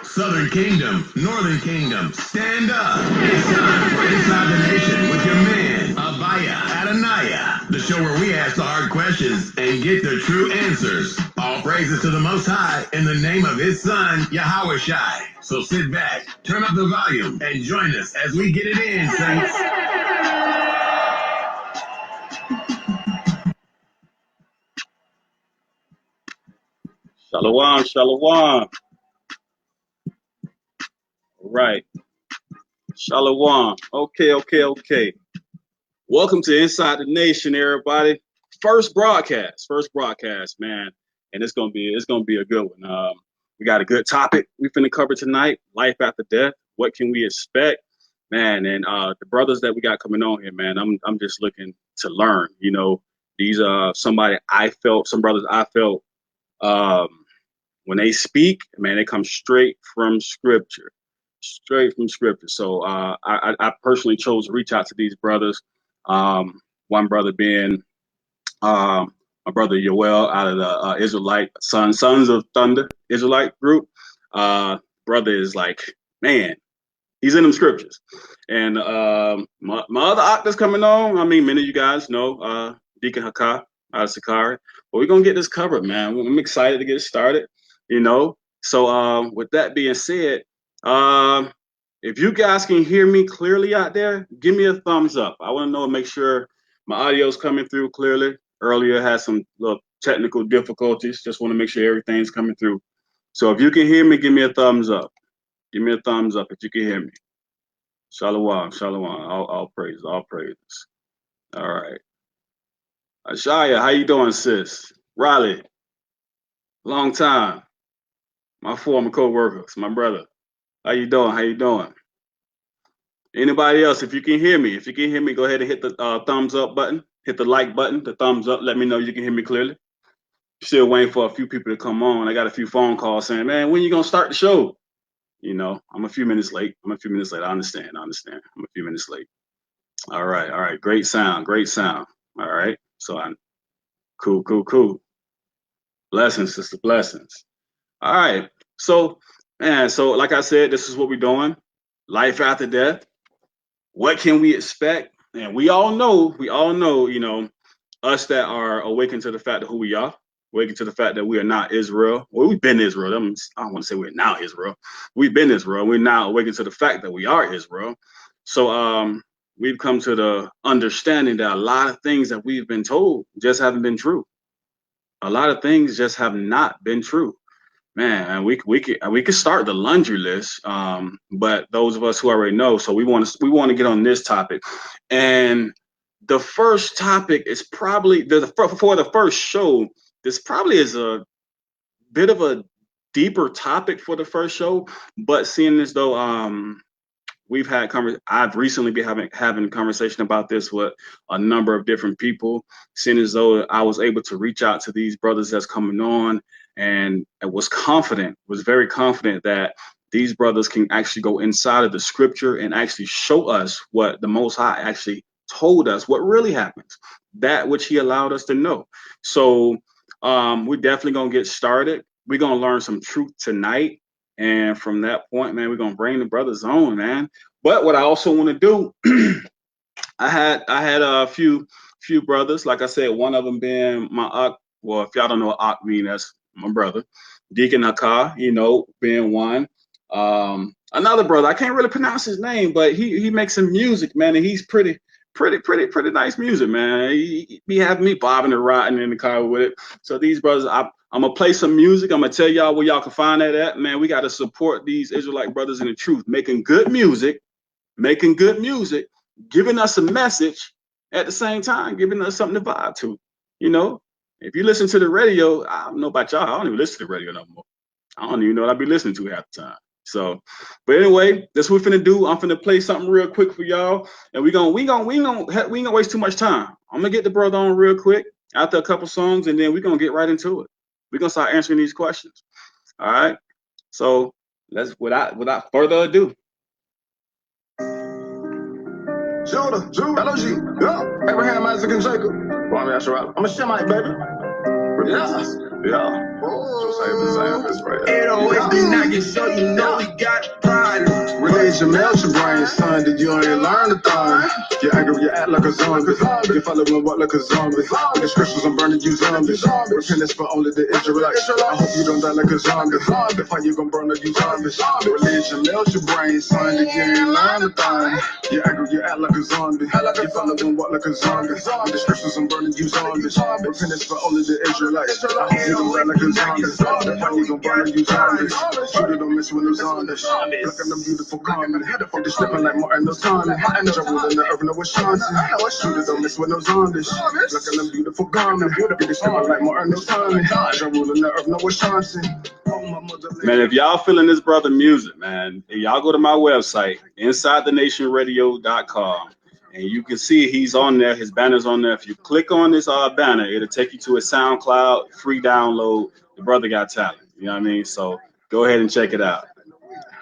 Southern Kingdom, Northern Kingdom, stand up. It's time for Inside the Nation with your man, Yahawah, the show where we ask the hard questions and get the true answers. All praises to the Most High in the name of His Son, Yahawashi. So sit back, turn up the volume, and join us as we get it in, saints. Shalom, shalom. All right. Shalom. Okay. Welcome to Inside the Nation, everybody. First broadcast, man. And it's gonna be a good one. We got a good topic we finna cover tonight. Life after death. What can we expect? Man, and the brothers that we got coming on here, man, I'm just looking to learn. You know, these some brothers I felt when they speak, man, they come straight from scripture. So I personally chose to reach out to these brothers. One brother being my brother Yaw'al out of the Israelite Sons of Thunder Israelite group. Brother is like, man, he's in them scriptures. And my other Ak that's coming on, I mean, many of you guys know Deacon Hakah of Sicarii. But we're gonna get this covered, man. I'm excited to get started, you know. So with that being said, if you guys can hear me clearly out there, give me a thumbs up. I want to know, make sure my audio's coming through clearly. Earlier had some little technical difficulties. Just want to make sure everything's coming through. So if you can hear me, give me a thumbs up. Give me a thumbs up if you can hear me. Shalom. All praises. All right. Ashaya, how you doing, sis? Riley, long time. My former co-workers, my brother. How you doing? Anybody else, if you can hear me, go ahead and hit the thumbs up button. Hit the like button, the thumbs up. Let me know you can hear me clearly. Still waiting for a few people to come on. I got a few phone calls saying, man, when you going to start the show? You know, I'm a few minutes late. I understand. I'm a few minutes late. All right. Great sound. All right. So I'm cool. Blessings, sister, blessings. All right. So like I said, this is what we're doing. Life after death. What can we expect? And we all know, you know, us that are awakened to the fact of who we are, awakened to the fact that we are not Israel. Well, we've been Israel. I don't want to say we're now Israel. We've been Israel. We're now awakened to the fact that we are Israel. So we've come to the understanding that a lot of things that we've been told just haven't been true. A lot of things just have not been true. Man, and we could start the laundry list, but those of us who already know, so we want to get on this topic, and the first topic is probably for the first show. This probably is a bit of a deeper topic for the first show, but seeing as though I've recently been having a conversation about this with a number of different people, seeing as though I was able to reach out to these brothers that's coming on, and I was very confident that these brothers can actually go inside of the scripture and actually show us what the Most High actually told us, what really happens, that which He allowed us to know. So we're definitely going to get started. We're going to learn some truth tonight. And from that point, man, we're going to bring the brothers on, man. But what I also want to do, I had a few brothers, like I said, one of them being my Ak. Well, if y'all don't know what Ak mean, that's my brother, Deacon Hakah, you know, being one. Another brother, I can't really pronounce his name, but he makes some music, man, and he's pretty nice music, man. He be having me bobbing and rotting in the car with it. So these brothers, I'm gonna play some music. I'm gonna tell y'all where y'all can find that at, man. We got to support these Israelite brothers in the truth, making good music, giving us a message at the same time, giving us something to vibe to. You know, if you listen to the radio, I don't know about y'all. I don't even listen to the radio no more. I don't even know what I be listening to half the time. So, but anyway, that's what we're finna do. I'm finna play something real quick for y'all, and we ain't gonna waste too much time. I'm gonna get the brother on real quick after a couple songs, and then we're gonna get right into it. We're gonna start answering these questions. All right. So let's without further ado. Judah, LOG, yeah. Abraham, Isaac, and Jacob. I'm a Shemite, baby. Yeah. It always be knocking, so you know Religion melt your brain, son, did you ain't learn the thing? You angry, you act like a zombie. You follow and walk like a zombie. The scriptures, I'm burning you zombies. Repentance for only the Israelites. I hope you don't die like a zombie. The fire gon' burn up you zombies. Religion melt your brain, son, did you ain't learn the thing? You angry, you act like a zombie. You follow and walk like a zombie. The scriptures, I'm burning you zombies. Repentance for only the Israelites. I hope you don't die like a zombie. The fire gon' burn up you zombies. Shooter don't mess with no zombies. Look at them beautiful comments. They slipping like Martin O'Tonnell. Jungle in the earth, no Wisconsin. Shooter don't mess with no zombies. Look at them beautiful garments. They slipping like Martin O'Tonnell. Jungle in the earth, no Wisconsin. Man, if y'all feeling this brother music, man, y'all go to my website, InsideTheNationRadio.com, and you can see he's on there. His banner's on there. If you click on this banner, it'll take you to his SoundCloud, free download. The brother got talent. You know what I mean? So go ahead and check it out.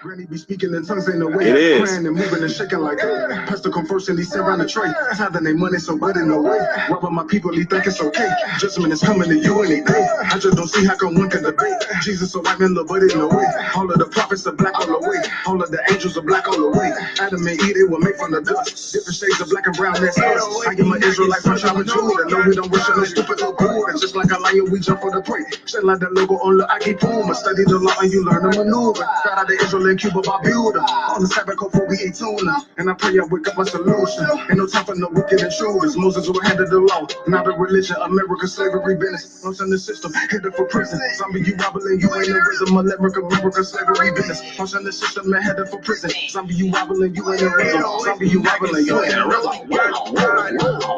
Granny be speaking in tongues, ain't no way. It is. Praying and moving and shaking like that. Pastor come first and he sit around the tray. Tithing their money so good in no way. Robbing my people, he think it's okay. Judgment is coming to you any day. I just don't see how come one can debate. Jesus so white man, little buddy, no way. All of the prophets are black all the way. All of the angels are black all the way. Adam and Eve, they were made from the dust. Different shades of black and brown, that's us. I am an Israelite from tribe of Judah. No, we don't worship no stupid no Buddha. Just like a lion, we jump for the prey. Shit like that logo on the Aki Puma. Study the law and you learn the maneuver. Got out of Israel and Cuba by Buda. On the Sabbath, before we ate tuna. And I pray I wake up my solution. Ain't no time for no wicked intruders. Moses who handed the law. Not a religion, America, slavery, business. I'm in the system, headed for prison. Zombie, you wobbling, you ain't no rhythm. America, slavery, business. I'm in the system, and headed for prison. Zombie, you wobbling, you ain't no rhythm. Zombie, you wobbling, you ain't no rhythm.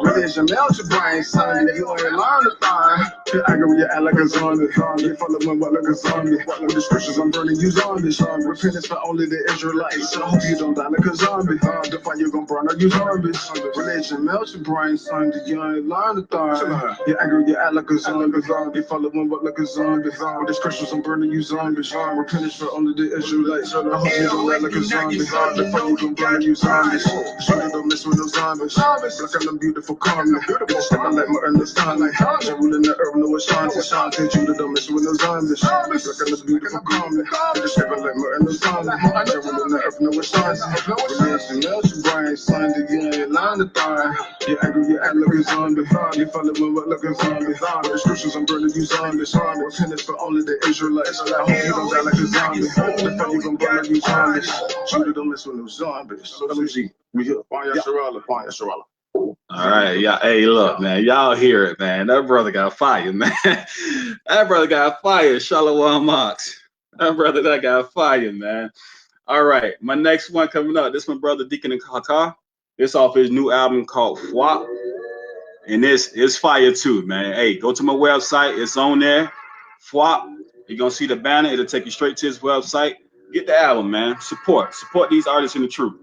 Religion, melt your brain, son. You ain't learn the thing. You angry, you act like a zombie. You following what like a zombie. With the scriptures, I'm burning you zombies. Repentance for only the Israelites. I hope you don't die like a zombie. The fire gon' burn up you zombies. Religion melt your brain, son. You ain't learn the thing. You angry, you act like a zombie. You following what like a zombie. With the scriptures, I'm burning you zombies. Repentance for only the Israelites. I hope you don't die like a zombie. The fire gon' burn up you zombies. Shooter don't mess with no zombies. Look at them beautiful comments. Stepping like Martin O'Tonnell. Jungle in the earth, no Ashanti. Judah don't mess with no zombies. Look at them beautiful comments. Stepping like Martin O'Tonnell. Jungle in the earth, no Ashanti. Religion melt your brain, son. You ain't learn the thing. You angry, you act like a zombie. You following what like a zombie. The scriptures, I'm burning you zombies. Repentance for only the Israelites. I hope you don't die like a zombie. The fire gon' burn up you zombies. Judah don't mess with no zombies. LMG, we here. Yahawah. All right, yeah. Hey, look, man, y'all hear it, man. That brother got fire, man. That brother got fire. Shalom Mox. That brother that got fire, man. All right, my next one coming up. This my brother Deacon Hakah. This off his new album called Swap, and this is fire too, man. Hey, go to my website. It's on there. Swap. You're gonna see the banner. It'll take you straight to his website. Get the album, man. Support these artists in the truth.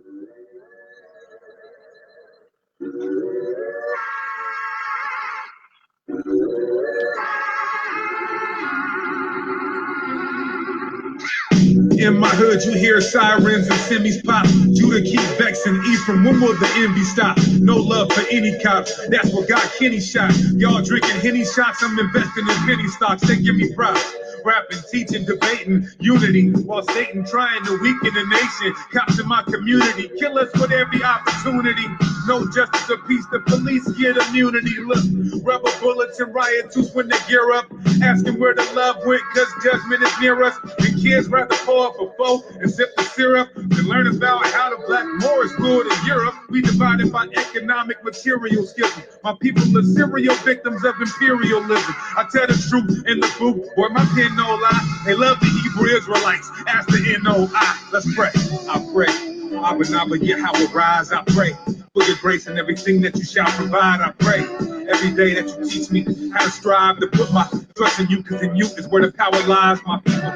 In my hood, you hear sirens and semis pop. Judah keep vexing Ephraim. When will the envy stop? No love for any cops. That's what got Kenny shot. Y'all drinking Henny shots. I'm investing in penny stocks. They give me props. Rapping, teaching, debating, unity, while Satan trying to weaken the nation. Cops in my community kill us with every opportunity. No justice or peace, the police get immunity. Look, rubber bullets and riot tools when they gear up. Asking where the love went, cause judgment is near us. And kids rather pour for foe and sip the syrup than learn about how the black Moors ruled in Europe. We divided by economic material schism. My people are serial victims of imperialism. I tell the truth in the booth, boy, my pen no lie. They love the Hebrew Israelites. Ask the NOI. Let's pray. I pray. Abba Yahawah rise. I pray for your grace and everything that you shall provide. I pray every day that you teach me how to strive to put my trust in you, because in you is where the power lies. My people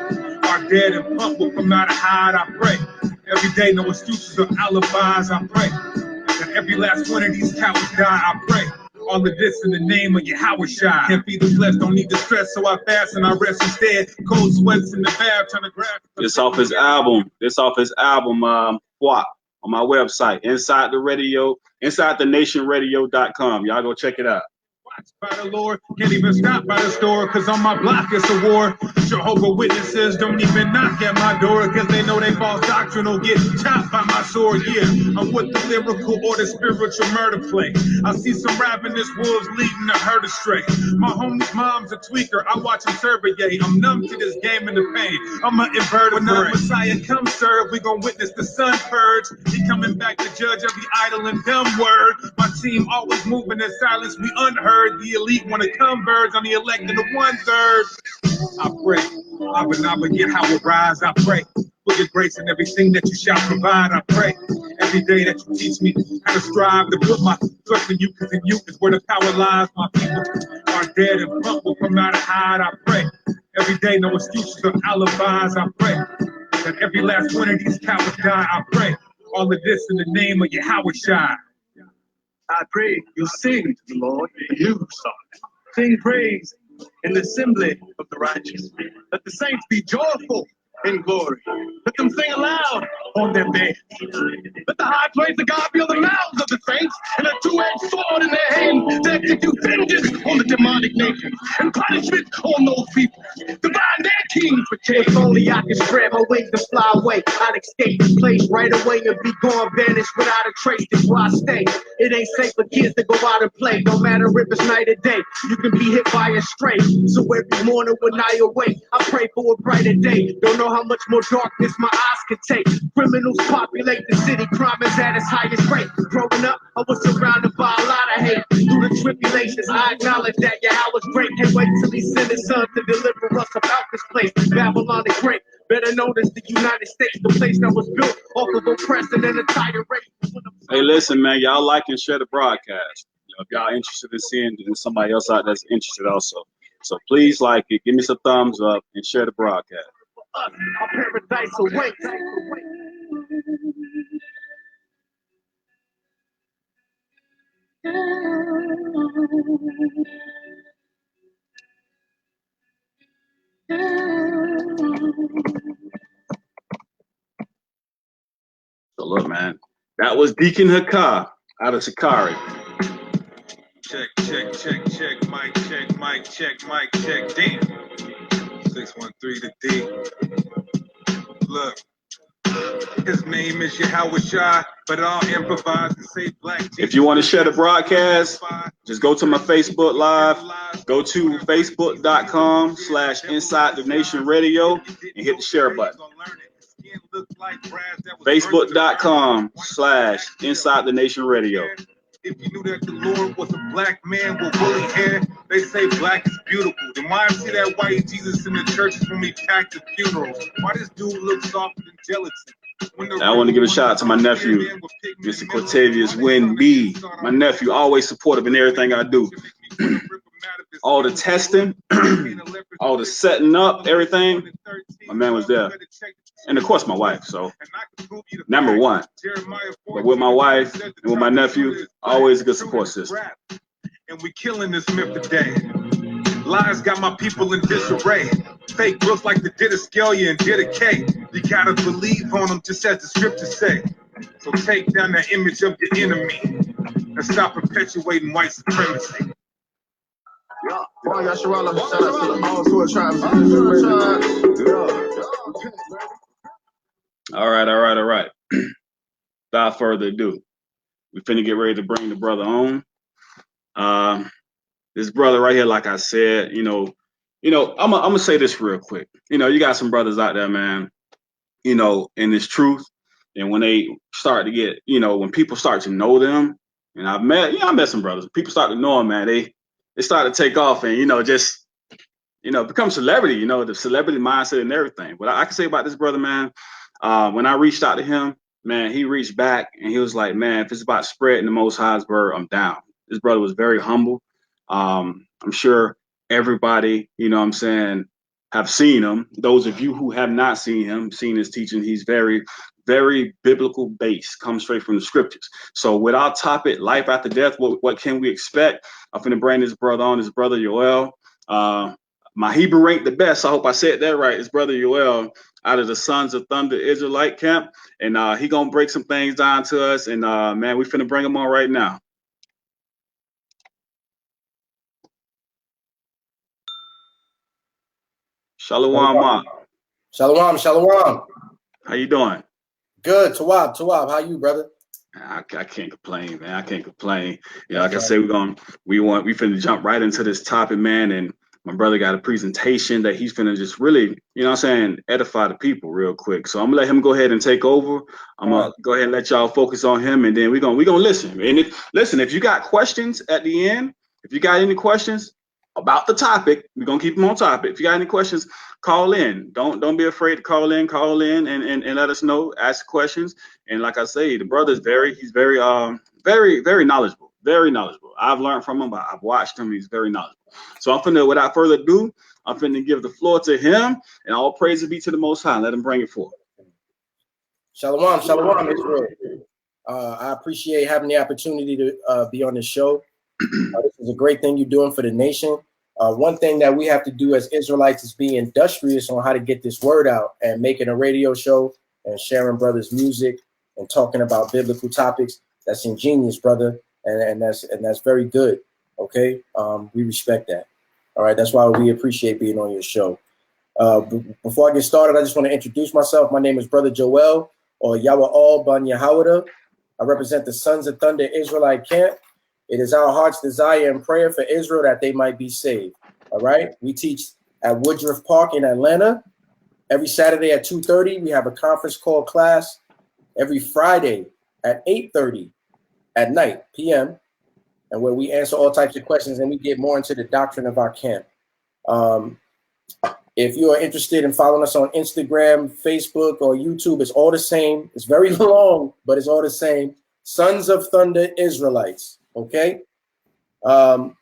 are dead and punk will come out of hide. I pray every day, no excuses or alibis. I pray that every last one of these cowards die. I pray all of this in the name of Yahawah. Can't feed the flesh, don't need the stress, so I fast and I rest instead. Cold sweats in the bath, trying to grab. This off his album. Swap, on my website, InsideTheNationRadio.com. Y'all go check it out. Watched by the Lord, can't even stop by the store, cause on my block it's a war. Jehovah Witnesses don't even knock at my door, cause they know they false doctrine. doctrine will get chopped by my sword, yeah. I'm with the lyrical or the spiritual murder play. I see some ravenous wolves leading the herd astray. My homie's mom's a tweaker, I watch him serve a yay. I'm numb to this game and the pain, I'm an invertebrate. When the Messiah comes serve, we gon' witness the sun purge. He coming back to judge every idle and dumb word. My team always moving in silence, we unheard. The elite wanna converge on the elect and the 1/3. I pray, Abba Yahawah rise, I pray. For your grace and everything that you shall provide, I pray. Every day that you teach me how to strive to put my trust in you, because in you is where the power lies. My people are dead and punk will come out and hide, I pray. Every day, no excuses or alibis, I pray. That every last one of these cowards die, I pray. All of this in the name of Yahawashi. I pray you sing to the Lord a new song. Sing praise in the assembly of the righteous. Let the saints be joyful in glory. Let them sing aloud on their beds. Let the high place of God fill the mouths of the saints, and a two-edged sword in their hand to execute vengeance on the demonic nations and punishment on those people. Divine their kings for change. If only I could spread my wings to fly away, I'd escape this place right away and be gone, vanished without a trace. That's why I stay. It ain't safe for kids to go out and play. No matter if it's night or day, you can be hit by a stray. So every morning when I awake, I pray for a brighter day. Don't know how much more darkness my eyes could take. Criminals populate the city, crime is at its highest rate. Growing up, I was surrounded by a lot of hate. Through the tribulations, I acknowledge that Yahawah's great. Can't wait till he sent his son to deliver us about this place. Babylon the Great, better known as the United States, the place that was built off of oppression and a tire race. Hey, listen, man, y'all like and share the broadcast. You know, if y'all interested in seeing there's somebody else out that's interested also. So please like it, give me some thumbs up, and share the broadcast. Our paradise awaits. So look, man, that was Deacon Hakah out of Sicarii. Check, check, check, check, mic, check, mic, check, mic, check, damn. 613 to D. Look, his name is Yahawashi, but I'll improvise and say black. If you want to share the broadcast, just go to my Facebook Live, go to facebook.com/Inside the Nation Radio and hit the share button. Facebook.com/Inside the Nation Radio. If you knew that the Lord was a black man with woolly hair, they say black is beautiful. Then why I see that white Jesus in the churches when we pack the funerals? Why this dude looks softer than gelatin? I want to give a shout out to my nephew, Mr. Cortavius Win B. My nephew, always supportive in everything I do. All the testing, all the setting up, everything, my man was there. And of course my wife, so number one. But with my wife and with my nephew, always a good support system. And we killing this myth today. Lies got my people in disarray. Fake books like the Didascalia and Didache. You gotta believe on them just as the scriptures say. So take down that image of your enemy and stop perpetuating white supremacy. All right. Without further ado, we finna get ready to bring the brother on. This brother right here, like I said, you know, I'm gonna say this real quick. You know, you got some brothers out there, man, you know, in this truth. And when they start to get, you know, when people start to know them, and I met some brothers, people start to know them, man, they start to take off and, you know, just, you know, become celebrity, you know, the celebrity mindset and everything. But I can say about this brother, man, when I reached out to him, man, he reached back and he was like, man, if it's about spreading the Most High's word, I'm down. This brother was very humble. I'm sure everybody, you know what I'm saying, have seen him. Those of you who have not seen him, seen his teaching, he's very, very biblical based, comes straight from the scriptures. So with our topic, life after death, what can we expect? I'm finna bring this brother on, his brother Yaw'al. My Hebrew ain't the best, so I hope I said that right. His brother Yaw'al out of the Sons of Thunder Israelite camp. And he gonna break some things down to us. And man, we finna bring him on right now. Shalom, Ma. Shalom. How you doing? Good. Tawab, how you, brother? I can't complain, man. I can't complain. Yeah, like I said, we finna jump right into this topic, man. And my brother got a presentation that he's finna just really, you know what I'm saying, edify the people real quick. So I'm gonna let him go ahead and take over. I'm gonna go ahead and let y'all focus on him, and then we're gonna listen. And if you got questions at the end, if you got any questions about the topic, we're gonna keep them on topic. If you got any questions, call in. Don't be afraid to call in and let us know, ask questions. And like I say, the brother's very knowledgeable. Very knowledgeable. I've learned from him, I've watched him, he's very knowledgeable. So I'm finna, without further ado, I'm finna give the floor to him, and all praise be to the Most High. Let him bring it forth. Shalom, Israel. I appreciate having the opportunity to be on this show. This is a great thing you're doing for the nation. One thing that we have to do as Israelites is be industrious on how to get this word out, and making a radio show and sharing brothers' music and talking about biblical topics. That's ingenious, brother, and that's very good. Okay, we respect that. All right, that's why we appreciate being on your show. Before I get started, I just want to introduce myself. My name is Brother Joel, or Yaw'al Yahawahda. I represent the Sons of Thunder Israelite camp. It is our heart's desire and prayer for Israel that they might be saved. All right, we teach at Woodruff Park in Atlanta. Every Saturday at 2:30, we have a conference call class. Every Friday at 8:30 at night, p.m., and where we answer all types of questions and we get more into the doctrine of our camp. If you are interested in following us on Instagram, Facebook, or YouTube, it's all the same. It's very long, but it's all the same. Sons of Thunder Israelites, okay? And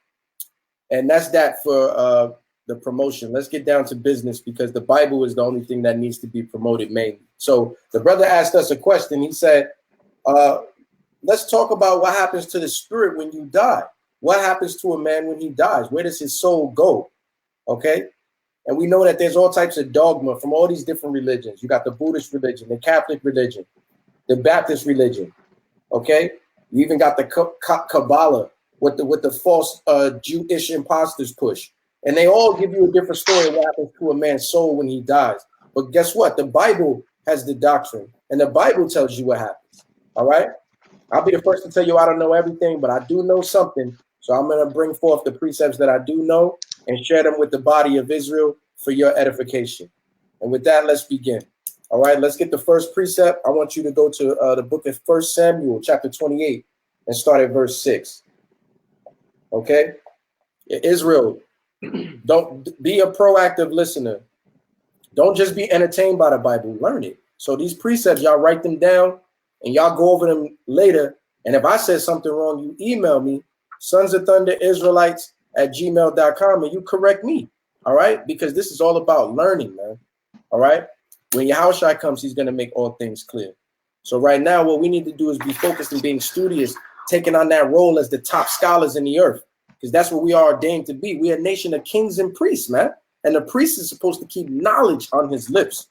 that's that for the promotion. Let's get down to business, because the Bible is the only thing that needs to be promoted mainly. So the brother asked us a question. He said, let's talk about what happens to the spirit when you die. What happens to a man when he dies? Where does his soul go? Okay? And we know that there's all types of dogma from all these different religions. You got the Buddhist religion, the Catholic religion, the Baptist religion. Okay? You even got the Kabbalah with the false Jewish imposters push. And they all give you a different story of what happens to a man's soul when he dies. But guess what? The Bible has the doctrine, and the Bible tells you what happens. All right? I'll be the first to tell you I don't know everything, but I do know something. So I'm going to bring forth the precepts that I do know and share them with the body of Israel for your edification. And with that, let's begin. All right, let's get the first precept. I want you to go to the book of 1 Samuel, chapter 28, and start at verse 6. Okay? Israel, don't be a proactive listener. Don't just be entertained by the Bible. Learn it. So these precepts, y'all write them down, and y'all go over them later. And if I said something wrong, you email me, sonsofthunderisraelites@gmail.com, and you correct me. All right? Because this is all about learning, man. All right? When Yahawashi comes, he's going to make all things clear. So right now, what we need to do is be focused and being studious, taking on that role as the top scholars in the earth, because that's what we are ordained to be. We are a nation of kings and priests, man. And the priest is supposed to keep knowledge on his lips.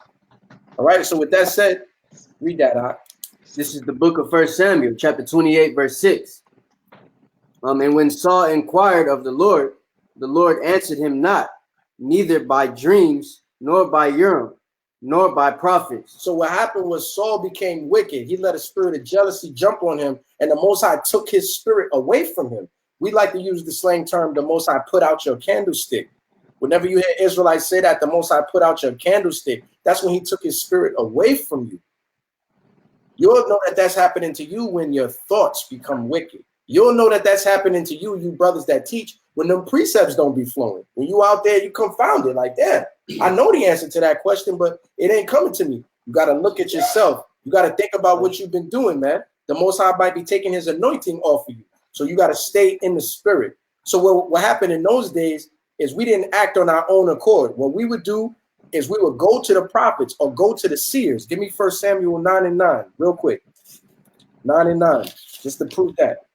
All right? So with that said, read that out. This is the book of 1 Samuel, chapter 28, verse 6. And when Saul inquired of the Lord answered him not, neither by dreams, nor by Urim, nor by prophets. So what happened was Saul became wicked. He let a spirit of jealousy jump on him, and the Most High took his spirit away from him. We like to use the slang term, the Most High put out your candlestick. Whenever you hear Israelites say that, the Most High put out your candlestick, that's when he took his spirit away from you. You'll know that that's happening to you when your thoughts become wicked. You'll know that that's happening to you, you brothers that teach, when them precepts don't be flowing. When you out there, you confounded like that. I know the answer to that question, but it ain't coming to me. You got to look at yourself. You got to think about what you've been doing, man. The Most High might be taking his anointing off of you. So you got to stay in the spirit. So what happened in those days is we didn't act on our own accord. What we would do is we would go to the prophets or go to the seers. Give me 1 Samuel 9:9 real quick. 9:9, just to prove that.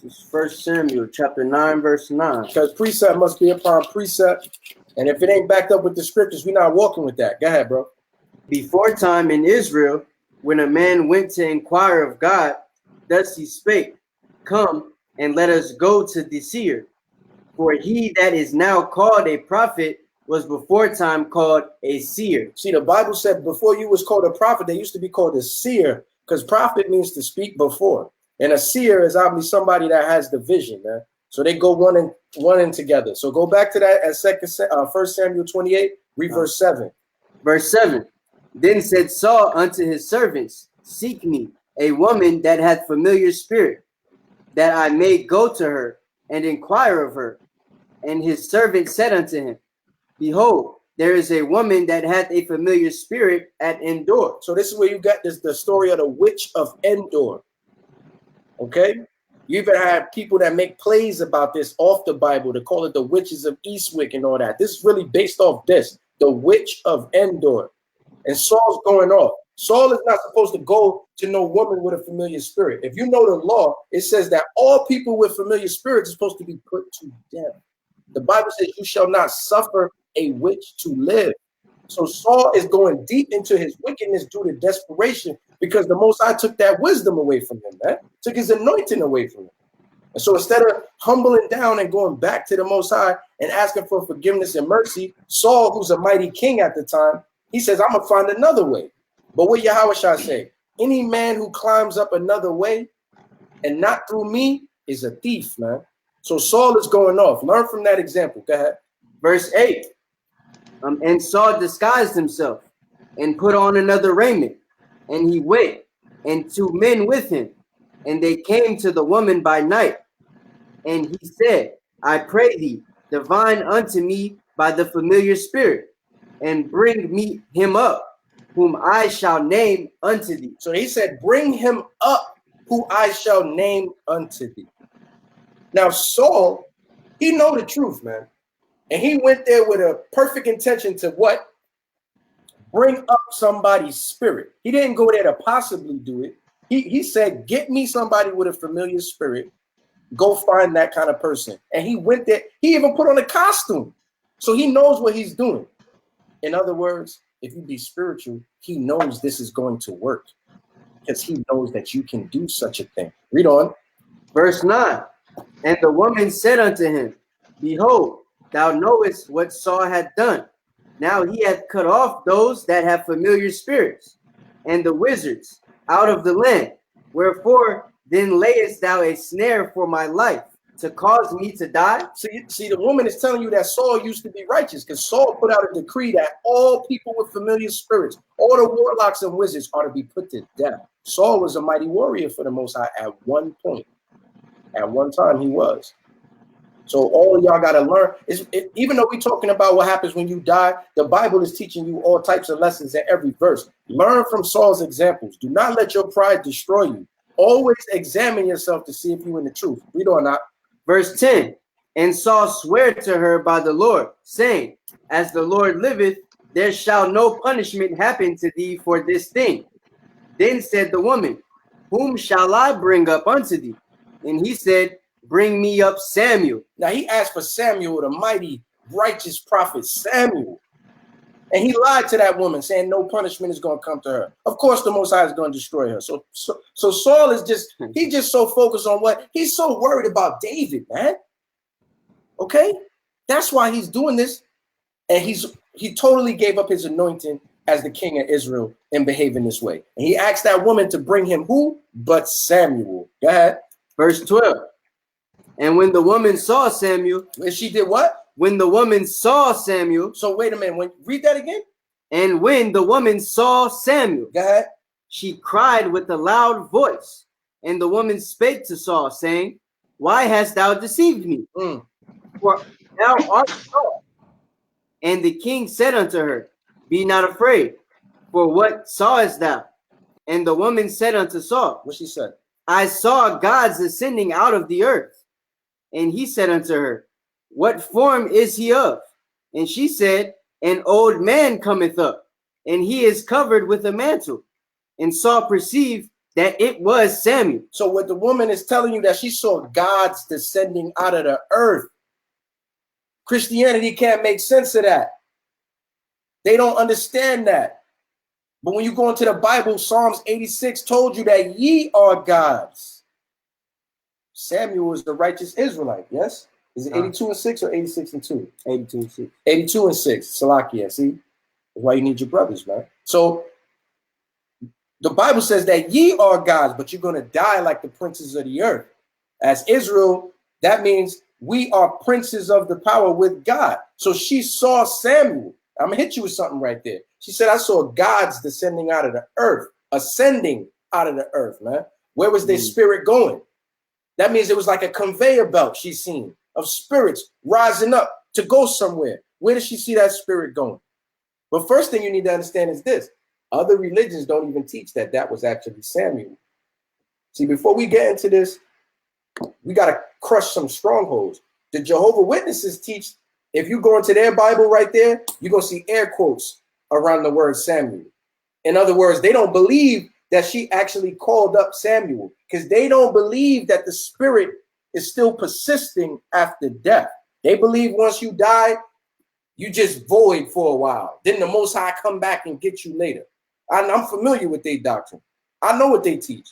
This is 1 Samuel, chapter 9, verse 9. Because precept must be upon precept. And if it ain't backed up with the scriptures, we're not walking with that. Go ahead, bro. Before time in Israel, when a man went to inquire of God, thus he spake, come and let us go to the seer. For he that is now called a prophet was before time called a seer. See, the Bible said before you was called a prophet, they used to be called a seer, because prophet means to speak before. And a seer is obviously somebody that has the vision, man. So they go one in together. So go back to that at 1 Samuel 28, read verse 7. Verse 7. Then said Saul unto his servants, seek me a woman that hath familiar spirit, that I may go to her and inquire of her. And his servant said unto him, behold, there is a woman that hath a familiar spirit at Endor. So this is where you got the story of the witch of Endor. Okay? You even have people that make plays about this off the Bible to call it the witches of Eastwick and all that. This is really based off this, the witch of Endor. And Saul's going off. Saul is not supposed to go to no woman with a familiar spirit. If you know the law, it says that all people with familiar spirits are supposed to be put to death. The Bible says you shall not suffer a witch to live. So Saul is going deep into his wickedness due to desperation, because the Most High took that wisdom away from him, man. Took his anointing away from him. And so instead of humbling down and going back to the Most High and asking for forgiveness and mercy, Saul, who's a mighty king at the time, he says, I'm going to find another way. But what Yahawah say? Any man who climbs up another way and not through me is a thief, man. So Saul is going off. Learn from that example. Go ahead. Verse 8. And Saul disguised himself and put on another raiment, and he went, and 2 men with him, and they came to the woman by night. And he said, I pray thee, divine unto me by the familiar spirit, and bring me him up, whom I shall name unto thee. So he said, bring him up, who I shall name unto thee. Now Saul, he know the truth, man. And he went there with a perfect intention to what? Bring up somebody's spirit. He didn't go there to possibly do it. He said, get me somebody with a familiar spirit. Go find that kind of person. And he went there. He even put on a costume. So he knows what he's doing. In other words, if you be spiritual, he knows this is going to work, because he knows that you can do such a thing. Read on. Verse 9. And the woman said unto him, behold, thou knowest what Saul hath done. Now he hath cut off those that have familiar spirits, and the wizards out of the land. Wherefore then layest thou a snare for my life, to cause me to die? See, the woman is telling you that Saul used to be righteous, because Saul put out a decree that all people with familiar spirits, all the warlocks and wizards, are to be put to death. Saul was a mighty warrior for the Most High at one point. At one time he was. So all of y'all got to learn. Even though we're talking about what happens when you die, the Bible is teaching you all types of lessons in every verse. Learn from Saul's examples. Do not let your pride destroy you. Always examine yourself to see if you're in the truth. Read on now. Verse 10. And Saul sware to her by the Lord, saying, as the Lord liveth, there shall no punishment happen to thee for this thing. Then said the woman, whom shall I bring up unto thee? And he said, bring me up Samuel. Now he asked for Samuel, the mighty righteous prophet Samuel. And he lied to that woman, saying no punishment is going to come to her. Of course, the Most High is going to destroy her. So Saul is just so focused on what? He's so worried about David, man. Okay? That's why he's doing this. And he totally gave up his anointing as the king of Israel and behaving this way. And he asked that woman to bring him who? But Samuel. Go ahead. Verse 12. And when the woman saw Samuel, and she did what? When the woman saw Samuel. So wait a minute. Read that again. And when the woman saw Samuel, go ahead. She cried with a loud voice. And the woman spake to Saul, saying, why hast thou deceived me? For thou art Saul. And the king said unto her, be not afraid, for what sawest thou? And the woman said unto Saul, what she said? I saw gods ascending out of the earth. And he said unto her, what form is he of? And she said, an old man cometh up, and he is covered with a mantle. And Saul perceived that it was Samuel. So what the woman is telling you, that she saw gods descending out of the earth. Christianity can't make sense of that. They don't understand that. But when you go into the Bible, Psalms 86 told you that ye are gods. Samuel was the righteous Israelite, yes? Is it 82 and 6 or 86 and 2? 82 and 6. 82 and 6. Salakia, see? That's why you need your brothers, man. So the Bible says that ye are gods, but you're going to die like the princes of the earth. As Israel, that means we are princes of the power with God. So she saw Samuel. I'm going to hit you with something right there. She said, I saw gods descending out of the earth, ascending out of the earth, man. Where was their spirit going? That means it was like a conveyor belt she's seen of spirits rising up to go somewhere. Where did she see that spirit going? But first thing you need to understand is this. Other religions don't even teach that that was actually Samuel. See, before we get into this, we got to crush some strongholds. The Jehovah's Witnesses teach, if you go into their Bible right there, you're going to see air quotes around the word Samuel. In other words, they don't believe that she actually called up Samuel because they don't believe that the spirit is still persisting after death. They believe once you die, you just void for a while. Then the Most High come back and get you later. I'm familiar with their doctrine. I know what they teach.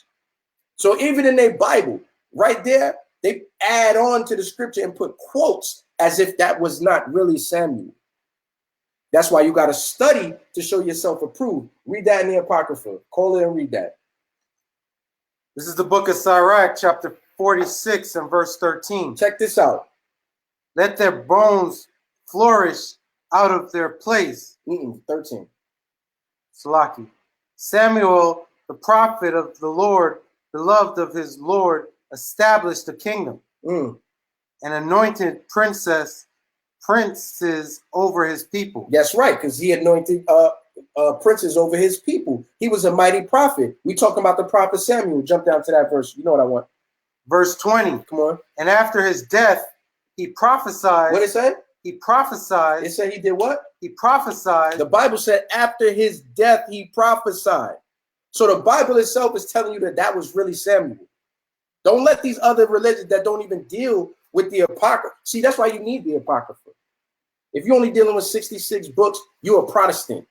So even in their Bible, right there, they add on to the scripture and put quotes as if that was not really Samuel. That's why you got to study to show yourself approved. Read that in the Apocrypha. Call it and read that. This is the book of Sirach, chapter 46 and verse 13. Check this out. Let their bones flourish out of their place. 13. Salaki. Samuel, the prophet of the Lord, beloved of his Lord, established a kingdom and anointed princes over his people. That's right, because he anointed princes over his people. He was a mighty prophet. We talking about the prophet Samuel. Jump down to that verse. You know what I want. Verse 20. Come on. And after his death, he prophesied. What it say? He prophesied. It said he did what? He prophesied. The Bible said after his death, he prophesied. So the Bible itself is telling you that that was really Samuel. Don't let these other religions that don't even deal with the Apocrypha. See, that's why you need the Apocrypha. If you're only dealing with 66 books, you're a Protestant.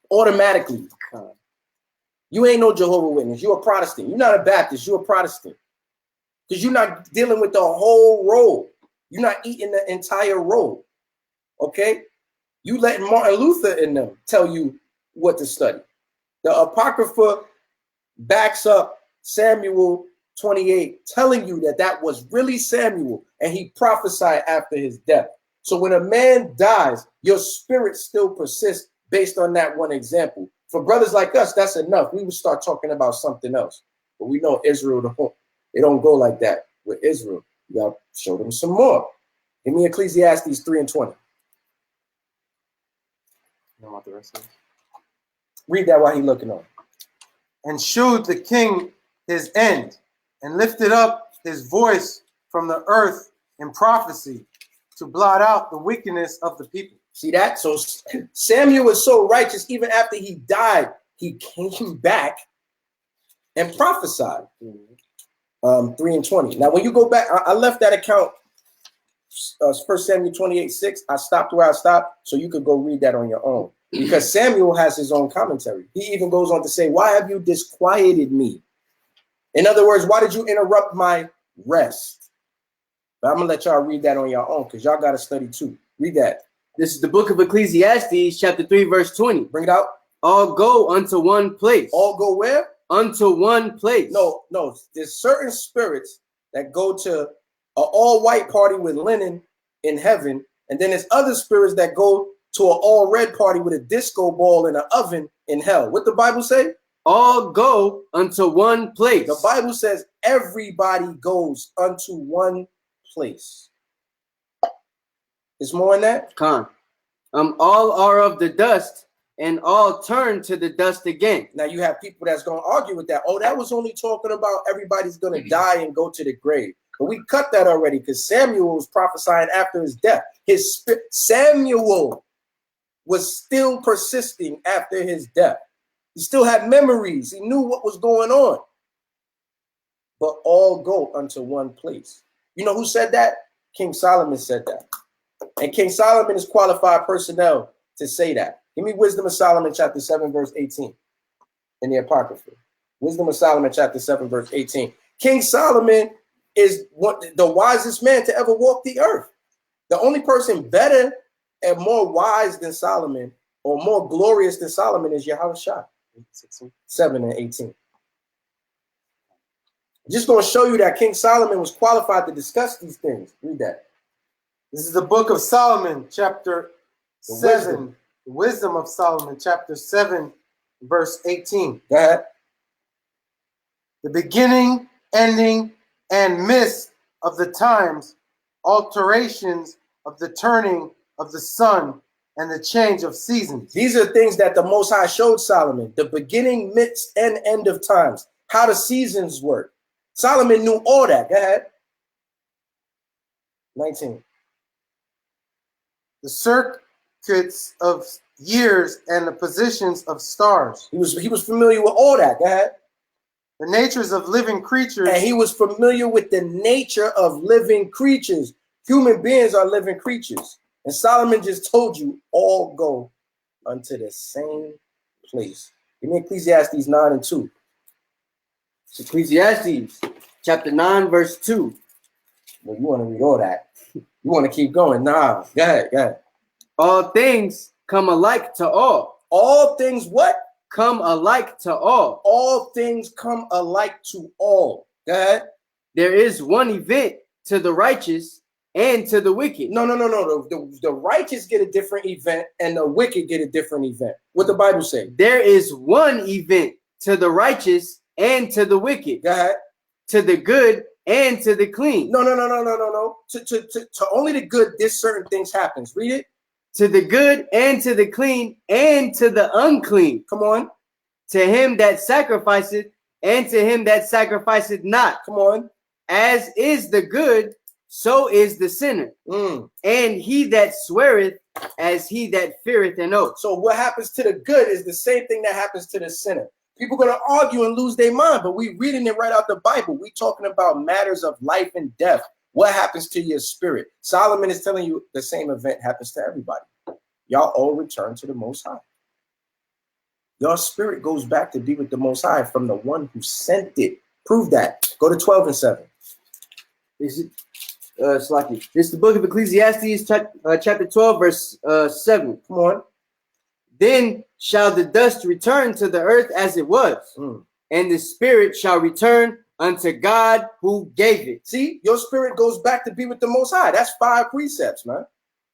Automatically. You ain't no Jehovah's Witness. You're a Protestant. You're not a Baptist. You're a Protestant. Because you're not dealing with the whole roll. You're not eating the entire roll. Okay? You letting Martin Luther in them tell you what to study. The Apocrypha backs up Samuel 28, telling you that that was really Samuel, and he prophesied after his death. So when a man dies, your spirit still persists based on that one example. For brothers like us, that's enough. We would start talking about something else. But we know Israel, it don't go like that with Israel. You got to show them some more. Give me Ecclesiastes 3 and 20. Read that while he's looking on. And shewed the king his end, and lifted up his voice from the earth in prophecy to blot out the wickedness of the people. See that? So Samuel was so righteous, even after he died, he came back and prophesied. 3 and 20. Now, when you go back, I left that account, 1 Samuel 28:6. I stopped where I stopped, so you could go read that on your own. Because Samuel has his own commentary. He even goes on to say, why have you disquieted me? In other words, why did you interrupt my rest? But I'm going to let y'all read that on your own because y'all got to study too. Read that. This is the book of Ecclesiastes, chapter 3, verse 20. Bring it out. All go unto one place. All go where? Unto one place. No. There's certain spirits that go to an all-white party with linen in heaven. And then there's other spirits that go to an all-red party with a disco ball in an oven in hell. What the Bible say? All go unto one place. The Bible says everybody goes unto one place. There's more in that? Khan. All are of the dust, and all turn to the dust again. Now you have people that's going to argue with that. Oh, that was only talking about everybody's going to die and go to the grave. But we cut that already because Samuel was prophesying after his death. Samuel was still persisting after his death. He still had memories. He knew what was going on. But all go unto one place. You know who said that? King Solomon said that. And King Solomon is qualified personnel to say that. Give me Wisdom of Solomon chapter 7 verse 18 in the Apocrypha. Wisdom of Solomon chapter 7 verse 18. King Solomon is the wisest man to ever walk the earth. The only person better and more wise than Solomon or more glorious than Solomon is Yahawashi. 7 and 18. Just going to show you that King Solomon was qualified to discuss these things. Read that. This is the book of Solomon, chapter 7. The wisdom of Solomon, chapter 7, verse 18. Go ahead. The beginning, ending, and midst of the times, alterations of the turning of the sun, and the change of seasons. These are things that the Most High showed Solomon. The beginning, midst, and end of times. How the seasons work. Solomon knew all that. Go ahead. 19. The circuits of years and the positions of stars. He was familiar with all that. Go ahead. The natures of living creatures. And he was familiar with the nature of living creatures. Human beings are living creatures. And Solomon just told you, all go unto the same place. Give me Ecclesiastes 9 and 2. It's Ecclesiastes chapter 9, verse 2. Well, you want to read all that. You want to keep going. Nah, go ahead, go ahead. All things come alike to all. All things what? Come alike to all. All things come alike to all. Go ahead. There is one event to the righteous and to the wicked. No. The righteous get a different event and the wicked get a different event. What the Bible say? There is one event to the righteous and to the wicked. Go ahead. To the good and to the clean. No. To only the good, there's certain things happens. Read it. To the good and to the clean and to the unclean. Come on. To him that sacrificeth and to him that sacrificeth not. Come on. As is the good, so is the sinner. And he that sweareth as he that feareth an oath. So what happens to the good is the same thing that happens to the sinner. People are going to argue and lose their mind, but we reading it right out the Bible. We talking about matters of life and death. What happens to your spirit? Solomon is telling you the same event happens to everybody. Y'all all return to the Most High. Your spirit goes back to be with the Most High from the one who sent it. Prove that. Go to 12 and 7. Is it? Slacky. This is the book of Ecclesiastes, chapter 12, verse 7. Come on. Then shall the dust return to the earth as it was, and the spirit shall return unto God who gave it. See, your spirit goes back to be with the Most High. That's 5 precepts, man.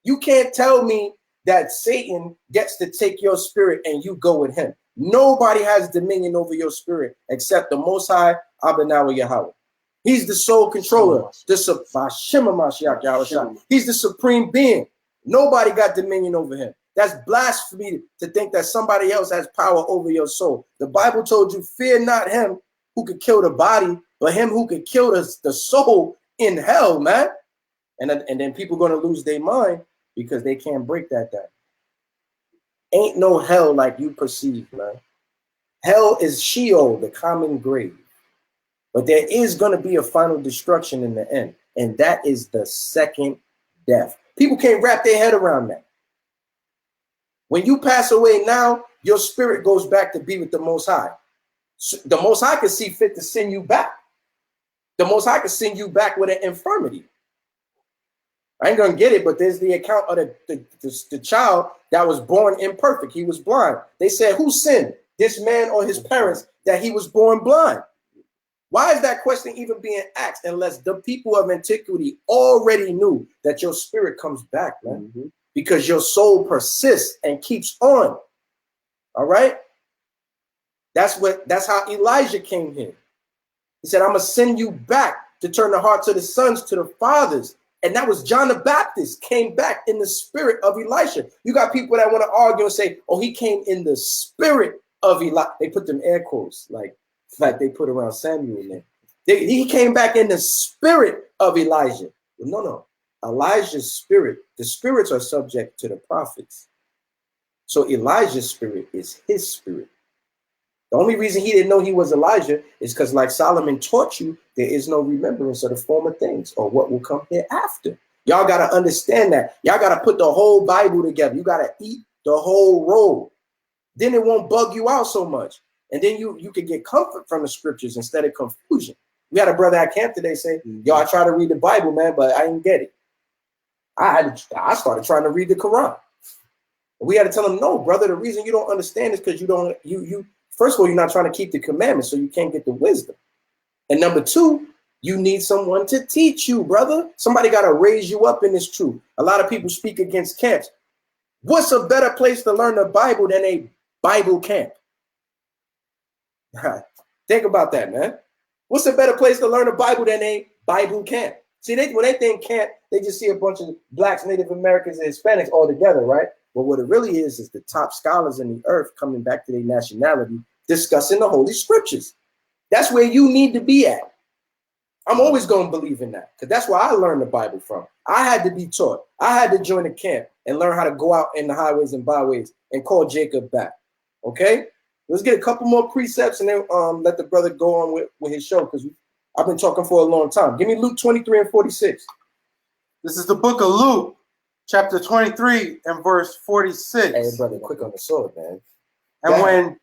You can't tell me that Satan gets to take your spirit and you go with him. Nobody has dominion over your spirit except the Most High, BAHASHAM Yahawah. He's the sole controller. He's the supreme being. Nobody got dominion over him. That's blasphemy to think that somebody else has power over your soul. The Bible told you, fear not him who could kill the body, but him who could kill the soul in hell, man. And then people are going to lose their mind because they can't break that down. Ain't no hell like you perceive, man. Hell is Sheol, the common grave. But there is going to be a final destruction in the end. And that is the second death. People can't wrap their head around that. When you pass away now, your spirit goes back to be with the Most High. The Most High can see fit to send you back. The Most High can send you back with an infirmity. I ain't going to get it, but there's the account of the child that was born imperfect. He was blind. They said, who sinned, this man or his parents, that he was born blind? Why is that question even being asked unless the people of antiquity already knew that your spirit comes back, man? Because your soul persists and keeps on. All right? That's how Elijah came here. He said, I'm going to send you back to turn the hearts of the sons to the fathers. And that was John the Baptist came back in the spirit of Elisha. You got people that want to argue and say, oh, he came in the spirit of Elijah. They put them air quotes like they put around Samuel in there. He came back in the spirit of Elijah. No. Elijah's spirit, the spirits are subject to the prophets. So Elijah's spirit is his spirit. The only reason he didn't know he was Elijah is because, like Solomon taught you, there is no remembrance of the former things or what will come hereafter. Y'all got to understand that. Y'all got to put the whole Bible together. You got to eat the whole roll. Then it won't bug you out so much. And then you can get comfort from the scriptures instead of confusion. We had a brother at camp today say, yo, I try to read the Bible, man, but I didn't get it. I started trying to read the Quran. We had to tell him, no, brother, the reason you don't understand is because you first of all, you're not trying to keep the commandments, so you can't get the wisdom. And number two, you need someone to teach you, brother. Somebody got to raise you up in this truth. A lot of people speak against camps. What's a better place to learn the Bible than a Bible camp? Think about that, man. What's a better place to learn the Bible than a Bible camp? See, when they think camp, they just see a bunch of blacks, Native Americans, and Hispanics all together, right? But what it really is the top scholars in the earth coming back to their nationality, discussing the Holy Scriptures. That's where you need to be at. I'm always going to believe in that because that's where I learned the Bible from. I had to be taught. I had to join a camp and learn how to go out in the highways and byways and call Jacob back. Okay? Let's get a couple more precepts and then let the brother go on with his show because I've been talking for a long time. Give me Luke 23 and 46. This is the book of Luke, chapter 23 and verse 46. Hey, brother, quick on the sword, man. And when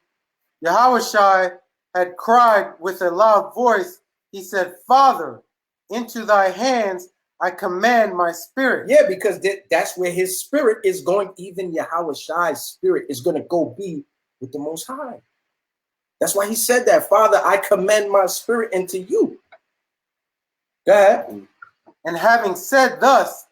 Yahawashi had cried with a loud voice, he said, Father, into thy hands I command my spirit. Yeah, because that's where his spirit is going. Even Yahawashi's spirit is going to go be with the Most High. That's why he said that. Father, I commend my spirit into you. Go ahead. And having said thus,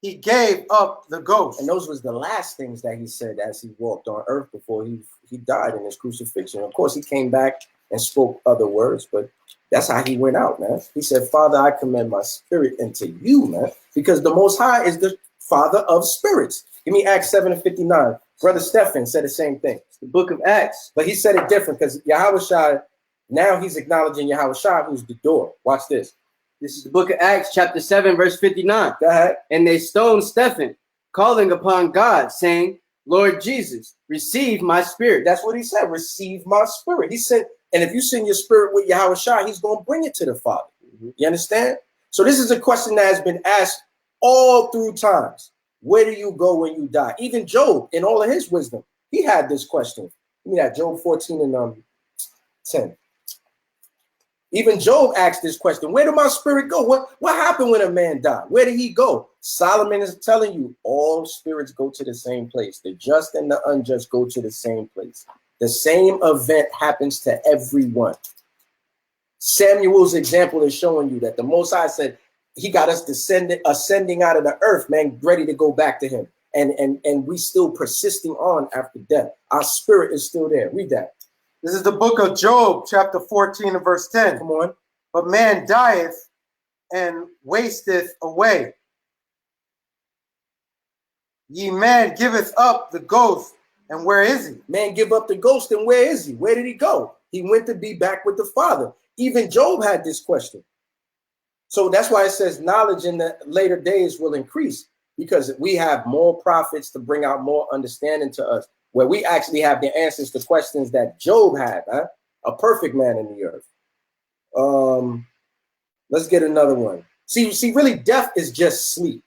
he gave up the ghost. And those was the last things that he said as he walked on earth before he died in his crucifixion. Of course, he came back and spoke other words, but that's how he went out, man. He said, Father, I commend my spirit into you, man, because the Most High is the Father of spirits. Give me Acts 7 and 59. Brother Stephen said the same thing. The book of Acts. But he said it different because Yahawashi, now he's acknowledging Yahawashi, who's the door. Watch this. This is the book of Acts, chapter 7, verse 59. Go ahead. And they stoned Stephen, calling upon God, saying, Lord Jesus, receive my spirit. That's what he said. Receive my spirit. He said, and if you send your spirit with Yahawashi, he's going to bring it to the Father. You understand? So this is a question that has been asked all through times. Where do you go when you die? Even Job, in all of his wisdom, he had this question. Give me that, Job 14 and 10. Even Job asked this question. Where did my spirit go? What happened when a man died? Where did he go? Solomon is telling you all spirits go to the same place. The just and the unjust go to the same place. The same event happens to everyone. Samuel's example is showing you that the Most High said he got us ascending out of the earth, man, ready to go back to him. And we still persisting on after death. Our spirit is still there. Read that. This is the book of Job, chapter 14 and verse 10. Come on. But man dieth and wasteth away. Ye man giveth up the ghost, and where is he? Man give up the ghost, and where is he? Where did he go? He went to be back with the Father. Even Job had this question. So that's why it says knowledge in the later days will increase, because we have more prophets to bring out more understanding to us, where we actually have the answers to questions that Job had, a perfect man in the earth. Let's get another one. See, really, death is just sleep.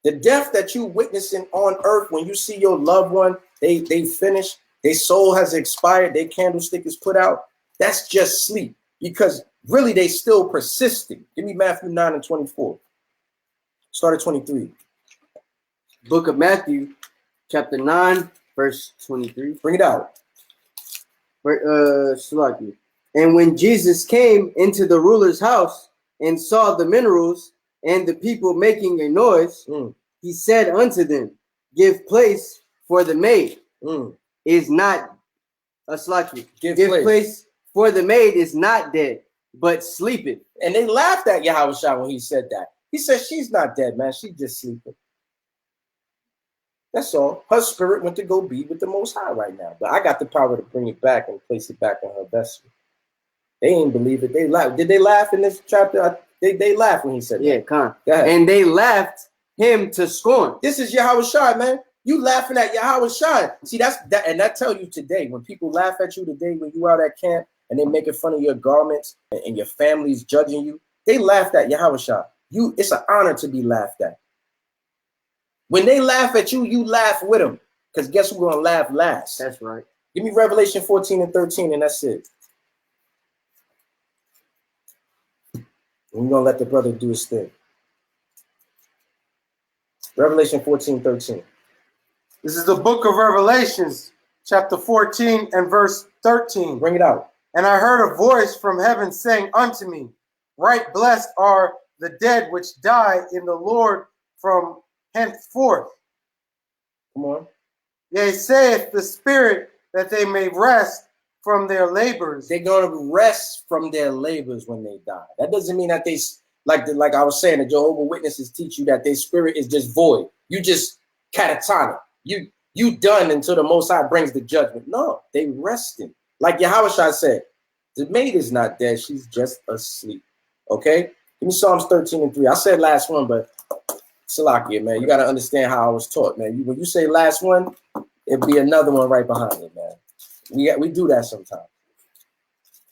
The death that you witnessing on earth, when you see your loved one, they finish, their soul has expired, their candlestick is put out, that's just sleep, because really they still persisting. Give me Matthew 9 and 24. Start at 23. Book of Matthew, chapter 9, verse 23. Bring it out. And when Jesus came into the ruler's house and saw the minerals and the people making a noise, he said unto them, give place, for the maid is not give place, for the maid is not dead, but sleeping. And they laughed at Yahawah when he said that. He said, she's not dead, man. She's just sleeping. That's all. Her spirit went to go be with the Most High right now. But I got the power to bring it back and place it back on her vessel. They didn't believe it. They laughed. Did they laugh in this chapter? They laughed when he said that. Con. And they laughed him to scorn. This is Yahawah, man. You laughing at Yahawah. See, that tell you today, when people laugh at you today, when you out at camp and they making fun of your garments and your family's judging you, they laughed at Yahawah. It's an honor to be laughed at. When they laugh at you, you laugh with them. Because guess who's going to laugh last? That's right. Give me Revelation 14 and 13, and that's it. And we're going to let the brother do his thing. Revelation 14:13. This is the book of Revelations, chapter 14 and verse 13. Bring it out. And I heard a voice from heaven saying unto me, right blessed are the dead which die in the Lord from henceforth. Come on. Yea, saith the Spirit, that they may rest from their labors. They're going to rest from their labors when they die. That doesn't mean that they, like I was saying, the Jehovah's Witnesses teach you that their spirit is just void. You just catatonic. You done until the Most High brings the judgment. No, they resting. Like Yahawah said, the maid is not dead. She's just asleep. Okay? Give me Psalms 13:3. I said last one, but Salakia, man, you got to understand how I was taught, man. When you say last one, it'll be another one right behind it, man. We do that sometimes.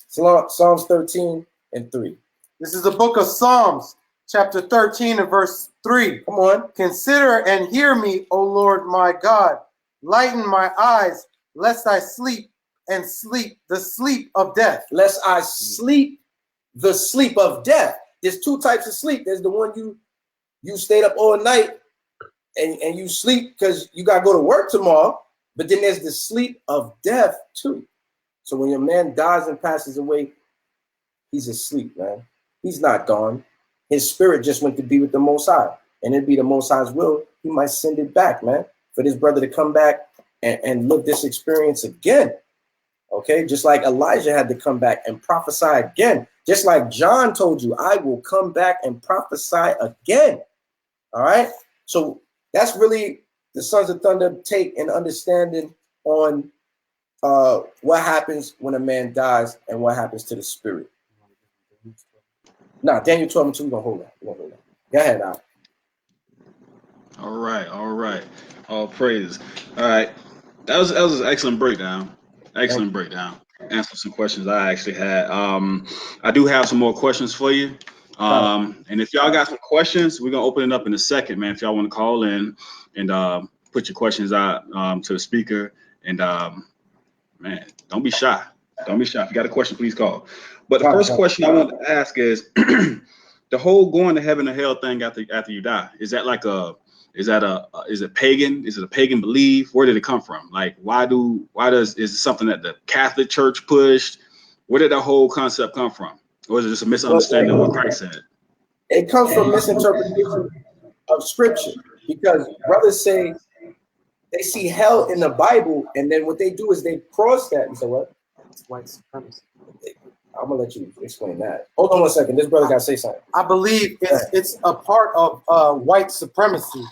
Psalms 13:3. This is the book of Psalms, chapter 13 and verse 3. Come on. Consider and hear me, O Lord my God. Lighten my eyes, lest I sleep and sleep the sleep of death. Lest I sleep the sleep of death. There's two types of sleep. There's the one you stayed up all night and you sleep because you got to go to work tomorrow. But then there's the sleep of death too. So when your man dies and passes away, he's asleep, man. He's not gone. His spirit just went to be with the Most High. And it'd be the Most High's will. He might send it back, man, for this brother to come back and live this experience again. Okay, just like Elijah had to come back and prophesy again. Just like John told you, I will come back and prophesy again. All right. So that's really the Sons of Thunder take and understanding on what happens when a man dies and what happens to the spirit. Nah, Daniel 12:2, we're gonna hold that. Go ahead, Al. All right. All praises. All right. That was an excellent breakdown. Answer some questions I actually had. I do have some more questions for you. And if y'all got some questions, we're gonna open it up in a second, man. If y'all want to call in and put your questions out to the speaker, and man, don't be shy. Don't be shy. If you got a question, please call. But the first question I want to ask is the whole going to heaven or hell thing after you die. Is that like is it pagan? Is it a pagan belief? Where did it come from? Like, is it something that the Catholic Church pushed? Where did that whole concept come from? Or is it just a misunderstanding of what Christ said? It comes from misinterpretation of scripture, because brothers say they see hell in the Bible, and then what they do is they cross that and say, what? It's white supremacy. I'm gonna let you explain that. Hold on 1 second. This brother gotta say something. I believe it's a part of white supremacy.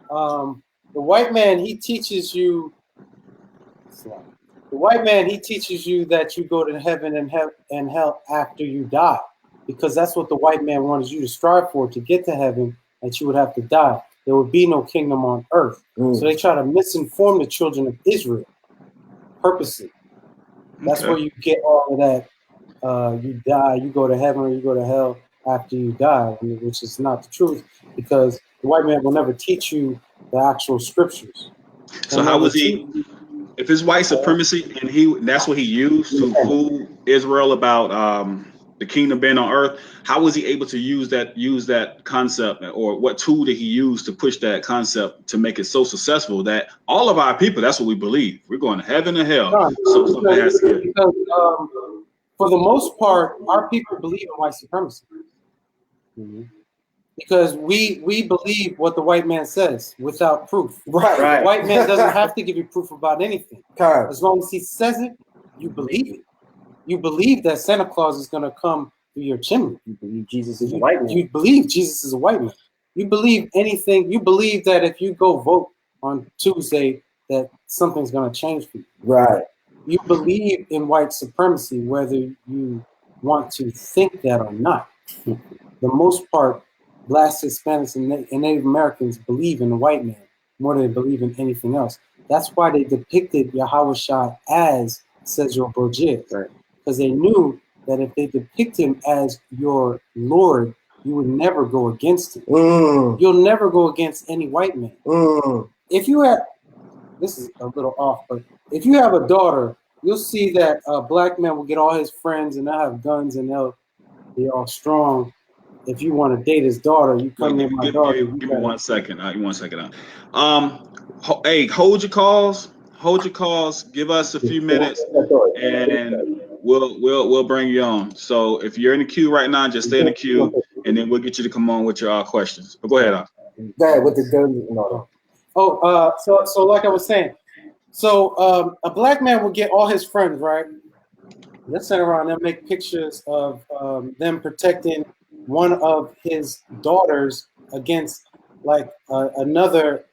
The white man, he teaches you. The white man, he teaches you that you go to heaven and hell after you die, because that's what the white man wanted you to strive for, to get to heaven, that you would have to die. There would be no kingdom on earth. So they try to misinform the children of Israel purposely. That's where you get all of that. You die, you go to heaven or you go to hell after you die, which is not the truth, because the white man will never teach you the actual scriptures. So how was he? If it's white supremacy and that's what he used to fool Israel about the kingdom being on earth, how was he able to use that concept, or what tool did he use to push that concept to make it so successful that all of our people, that's what we believe, we're going to heaven and hell? Because for the most part, our people believe in white supremacy. Because we believe what the white man says without proof. Right. The white man doesn't have to give you proof about anything. As long as he says it, you believe it. You believe that Santa Claus is going to come through your chimney. You believe Jesus is a white man. You believe Jesus is a white man. You believe anything. You believe that if you go vote on Tuesday, that something's going to change for you. Right. You believe in white supremacy, whether you want to think that or not. The most part, Blacks, Hispanics, and Native Americans believe in the white man more than they believe in anything else. That's why they depicted Yahawah as Cesar Borgia, because they knew that if they depict him as your Lord, you would never go against him. You'll never go against any white man. If you have, this is a little off, but if you have a daughter, you'll see that a black man will get all his friends and they'll have guns and they'll be all strong. if you want to date his daughter, you come near my daughter. Give me 1 second. Give me 1 second. Hey, hold your calls. Hold your calls. Give us a few minutes, and we'll bring you on. So if you're in the queue right now, just stay in the queue, and then we'll get you to come on with your questions. But go ahead. Go ahead with the gun. No. So like I was saying, so a black man will get all his friends, right? They'll sit around and make pictures of them protecting one of his daughters against like another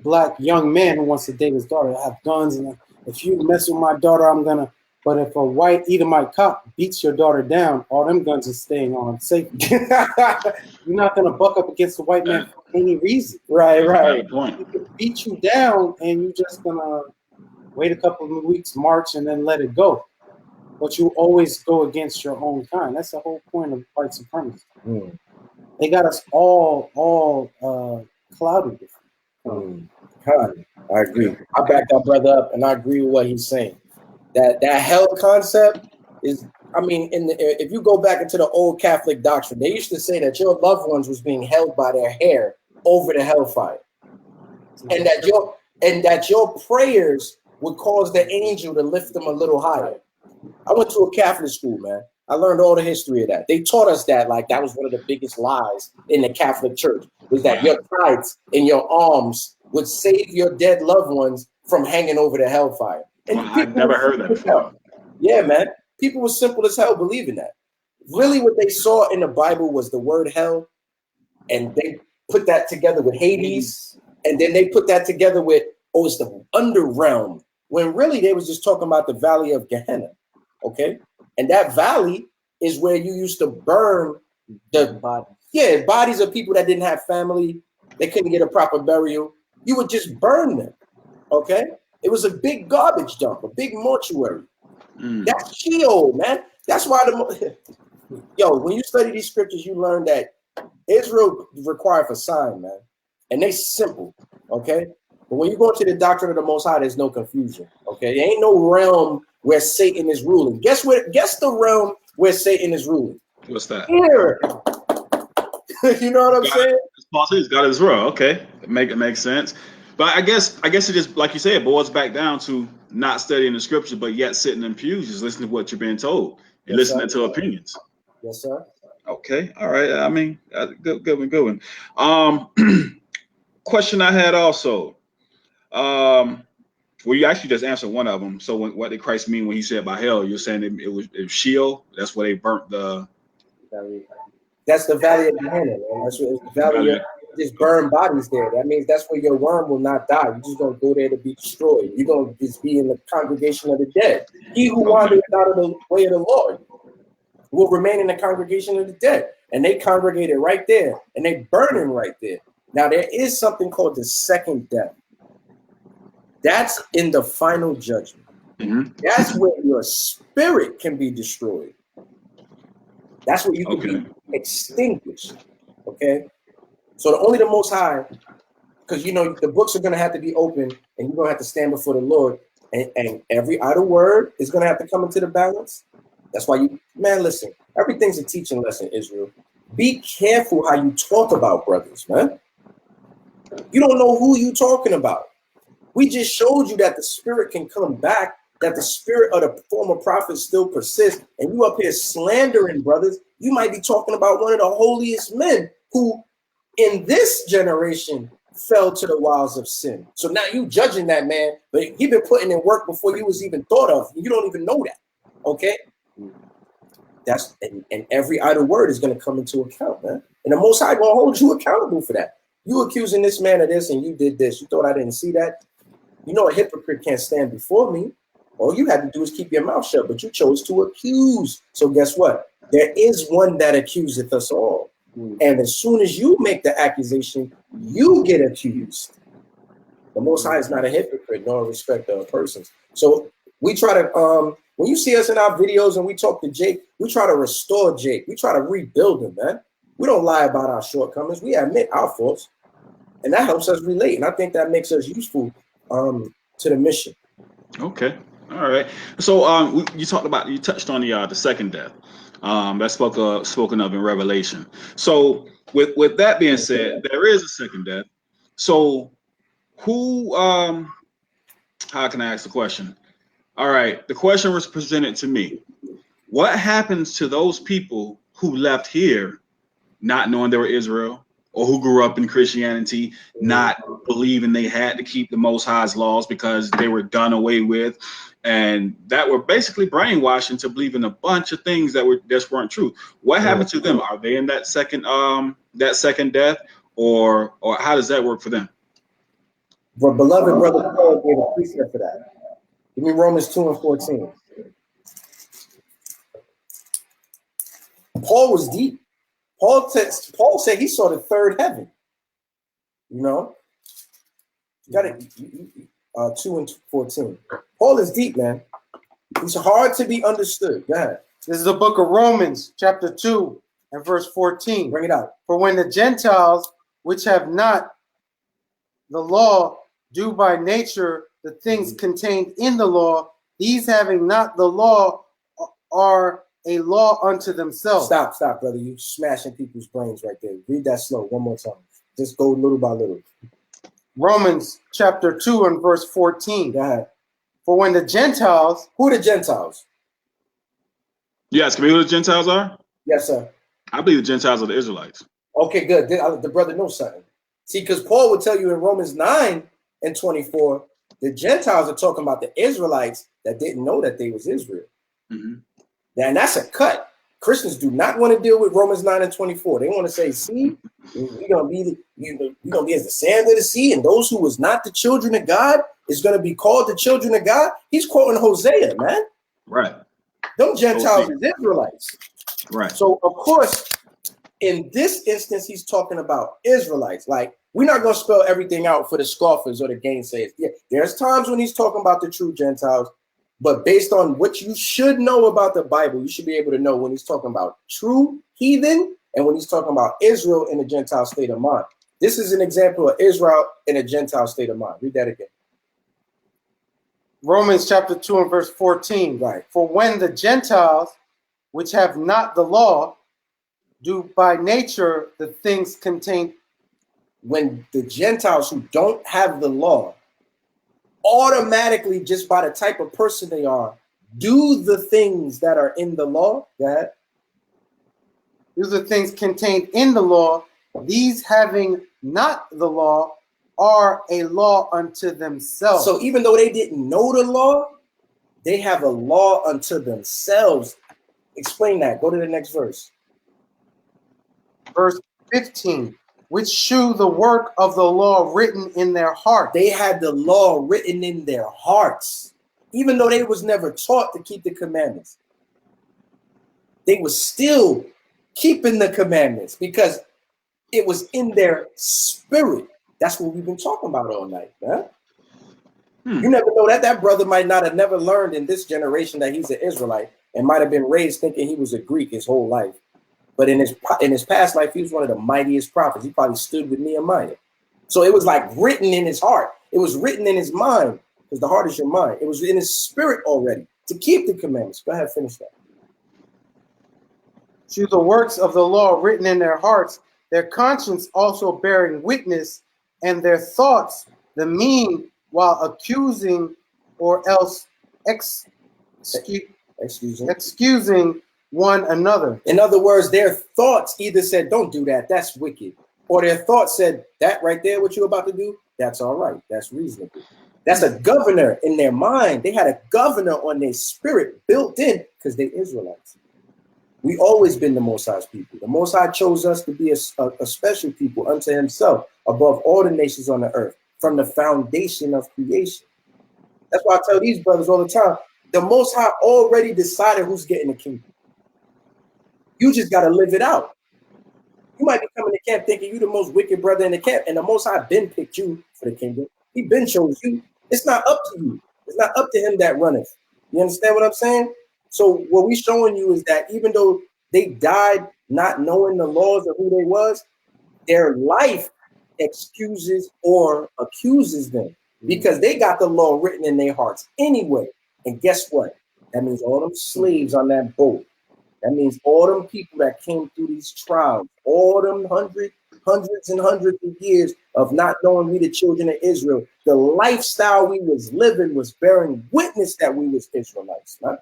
black young man who wants to date his daughter. I have guns, and if you mess with my daughter, I'm gonna. But if a white Edomite cop beats your daughter down, all them guns are staying on safe. You're not gonna buck up against the white man for any reason. Right. He can beat you down, and you're just gonna wait a couple of weeks, march, and then let it go. But you always go against your own kind. That's the whole point of white supremacy. They got us all clouded. I agree. I back that brother up, and I agree with what he's saying. That hell concept is, I mean, if you go back into the old Catholic doctrine, they used to say that your loved ones was being held by their hair over the hellfire, and that your prayers would cause the angel to lift them a little higher. I went to a Catholic school, man. I learned all the history of that. They taught us that, like, that was one of the biggest lies in the Catholic Church, was that your tithes and your alms would save your dead loved ones from hanging over the hellfire. And I've never heard that before. Yeah, man. People were simple as hell believing that. Really, what they saw in the Bible was the word hell, and they put that together with Hades, and then they put that together with, it's the underrealm, when really they was just talking about the valley of Gehenna, okay? And that valley is where you used to burn the bodies of people that didn't have family. They couldn't get a proper burial. You would just burn them, okay? It was a big garbage dump, a big mortuary. That's Sheol, man. That's why when you study these scriptures, you learn that Israel required for sign, man. And they simple, okay? But when you go into the doctrine of the Most High, there's no confusion, okay? There ain't no realm where Satan is ruling. Guess the realm where Satan is ruling? What's that? Here. You know what I'm saying? He's got Israel. Okay, it makes sense. But I guess it just, like you said, it boils back down to not studying the scripture, but yet sitting in pews, just listening to what you're being told and listening to opinions. Yes, sir. Okay, all right. I mean, good one. Question I had also. Well, you actually just answered one of them. So, what did Christ mean when he said by hell? You're saying it was Sheol. That's where they burnt the. That's the valley of Gehenna, man. That's where the valley of just burn bodies there. That means that's where your worm will not die. You're just gonna go there to be destroyed. You're gonna just be in the congregation of the dead. He who wandered out of the way of the Lord will remain in the congregation of the dead. And they congregated right there, and they burning right there. Now there is something called the second death. That's in the final judgment. That's where your spirit can be destroyed. That's where you can be extinguished. Okay. So only the Most High, because the books are going to have to be open, and you're going to have to stand before the Lord, and every idle word is going to have to come into the balance. That's why listen, everything's a teaching lesson, Israel. Be careful how you talk about brothers, man. You don't know who you talking about. We just showed you that the spirit can come back, that the spirit of the former prophets still persists, and you up here slandering brothers. You might be talking about one of the holiest men who in this generation fell to the wiles of sin. So now you judging that man, but he been putting in work before you was even thought of. You don't even know that, okay? That's and every idle word is going to come into account, man. And the Most High going to hold you accountable for that. You accusing this man of this, and you did this. You thought I didn't see that? You know a hypocrite can't stand before me. All you had to do is keep your mouth shut, but you chose to accuse. So guess what? There is one that accuseth us all. And as soon as you make the accusation, you get accused. The Most High is not a hypocrite, nor a respecter of persons. So we try to, when you see us in our videos and we talk to Jake, we try to restore Jake. We try to rebuild him, man. We don't lie about our shortcomings. We admit our faults. And that helps us relate. And I think that makes us useful to the mission. Okay. All right. So you touched on the second death. That's spoken of in Revelation. So with that being said, there is a second death. So who how can I ask the question? All right, the question was presented to me. What happens to those people who left here not knowing they were Israel, or who grew up in Christianity, not believing they had to keep the Most High's laws because they were done away with, and that were basically brainwashed into believing a bunch of things that just weren't true? What happened to them? Are they in that second death, or how does that work for them? But beloved brother Paul gave a precept for that. Give me Romans 2:14. Paul was deep. Paul said he saw the third heaven. You know, you got it. 2:14. Paul is deep, man. He's hard to be understood. Go ahead. This is the book of Romans, chapter 2 and verse 14. Bring it out. For when the Gentiles, which have not the law, do by nature the things contained in the law, these having not the law are a law unto themselves. Stop, brother. You smashing people's brains right there. Read that slow one more time. Just go little by little. Romans chapter 2 and verse 14. Go ahead. For when the Gentiles... Who are the Gentiles? Yes, can we know who the Gentiles are? Yes, sir. I believe the Gentiles are the Israelites. Okay, good. The brother knows something. See, because Paul would tell you in Romans 9:24, the Gentiles are talking about the Israelites that didn't know that they was Israel. Mm-hmm. And that's a cut. Christians do not want to deal with Romans 9:24. They want to say, see, we're gonna be as the sand of the sea, and those who was not the children of God is gonna be called the children of God. He's quoting Hosea, man. Right. Them Gentiles is Israelites. Right. So of course, in this instance, he's talking about Israelites. Like, we're not gonna spell everything out for the scoffers or the gainsayers. Yeah, there's times when he's talking about the true Gentiles. But based on what you should know about the Bible, you should be able to know when he's talking about true heathen and when he's talking about Israel in a Gentile state of mind. This is an example of Israel in a Gentile state of mind. Read that again. Romans chapter 2 and verse 14. Right. For when the Gentiles, which have not the law, do by nature the things contained. When the Gentiles who don't have the law, automatically, just by the type of person they are, do the things that are in the law. That Do the things contained in the law. These having not the law are a law unto themselves. So even though they didn't know the law, they have a law unto themselves. Explain that. Go to the next verse. Verse 15. Which shew the work of the law written in their heart. They had the law written in their hearts, even though they was never taught to keep the commandments. They was still keeping the commandments because it was in their spirit. That's what we've been talking about all night, man. You never know that brother might not have never learned in this generation that he's an Israelite and might have been raised thinking he was a Greek his whole life. But in his past life, he was one of the mightiest prophets. He probably stood with Nehemiah. So it was like written in his heart. It was written in his mind, because the heart is your mind. It was in his spirit already to keep the commandments. Go ahead, finish that. To the works of the law written in their hearts, their conscience also bearing witness, and their thoughts the mean, while accusing or else excusing one another. In other words, their thoughts either said, don't do that, that's wicked. Or their thoughts said, that right there, what you're about to do, that's all right, that's reasonable. That's a governor in their mind. They had a governor on their spirit built in because they're Israelites. We always been the Most High's people. The Most High chose us to be a special people unto himself above all the nations on the earth from the foundation of creation. That's why I tell these brothers all the time, the Most High already decided who's getting the kingdom. You just got to live it out. You might be coming to camp thinking you're the most wicked brother in the camp, and the Most High been picked you for the kingdom. He been chose you. It's not up to you. It's not up to him that runneth. You understand what I'm saying? So what we showing you is that even though they died not knowing the laws of who they was, their life excuses or accuses them because they got the law written in their hearts anyway. And guess what? That means all them slaves on that boat, That means all them people that came through these trials, all them hundreds and hundreds of years of not knowing we the children of Israel, the lifestyle we was living was bearing witness that we was Israelites, man.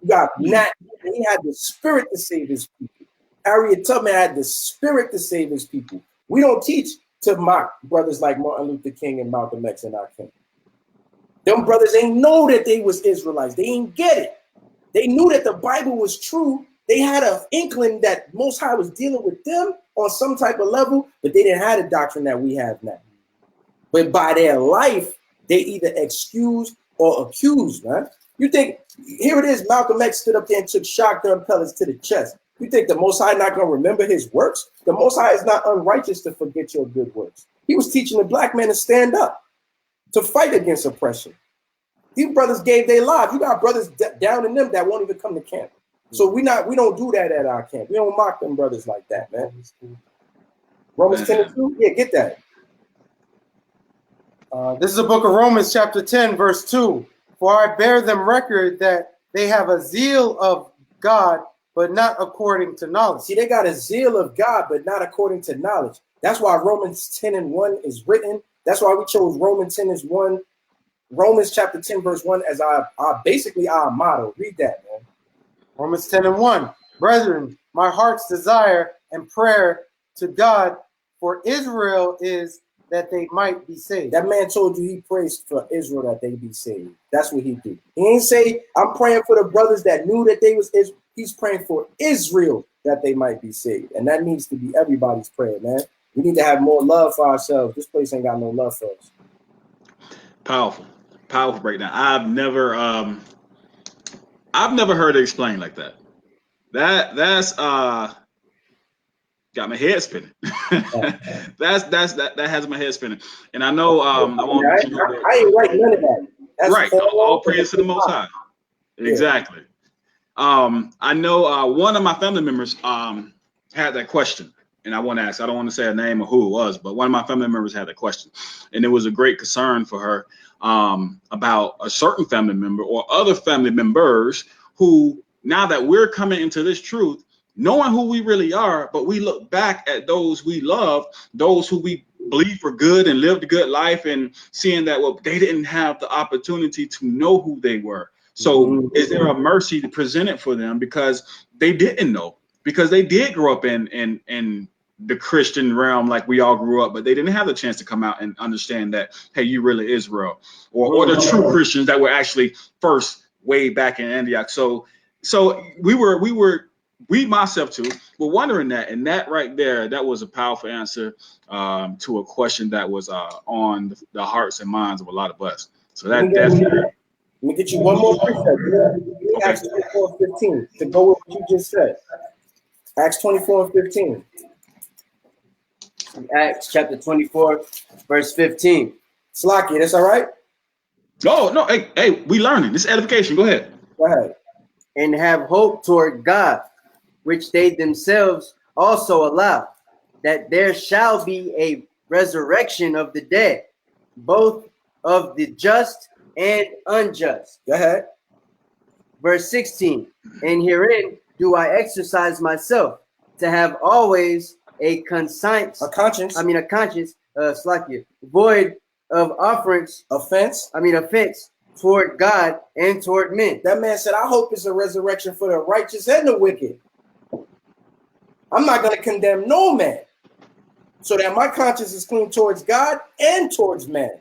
You got Nat, he had the spirit to save his people. Harriet Tubman had the spirit to save his people. We don't teach to mock brothers like Martin Luther King and Malcolm X and our king. Them brothers ain't know that they was Israelites. They ain't get it. They knew that the Bible was true. They had an inkling that Most High was dealing with them on some type of level, but they didn't have the doctrine that we have now. But by their life, they either excuse or accuse, man. You think, here it is, Malcolm X stood up there and took shotgun pellets to the chest. You think the Most High not going to remember his works? The Most High is not unrighteous to forget your good works. He was teaching the black man to stand up, to fight against oppression. These brothers gave their lives. You got brothers down in them that won't even come to camp. So we don't do that at our camp. We don't mock them brothers like that, man. Romans 10:2? Yeah, get that. This is the book of Romans, chapter 10, verse 2. For I bear them record that they have a zeal of God, but not according to knowledge. See, they got a zeal of God, but not according to knowledge. That's why Romans 10:1 is written. That's why we chose Romans 10:1, Romans chapter 10, verse 1 as our basically our motto. Read that, man. Romans 10:1. Brethren, my heart's desire and prayer to God for Israel is that they might be saved. That man told you he prays for Israel that they be saved. That's what he do. He ain't say, I'm praying for the brothers that knew that they was Israel. He's praying for Israel that they might be saved. And that needs to be everybody's prayer, man. We need to have more love for ourselves. This place ain't got no love for us. Powerful breakdown. I've never heard it explained like that. That's got my head spinning. that has my head spinning. And I know I ain't right none of that. That's right. All praise to the Most High. Yeah. Exactly. I know one of my family members had that question, and I want to ask. I don't want to say a name or who it was, but one of my family members had that question, and it was a great concern for her about a certain family member or other family members who, now that we're coming into this truth, knowing who we really are, but we look back at those we love, those who we believe for good and lived a good life, and seeing that, well, they didn't have the opportunity to know who they were. So is there a mercy to present it for them because they didn't know, because they did grow up in the Christian realm like we all grew up, but they didn't have the chance to come out and understand that, hey, you really Israel, or the true Christians that were actually first way back in Antioch. So we myself too were wondering that, and that right there, that was a powerful answer to a question that was on the hearts and minds of a lot of us. So that definitely. Let me get you one more precept. Acts 24:15 to go with what you just said. Acts 24:15. Acts chapter 24, verse 15. Slacky, that's all right? No, hey, we learning. This is edification. Go ahead. Go ahead. And have hope toward God, which they themselves also allow, that there shall be a resurrection of the dead, both of the just and unjust. Go ahead. Verse 16. And herein do I exercise myself to have always a conscience, void of offense toward God and toward men. That man said, I hope it's a resurrection for the righteous and the wicked. I'm not going to condemn no man, so that my conscience is clean towards God and towards man.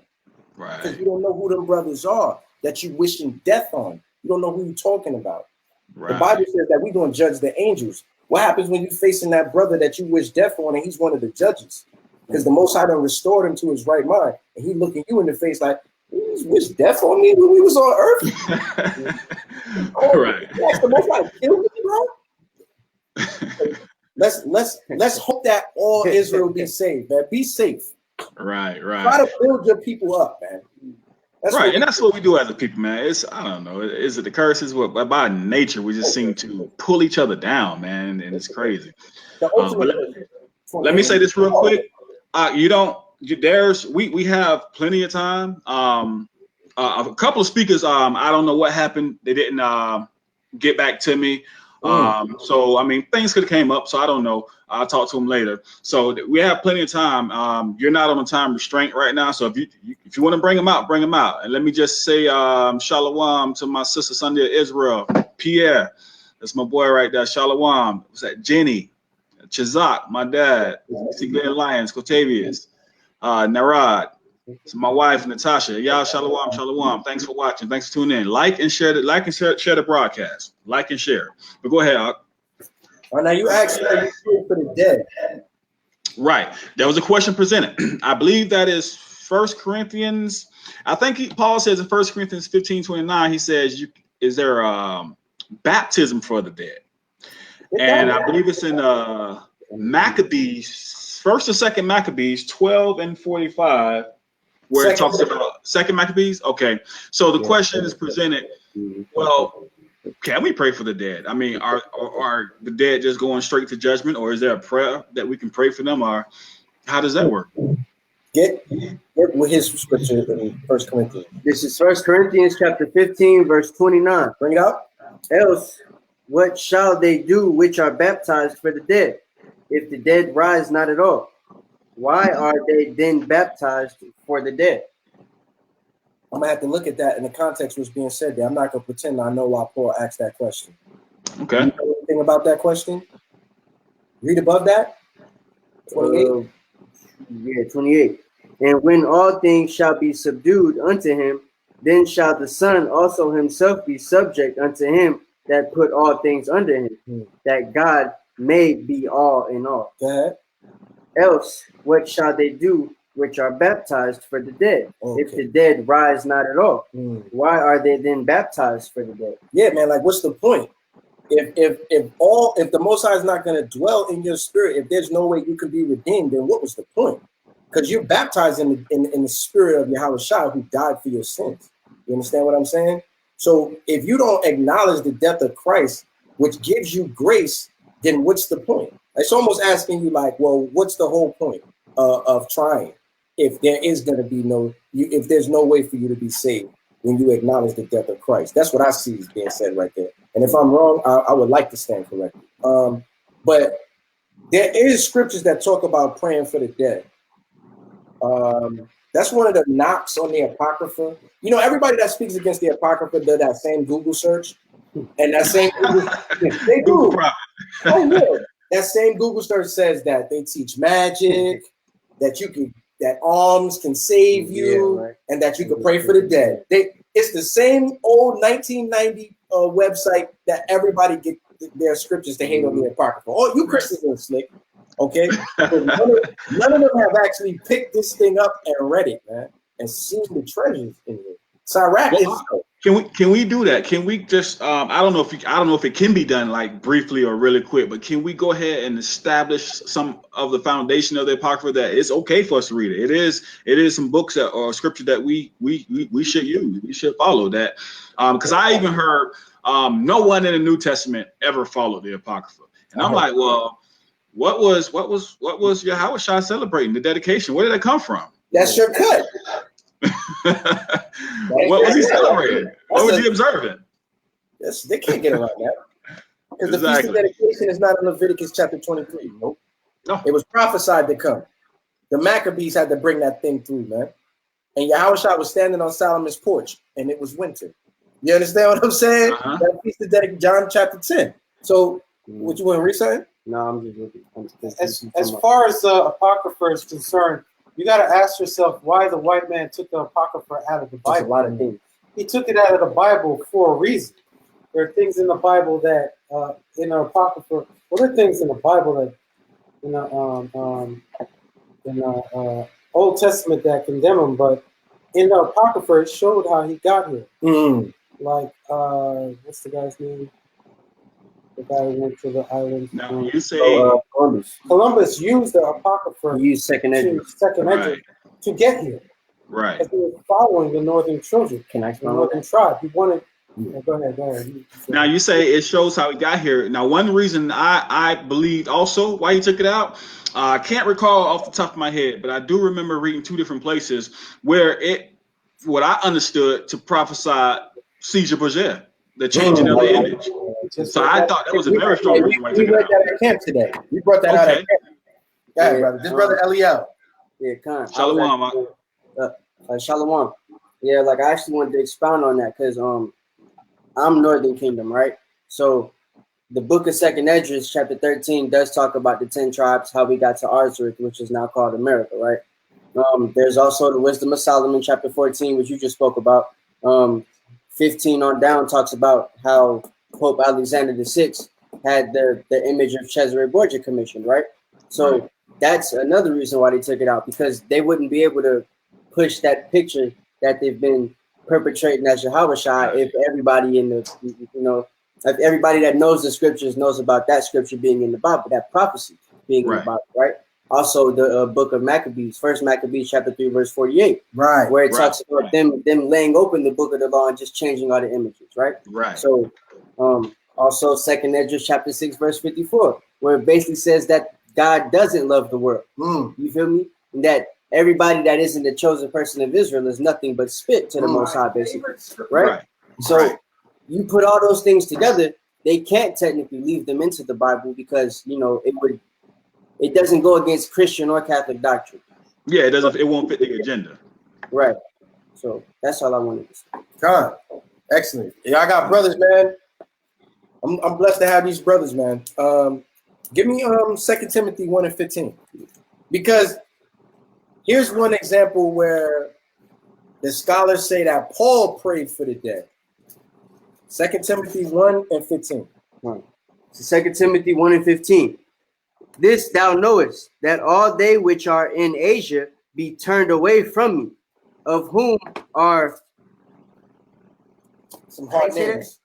Right. Because you don't know who them brothers are that you wishing death on. You don't know who you're talking about. Right. The Bible says that we're going to judge the angels. What happens when you're facing that brother that you wish death on and he's one of the judges? Because the Most High done restored him to his right mind. And he looking you in the face like, you wish death on me when we was on earth? Right. The Most High kill me, bro? Let's hope that all Israel be saved, man. Be safe. Right. Try to build your people up, man. That's right, and that's what we do as a people, man. It's, I don't know, is it the curses? But by nature, we just seem to pull each other down, man, and it's crazy. Let me say this real quick. We have plenty of time. A couple of speakers, I don't know what happened. They didn't get back to me. So I mean, things could have came up, so I don't know. I'll talk to him later. So we have plenty of time. You're not on a time restraint right now, so if you want to bring him out, bring him out. And let me just say shalom to my sister Sunday of Israel, Pierre. That's my boy right there. Shalom. What's that? Jenny, Chazak, my dad, C. Glenn Lyons, Cotavious, Narad. To my wife Natasha. Y'all shalom, shalom. Thanks for watching. Thanks for tuning in. Like and share the broadcast. Like and share. But go ahead, Ak. Now you asked for the dead. Right. There was a question presented. I believe that is 1 Corinthians. I think Paul says in 1 Corinthians 15:29, he says, is there baptism for the dead? And I believe it's in Maccabees, 1st or 2nd Maccabees, 12 and 45. Where it talks about 2nd Maccabees? Okay. So the question is presented, well, can we pray for the dead? I mean, are the dead just going straight to judgment, or is there a prayer that we can pray for them, or how does that work? Get with his scripture in 1 Corinthians. This is 1 Corinthians chapter 15, verse 29. Bring it up. Else, what shall they do which are baptized for the dead, if the dead rise not at all? Why are they then baptized for the dead? I'm gonna have to look at that in the context what's being said there. I'm not gonna pretend I know why Paul asked that question. Okay. You know anything about that question? Read above that. 28. 28. And when all things shall be subdued unto him, then shall the Son also himself be subject unto him that put all things under him, that God may be all in all. Go ahead. Else, what shall they do which are baptized for the dead, if the dead rise not at all? Why are they then baptized for the dead? Yeah, man, like what's the point? If the Most High is not going to dwell in your spirit, if there's no way you can be redeemed, then what was the point? Because you're baptized in the spirit of Yahawashi who died for your sins. You understand what I'm saying? So if you don't acknowledge the death of Christ, which gives you grace, then what's the point? It's almost asking you like, well, what's the whole point of trying if there is going to be if there's no way for you to be saved when you acknowledge the death of Christ? That's what I see is being said right there. And if I'm wrong, I would like to stand corrected. But there is scriptures that talk about praying for the dead. That's one of the knocks on the Apocrypha. You know, everybody that speaks against the Apocrypha does that same Google search. And that same Google, they do. Oh, yeah. That same Google search says that they teach magic, that alms can save you, and that you can pray for the dead. It's the same old 1990 website that everybody get their scriptures to hate on the Apocrypha. Oh, you Christians are slick, okay? none of them have actually picked this thing up and read it, man, and seen the treasures in it. Sirach is so. Can we do that? Can we just I don't know if it can be done like briefly or really quick, but can we go ahead and establish some of the foundation of the Apocrypha that it's okay for us to read it? It is some books or scripture that we should use. We should follow that. Because I even heard no one in the New Testament ever followed the Apocrypha. And I'm like, well, what was Yahawashi celebrating? The dedication? Where did that come from? That's your cut. What was he celebrating? What was he observing? They can't get around that. Because the Feast of Dedication is not in Leviticus chapter 23. Nope. No. It was prophesied to come. The Maccabees had to bring that thing through, man. And Yahawashi was standing on Solomon's porch, and it was winter. You understand what I'm saying? That Feast of Dedication, John chapter 10. So, what you want to read something? No, I'm just looking. As far as the Apocrypha is concerned, you got to ask yourself why the white man took the Apocrypha out of the Bible. There's a lot of things. He took it out of the Bible for a reason. There are things in the Bible that, in the Apocrypha, there are things in the Bible that, in the Old Testament that condemn him, but in the Apocrypha, it showed how he got here. Like, what's the guy's name? The guy who went to the island. No, you say Columbus. Columbus used the Apocrypha. He used second entry to get here. Right. Because he was following the northern children. Can I explain? The northern tribe. He wanted. Go ahead. Now you say it shows how he got here. Now one reason I believe also why he took it out, I can't recall off the top of my head, but I do remember reading two different places where what I understood to prophesy Caesar Borgia, the changing of the image. So I thought that was a very strong reason why we read that at camp today. We brought that out at camp. Go ahead, brother. This brother Eliel. Yeah, Khan. Shalom. Shalom. Yeah, like I actually wanted to expound on that because I'm Northern Kingdom, right? So the book of 2nd Esdras, chapter 13, does talk about the 10 tribes, how we got to Arzareth, which is now called America, right? There's also the Wisdom of Solomon, chapter 14, which you just spoke about. 15 on down talks about how Pope Alexander VI had the image of Cesare Borgia commissioned, right? So that's another reason why they took it out, because they wouldn't be able to push that picture that they've been perpetrating as Yahawashi if everybody in the, if everybody that knows the scriptures knows about that scripture being in the Bible, that prophecy being in the Bible, right? Also, the book of Maccabees, 1 Maccabees chapter 3, verse 48, right, where it talks about them laying open the book of the law and just changing all the images, right? Right. So, also 2nd Esdras chapter 6, verse 54, where it basically says that God doesn't love the world. You feel me? And that everybody that isn't the chosen person of Israel is nothing but spit to the Most High, basically, right? So you put all those things together, they can't technically leave them into the Bible because it doesn't go against Christian or Catholic doctrine. Yeah, it doesn't. It won't fit the agenda. Right. So that's all I wanted to say. God, excellent. Yeah, I got brothers, man. I'm blessed to have these brothers, man. Give me 2 Timothy 1:15, because here's one example where the scholars say that Paul prayed for the dead. 2 Timothy 1:15. So 2 Timothy 1:15. This thou knowest, that all they which are in Asia be turned away from me, of whom are some hard names.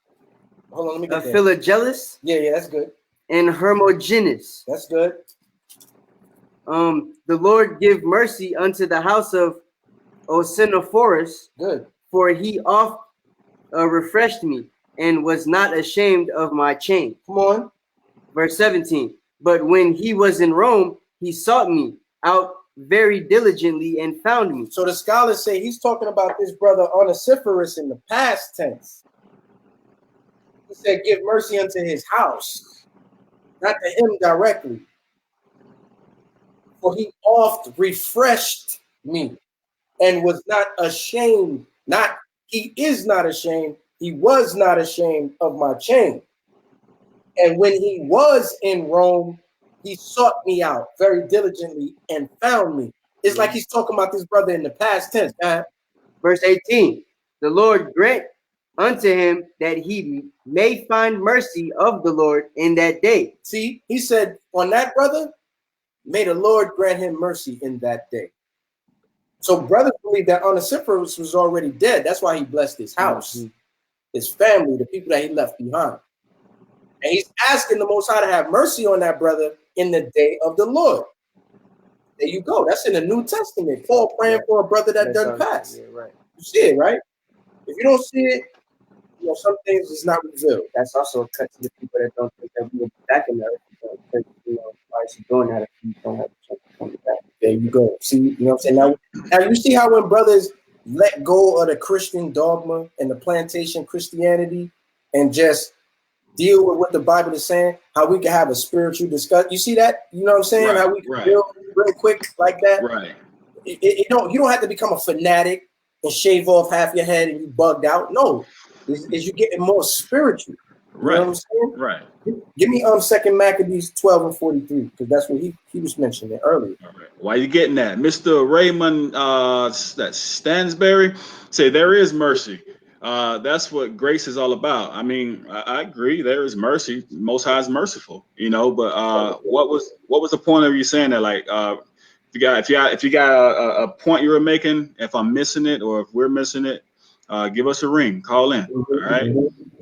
Hold on, let me get there. Philogellus. Yeah, that's good. And Hermogenes. That's good. The Lord give mercy unto the house of Osinophorus. Good. For he oft refreshed me, and was not ashamed of my chain. Come on. Verse 17. But when he was in Rome, he sought me out very diligently and found me. So the scholars say he's talking about this brother Onesiphorus in the past tense. He said, give mercy unto his house, not to him directly. For he oft refreshed me and was not ashamed. He is not ashamed. He was not ashamed of my chain. And when he was in Rome, he sought me out very diligently and found me. It's like he's talking about this brother in the past tense. Verse 18, the Lord grant unto him that he may find mercy of the Lord in that day. See, he said on that brother, may the Lord grant him mercy in that day. So brothers believe that Onesiphorus was already dead. That's why he blessed his house, his family, the people that he left behind. And he's asking the Most High to have mercy on that brother in the day of the Lord. There you go. That's in the New Testament. Paul praying for a brother that doesn't pass. Yeah, right. You see it, right? If you don't see it, some things is not revealed. That's also a cut to the people that don't think that we will be back in there. Because, why is he doing that if you don't have a chance to come back? There you go. See, you know what I'm saying? Now you see how when brothers let go of the Christian dogma and the plantation Christianity and just deal with what the Bible is saying, how we can have a spiritual discussion. You see that? You know what I'm saying? Right, how we can deal real quick like that. Right. You don't have to become a fanatic and shave off half your head and you bugged out. No, is you getting more spiritual. You know what I'm saying? Right. Give me 2 Maccabees 12:43, because that's what he was mentioning earlier. All right. Why are you getting that? Mr. Raymond that Stansberry say there is mercy. That's what grace is all about. I mean, I agree. There is mercy. Most High is merciful, but what was the point of you saying that? Like, if you got a point you were making, if I'm missing it or if we're missing it, give us a ring. Call in. All right.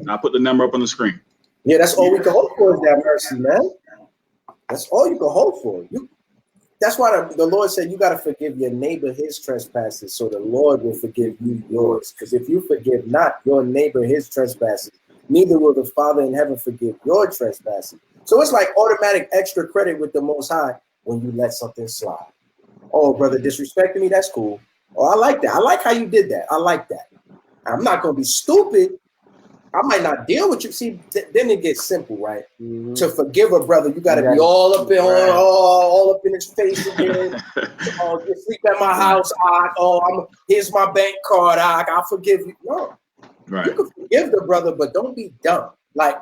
I'll put the number up on the screen. Yeah, that's all we can hope for is that mercy, man. That's all you can hope for. That's why the Lord said you got to forgive your neighbor his trespasses, so the Lord will forgive you yours. Because if you forgive not your neighbor his trespasses, neither will the Father in heaven forgive your trespasses. So it's like automatic extra credit with the Most High when you let something slide. Oh, brother, disrespecting me, that's cool. Oh, I like that. I like how you did that. I like that. I'm not going to be stupid, I might not deal with you. See, then it gets simple, right? To forgive a brother, you got to be all up in all up in his face again. You sleep at my house. Here's my bank card. I forgive you. No, you can forgive the brother, but don't be dumb. Like,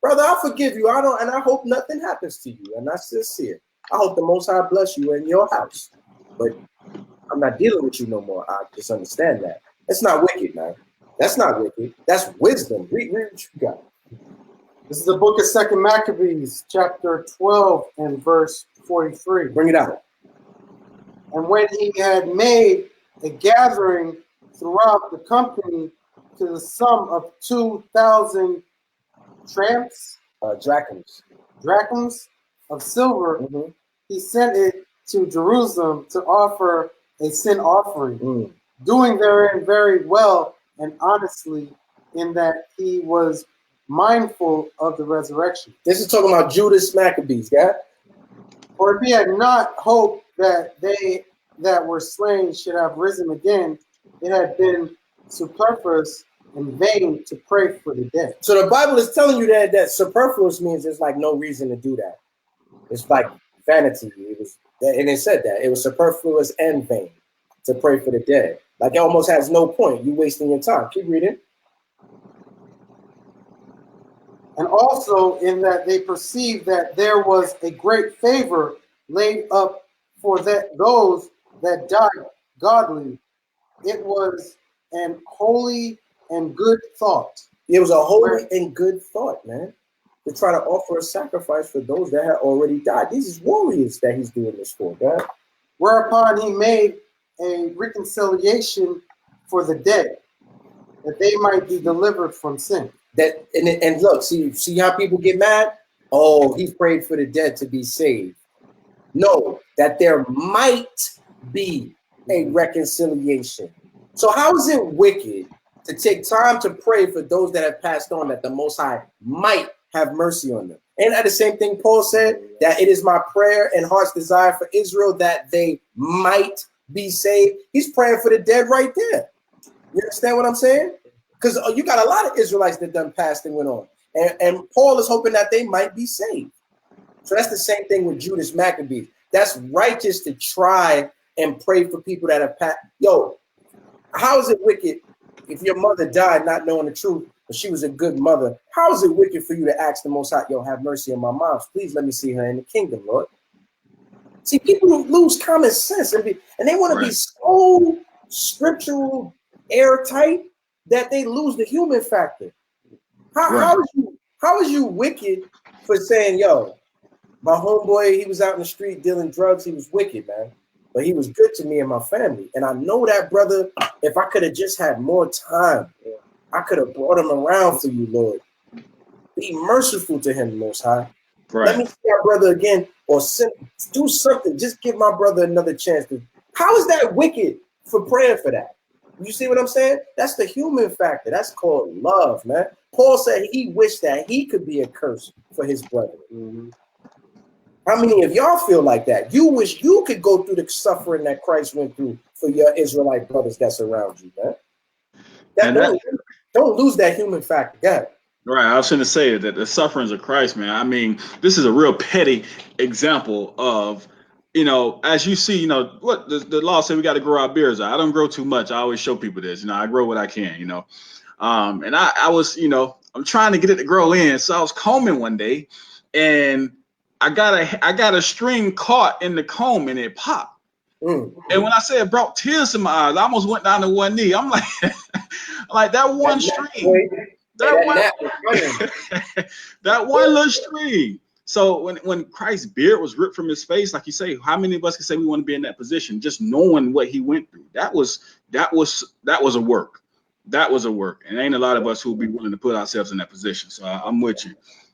brother, I forgive you. And I hope nothing happens to you. And that's sincere. I hope the Most High bless you in your house. But I'm not dealing with you no more. I just understand that. It's not wicked, man. That's not wicked. That's wisdom. Read what you got. This is the book of 2 Maccabees, chapter 12 and verse 43. Bring it out. And when he had made a gathering throughout the company to the sum of 2,000 drachms of silver, he sent it to Jerusalem to offer a sin offering, doing therein very well and honestly, in that he was mindful of the resurrection. This is talking about Judas Maccabees, yeah? For if he had not hoped that they that were slain should have risen again, it had been superfluous and vain to pray for the dead. So the Bible is telling you that superfluous means there's like no reason to do that. It's like vanity. And it said that it was superfluous and vain to pray for the dead. Like it almost has no point. You wasting your time. Keep reading. And also in that they perceived that there was a great favor laid up for those that died godly. It was an holy and good thought. It was a holy and good thought, man. To try to offer a sacrifice for those that had already died. These is warriors that he's doing this for, God. Whereupon he made a reconciliation for the dead, that they might be delivered from sin. And look, see how people get mad? Oh, he prayed for the dead to be saved. No, that there might be a reconciliation. So how is it wicked to take time to pray for those that have passed on, that the Most High might have mercy on them? Ain't that the same thing Paul said? That it is my prayer and heart's desire for Israel that they might be saved. He's praying for the dead right there. You understand what I'm saying? Because you got a lot of Israelites that done passed and went on. And Paul is hoping that they might be saved. So that's the same thing with Judas Maccabees. That's righteous to try and pray for people that have passed. Yo, how is it wicked if your mother died not knowing the truth, but she was a good mother? How is it wicked for you to ask the Most High, yo, have mercy on my mom. Please let me see her in the kingdom, Lord. See, people lose common sense and they want to be so scriptural, airtight that they lose the human factor. How is you wicked for saying, yo, my homeboy, he was out in the street dealing drugs. He was wicked, man. But he was good to me and my family. And I know that, brother, if I could have just had more time, I could have brought him around for you, Lord. Be merciful to him, Most High. Right. Let me see our brother again, or do something. Just give my brother another chance. How is that wicked for praying for that? You see what I'm saying? That's the human factor. That's called love, man. Paul said he wished that he could be a curse for his brother. How many of y'all feel like that? You wish you could go through the suffering that Christ went through for your Israelite brothers that's around you, man. Don't lose that human factor. Go ahead. Right, I was going to say that the sufferings of Christ, man. I mean, this is a real petty example of, as you see, what the law said, we got to grow our beards out. I don't grow too much. I always show people this. I grow what I can. And I was, I'm trying to get it to grow in. So I was combing one day, and I got a string caught in the comb, and it popped. And when I say it brought tears to my eyes, I almost went down to one knee. I'm like, like that one string. That one little string. So when Christ's beard was ripped from his face, like you say, how many of us can say we want to be in that position? Just knowing what he went through. That was a work. That was a work. And ain't a lot of us who will be willing to put ourselves in that position. So I'm with you.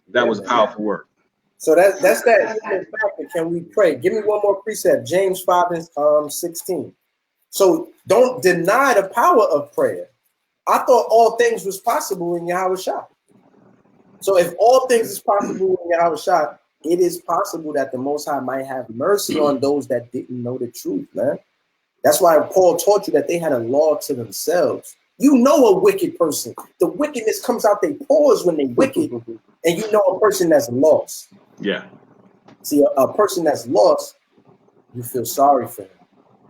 That was a powerful work. So that's that human factor. Can we pray? Give me one more precept. James 5 and 16. So don't deny the power of prayer. I thought all things was possible in Yahawah. So if all things is possible in Yahawah, it is possible that the Most High might have mercy on those that didn't know the truth, man. That's why Paul taught you that they had a law to themselves. You know a wicked person. The wickedness comes out their pores when they wicked, and you know a person that's lost. Yeah. See, a person that's lost, you feel sorry for him.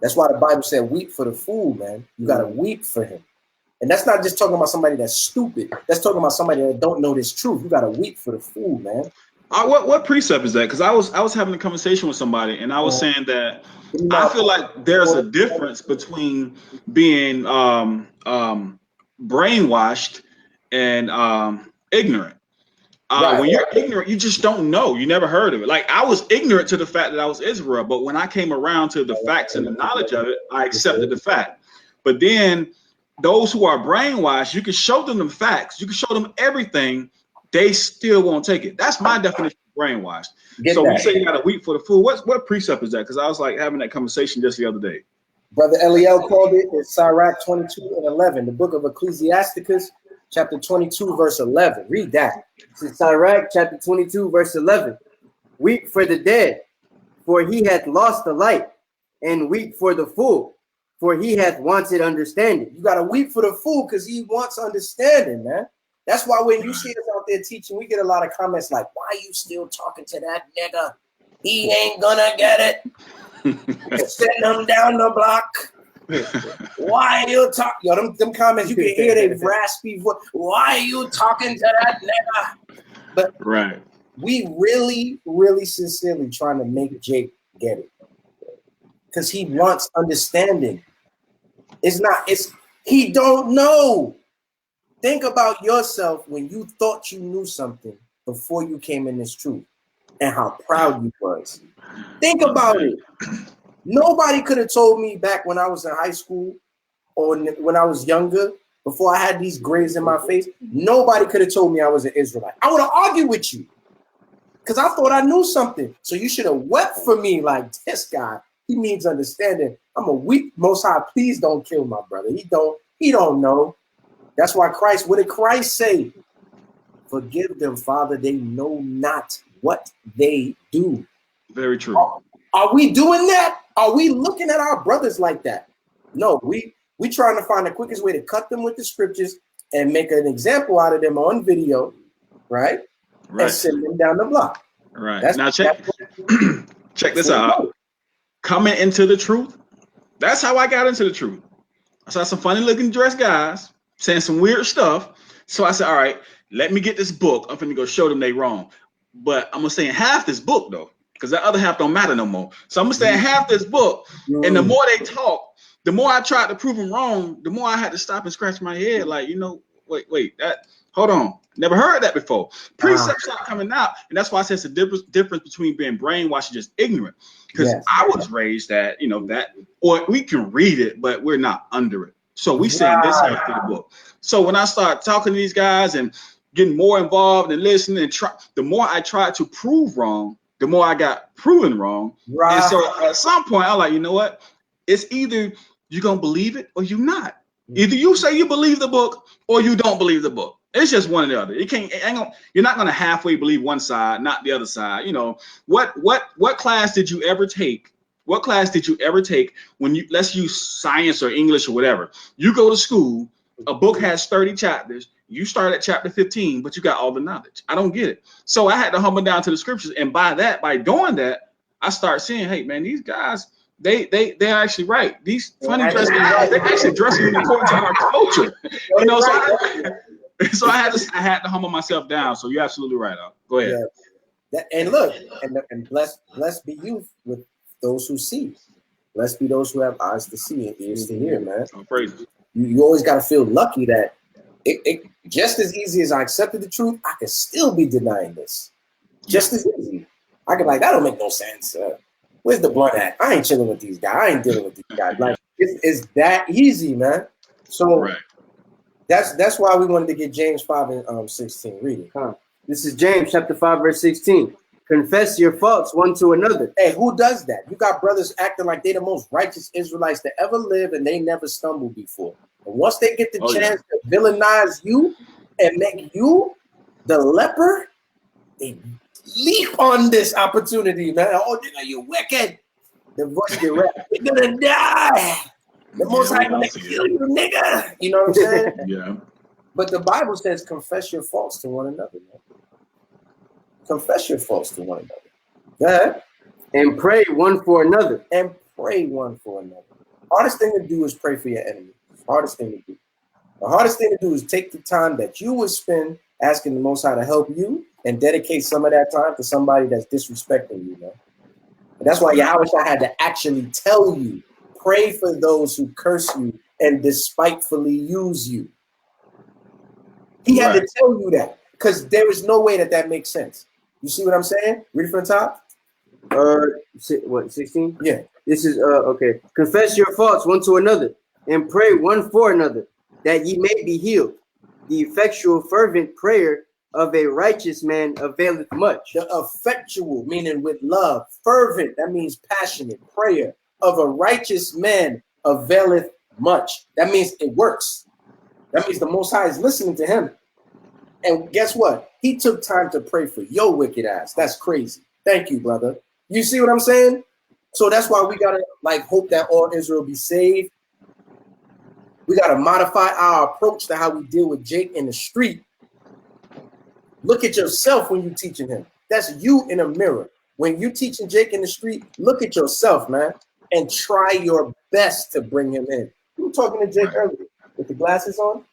That's why the Bible said, weep for the fool, man. You got to weep for him. And that's not just talking about somebody that's stupid. That's talking about somebody that don't know this truth. You got to weep for the fool, man. What precept is that? Because I was having a conversation with somebody, and I was saying that I feel like there's a difference between being brainwashed and ignorant. Right. When you're ignorant, you just don't know. You never heard of it. Like, I was ignorant to the fact that I was Israel, but when I came around to the facts and the knowledge of it, I accepted the fact. But then those who are brainwashed, you can show them the facts, you can show them everything, they still won't take it. That's my definition of brainwashed. So we say you got to weep for the fool. What precept is that? Because I was like having that conversation just the other day. Brother Eliel called it in Sirach 22:11, the book of Ecclesiasticus, chapter 22, verse 11. Read that. It's Sirach chapter 22, verse 11. Weep for the dead, for he hath lost the light, and weep for the fool, for he hath wanted understanding. You got to weep for the fool because he wants understanding, man. That's why when you see us out there teaching, we get a lot of comments like, why are you still talking to that nigga? He ain't gonna get it. Send him down the block. Why are you talking? Yo, them comments, you can hear they raspy voice. Why are you talking to that nigga? But right, we really, really sincerely trying to make Jake get it. Because he wants understanding. He don't know. Think about yourself when you thought you knew something before you came in this truth and how proud you was. Think about it. Nobody could have told me back when I was in high school or when I was younger, before I had these grades in my face, nobody could have told me I was an Israelite. I would have argued with you because I thought I knew something. So you should have wept for me like, this guy, he needs understanding. I'm a weak Most High. Please don't kill my brother. He don't know. That's why Christ, what did Christ say? Forgive them, Father. They know not what they do. Very true. Are we doing that? Are we looking at our brothers like that? No, we trying to find the quickest way to cut them with the scriptures and make an example out of them on video, right? And send them down the block. Right. Now check this out. Coming into the truth. That's how I got into the truth. I saw some funny looking dressed guys saying some weird stuff. So I said, all right, let me get this book. I'm finna go show them they wrong. But I'm gonna say half this book though, because that other half don't matter no more. So I'm gonna say half this book. And the more they talk, the more I tried to prove them wrong, the more I had to stop and scratch my head. Like, wait, hold on. Never heard that before. Precepts start coming out. And that's why I said it's a difference between being brainwashed and just ignorant. Because I was raised that, or we can read it, but we're not under it. So we saying this after the book. So when I start talking to these guys and getting more involved and listening, and the more I tried to prove wrong, the more I got proven wrong. Right. And so at some point, I'm like, you know what? It's either you're going to believe it or you're not. Either you say you believe the book or you don't believe the book. It's just one or the other. You're not going to halfway believe one side, not the other side. What class did you ever take? What class did you ever take when let's use science or English or whatever. You go to school, a book has 30 chapters. You start at chapter 15, but you got all the knowledge. I don't get it. So I had to humble down to the scriptures. And by doing that, I start seeing, hey, man, these guys, they're actually right. These funny dressed guys, they actually dressing according to our culture. So I had to humble myself down. So you're absolutely right. Go ahead. Yeah. And look, and blessed be you with those who see. Blessed be those who have eyes to see and ears to hear, man. Oh, praise. You always got to feel lucky that it just as easy as I accepted the truth, I can still be denying this. Just as easy. I can that don't make no sense. Where's the blunt at? I ain't chilling with these guys. I ain't dealing with these guys. Like it's that easy, man. So that's why we wanted to get James 5 and 16. Read it. This is James chapter 5, verse 16. Confess your faults one to another. Hey, who does that? You got brothers acting like they're the most righteous Israelites that ever lived and they never stumbled before. And once they get the chance to villainize you and make you the leper, they leap on this opportunity, man. Oh, nigga, you wicked. The voice get rap. You're gonna die. The Most High gonna kill you, nigga. You know what I'm saying? Yeah. But the Bible says, confess your faults to one another, man. Confess your faults to one another. Go ahead. And pray one for another. And pray one for another. Hardest thing to do is pray for your enemy. Hardest thing to do. The hardest thing to do is take the time that you would spend asking the Most High to help you and dedicate some of that time to somebody that's disrespecting you, man. And that's why Yahawah had to actually tell you, pray for those who curse you and despitefully use you. He had to tell you that because there is no way that makes sense. You see what I'm saying? Read it from the top. What, 16? Yeah. This is, okay. Confess your faults one to another and pray one for another that ye may be healed. The effectual, fervent prayer of a righteous man availeth much. The effectual, meaning with love. Fervent, that means passionate. Prayer of a righteous man availeth much. That means it works. That means the Most High is listening to him. And guess what? He took time to pray for your wicked ass. That's crazy. Thank you, brother. You see what I'm saying? So that's why we gotta hope that all Israel be saved. We gotta modify our approach to how we deal with Jake in the street. Look at yourself when you're teaching him. That's you in a mirror. When you teaching Jake in the street, look at yourself, man, and try your best to bring him in. You were talking to Jake earlier with the glasses on,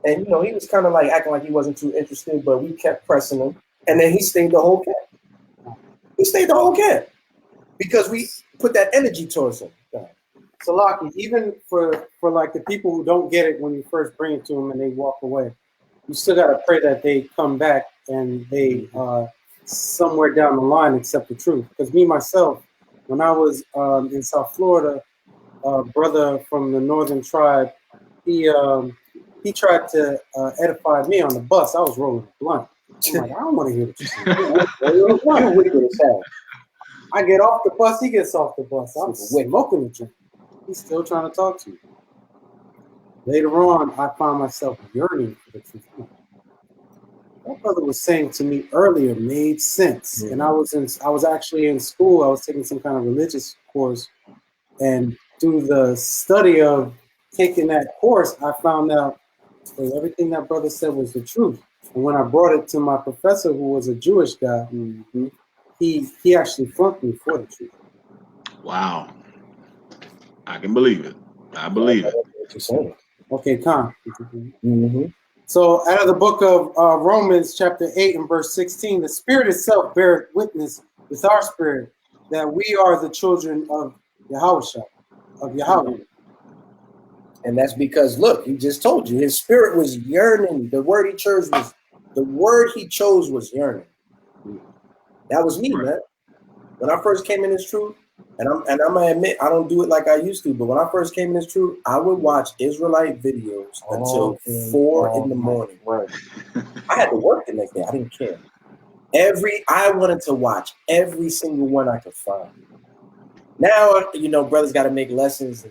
and he was kind of acting like he wasn't too interested, but we kept pressing him, and then he stayed the whole camp. He stayed the whole camp because we put that energy towards him. So, Lockie, even for like the people who don't get it when you first bring it to them and they walk away, you still got to pray that they come back and they somewhere down the line accept the truth. Because me, myself, when I was in South Florida, a brother from the Northern tribe, he tried to edify me on the bus. I was rolling a blunt. I'm like, I don't want to hear what you're saying. I get off the bus, he gets off the bus. I'm smoking the drink. He's still trying to talk to me. Later on, I found myself yearning for the truth. What brother was saying to me earlier made sense. And I was actually in school. I was taking some kind of religious course, and through the study of taking that course, I found out that everything that brother said was the truth. And when I brought it to my professor, who was a Jewish guy, he actually flunked me for the truth. Wow. I can believe it. I believe it. Okay, Khan. So out of the book of Romans chapter 8 and verse 16, the Spirit itself beareth witness with our spirit that we are the children of Yahawah, of Yahawah. And that's because, look, he just told you, his spirit was yearning. The word he chose was yearning. That was me, man. When I first came in this truth, and I'm gonna admit I don't do it like I used to, but when I first came in this truth, I would watch Israelite videos until 4 in the morning. Right. I had to work the next day. I didn't care. I wanted to watch every single one I could find. Now, brothers got to make lessons.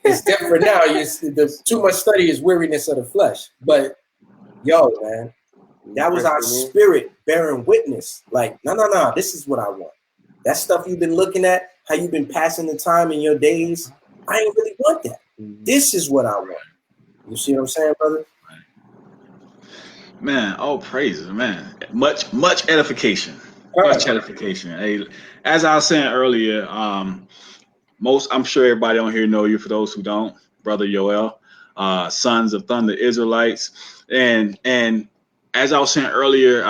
It's different now. The too much study is weariness of the flesh. But yo, man, that was our spirit bearing witness. Like, no, this is what I want. That stuff you've been looking at, how you've been passing the time in your days, I ain't really want that. This is what I want. You see what I'm saying, brother? Man, all praises, man. Much edification. Much edification. Hey, as I was saying earlier, I'm sure everybody on here know you. For those who don't, brother Yaw'al, Sons of Thunder Israelites, and as I was saying earlier,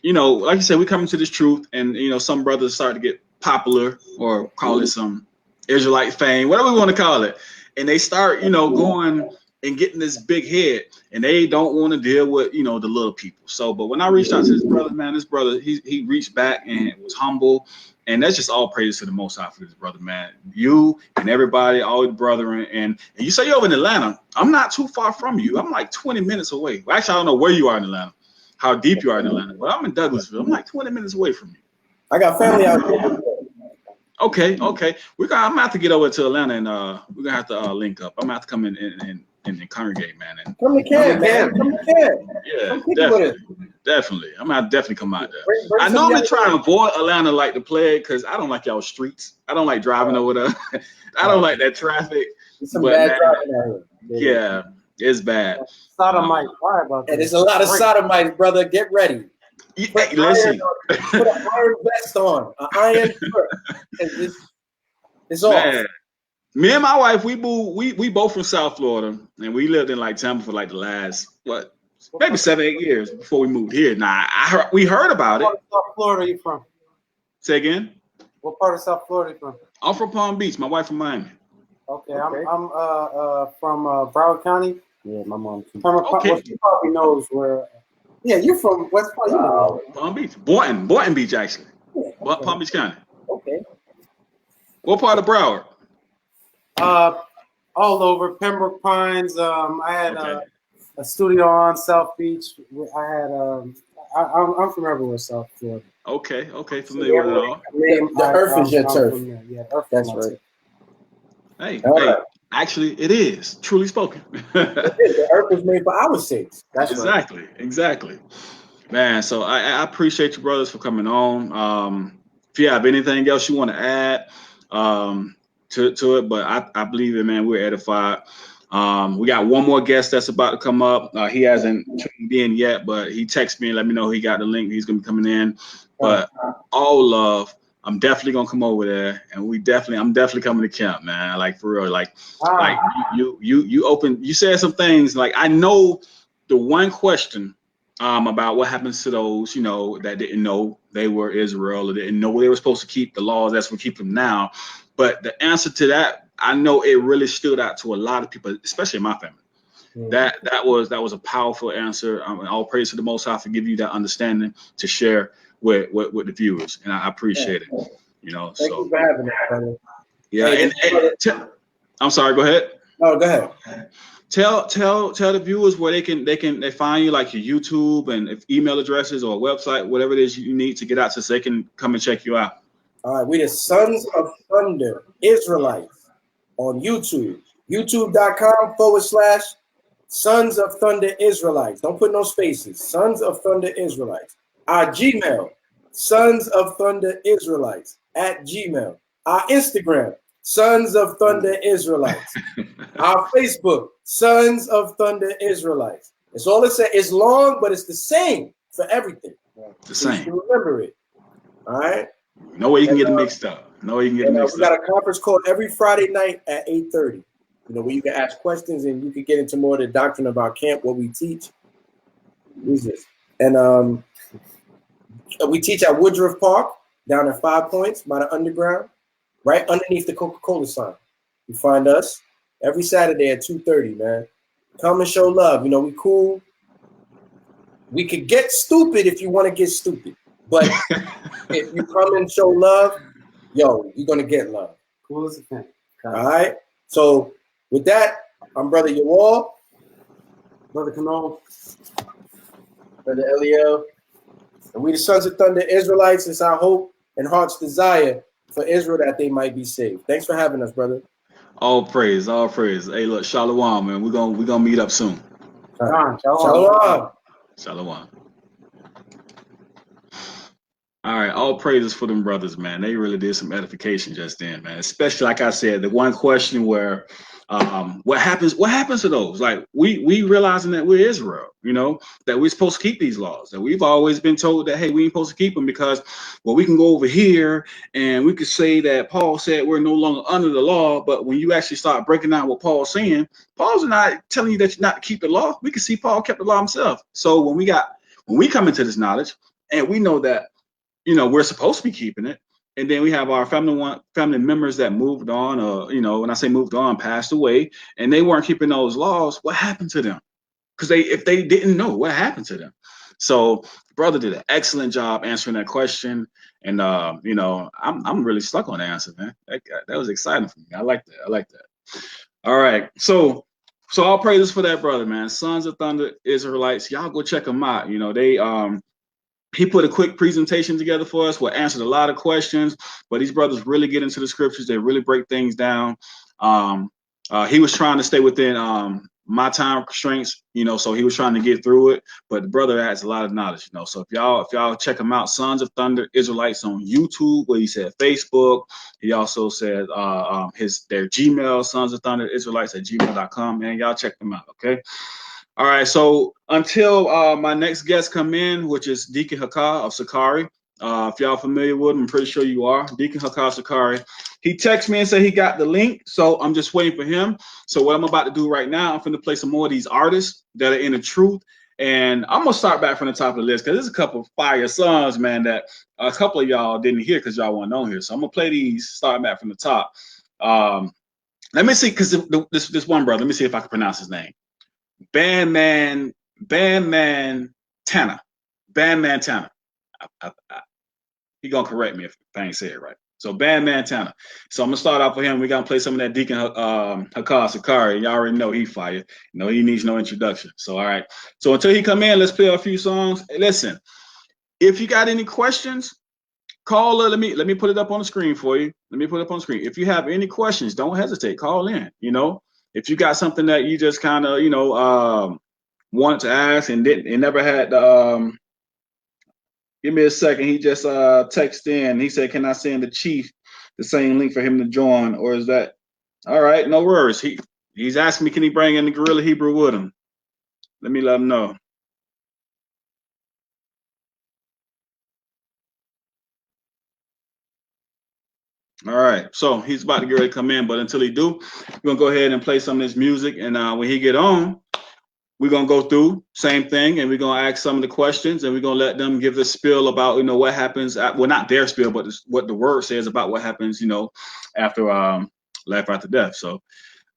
like you said, we come into this truth, and some brothers start to get popular, or call it some Israelite fame, whatever we want to call it, and they start, going and getting this big head, and they don't want to deal with, the little people. So, but when I reached out to this brother, man, he reached back and was humble. And that's just all praise to the Most High for this brother, man. You and everybody, all the brethren, and you say you're over in Atlanta. I'm not too far from you. I'm like 20 minutes away. Well, actually, I don't know where you are in Atlanta, how deep you are in Atlanta, but I'm in Douglasville. I'm like 20 minutes away from you. I got family out there. Okay. I'm gonna have to get over to Atlanta, and we're gonna have to link up. I'm gonna have to come in and congregate, man. And come to camp, man. Come to camp. Yeah, Definitely. I'm gonna definitely come out there. Bring I some normally young- try to avoid Atlanta like to play it because I don't like y'all streets. I don't like driving over there. I don't like that traffic. There's some But bad man, driving out here. yeah, it's bad. Sodomite. Why about that? And there's a lot of sodomites, brother. Get ready. Hey, listen, Put an iron vest on, an iron shirt. It's off. man. Me and my wife, we moved. We both from South Florida, and we lived in like Tampa for like the last maybe 7-8 years before we moved here. Now we heard about it. What part of South Florida are you from? Say again. What part of South Florida are you from? I'm from Palm Beach. My wife from Miami. Okay, I'm from Broward County. Yeah, my mom too. Okay. Well, she probably knows where. Yeah, you're from West Palm. You know. Palm Beach, Boynton Beach, actually. Yeah, okay. Palm Beach County. Okay. What part of Broward? All over Pembroke Pines. I had a studio on South Beach. I had I'm from everywhere South Florida. Okay, familiar with it all. The earth is your turf. Yeah, earth. That's right. Hey, right. actually, it is truly spoken. The earth was made for our sakes. That's exactly. Man, so I appreciate you brothers for coming on. If you have anything else you want to add to it, but I believe it, man. We're edified. We got one more guest that's about to come up. He hasn't tuned in yet, but he texted me and let me know he got the link. He's gonna be coming in. But all love. I'm definitely gonna come over there, and I'm definitely coming to camp, man. Like for real, like you said some things. Like I know the one question about what happens to those, that didn't know they were Israel or didn't know they were supposed to keep the laws. That's what keep them now. But the answer to that, I know it really stood out to a lot of people, especially in my family. That was a powerful answer. All praise to the Most High for giving you that understanding to share with the viewers, and I appreciate it. Thank so you for having us, brother. yeah. Hey, I'm sorry. Go ahead. No, go ahead. Tell the viewers where they find you, like your YouTube and if email addresses or website, whatever it is you need to get out so they can come and check you out. All right, we the Sons of Thunder Israelites on YouTube. YouTube.com/Sons of Thunder Israelites. Don't put no spaces. Sons of Thunder Israelites. Our Gmail, Sons of Thunder Israelites @Gmail. Our Instagram, Sons of Thunder Israelites. Our Facebook, Sons of Thunder Israelites. It's all it says. It's long, but it's the same for everything. The same. You remember it. All right. No way you can get it mixed up. We got a conference call every Friday night at 8:30. Where you can ask questions and you can get into more of the doctrine about camp, what we teach. Who's this? And we teach at Woodruff Park down at 5 Points by the underground, right underneath the Coca-Cola sign. You find us every Saturday at 2:30, man. Come and show love. We cool. We could get stupid if you want to get stupid. But if you come and show love, you're going to get love. Cool as a thing. All right? So with that, I'm Brother Yaw'al. Brother Canal. Brother Eliel. And we the Sons of Thunder Israelites. It's our hope and heart's desire for Israel that they might be saved. Thanks for having us, brother. All praise. Hey, look, Shalom, man. We're gonna meet up soon. Shalom. Shalom. All right, all praises for them brothers, man. They really did some edification just then, man. Especially, like I said, the one question where what happens to those? Like we realizing that we're Israel, that we're supposed to keep these laws, that we've always been told that, hey, we ain't supposed to keep them because, well, we can go over here and we could say that Paul said we're no longer under the law. But when you actually start breaking down what Paul's saying, Paul's not telling you that you're not to keep the law. We can see Paul kept the law himself. So when we come into this knowledge and we know that, we're supposed to be keeping it. And then we have our family members that moved on, or, when I say moved on, passed away, and they weren't keeping those laws. What happened to them? Because if they didn't know, what happened to them? So brother did an excellent job answering that question. And, I'm really stuck on the answer, man. That was exciting for me. I like that. All right. So all praises for that brother, man. Sons of Thunder Israelites. Y'all go check them out. He put a quick presentation together for us. We answered a lot of questions, but these brothers really get into the scriptures. They really break things down. He was trying to stay within my time constraints, you know, so he was trying to get through it. But the brother has a lot of knowledge, you know. So if y'all check him out, Sons of Thunder Israelites on YouTube, where he said Facebook. He also said their Gmail, Sons of Thunder Israelites at gmail.com. Man, y'all check them out, okay? All right, so until my next guest come in, which is Deacon Hakah of Sicarii. If y'all familiar with him, I'm pretty sure you are. Deacon Hakah of Sicarii. He texted me and said he got the link, so I'm just waiting for him. So what I'm about to do right now, I'm going to play some more of these artists that are in the truth. And I'm going to start back from the top of the list because there's a couple of fire songs, man, that a couple of y'all didn't hear because y'all weren't on here. So I'm going to play these starting back from the top. Let me see, because this one brother, let me see if I can pronounce his name. Bandman Tanner. Bandman Tanner. He gonna correct me if I ain't say it right. So Bandman Tanner. So I'm gonna start off with him. We're gonna play some of that Deacon Hakah of Sicarii. Y'all already know he fire. You know, he needs no introduction. So all right. So until he come in, let's play a few songs. Hey, listen, if you got any questions, call her. Let me put it up on the screen for you. Let me put it up on the screen. If you have any questions, don't hesitate. Call in. You know, if you got something that you just kind of, you know, wanted to ask and never had the give me a second. He just texted in. He said, "Can I send the chief the same link for him to join, or is that all right?" No worries. He's asking me, can he bring in the Gorilla Hebrew with him? Let me let him know. All right. So he's about to get ready to come in, but until he do, we're gonna go ahead and play some of this music, and when he get on, we're going to go through same thing, and we're going to ask some of the questions, and we're going to let them give the spiel about, you know, what happens. Well, not their spiel, but what the word says about what happens, you know, after life after death. So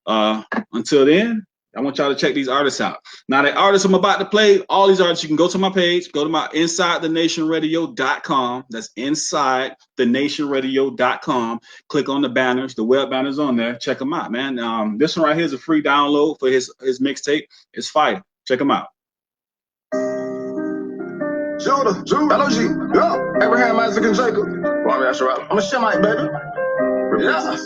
until then, I want y'all to check these artists out. Now, the artists I'm about to play, all these artists, you can go to my page, go to my InsideTheNationRadio.com. That's InsideTheNationRadio.com. Click on the banners, the web banners on there. Check them out, man. This one right here is a free download for his mixtape. It's fire. Check them out. Judah, LOG, yeah. Abraham, Isaac, and Jacob. I'm a Shemite, baby. Yeah.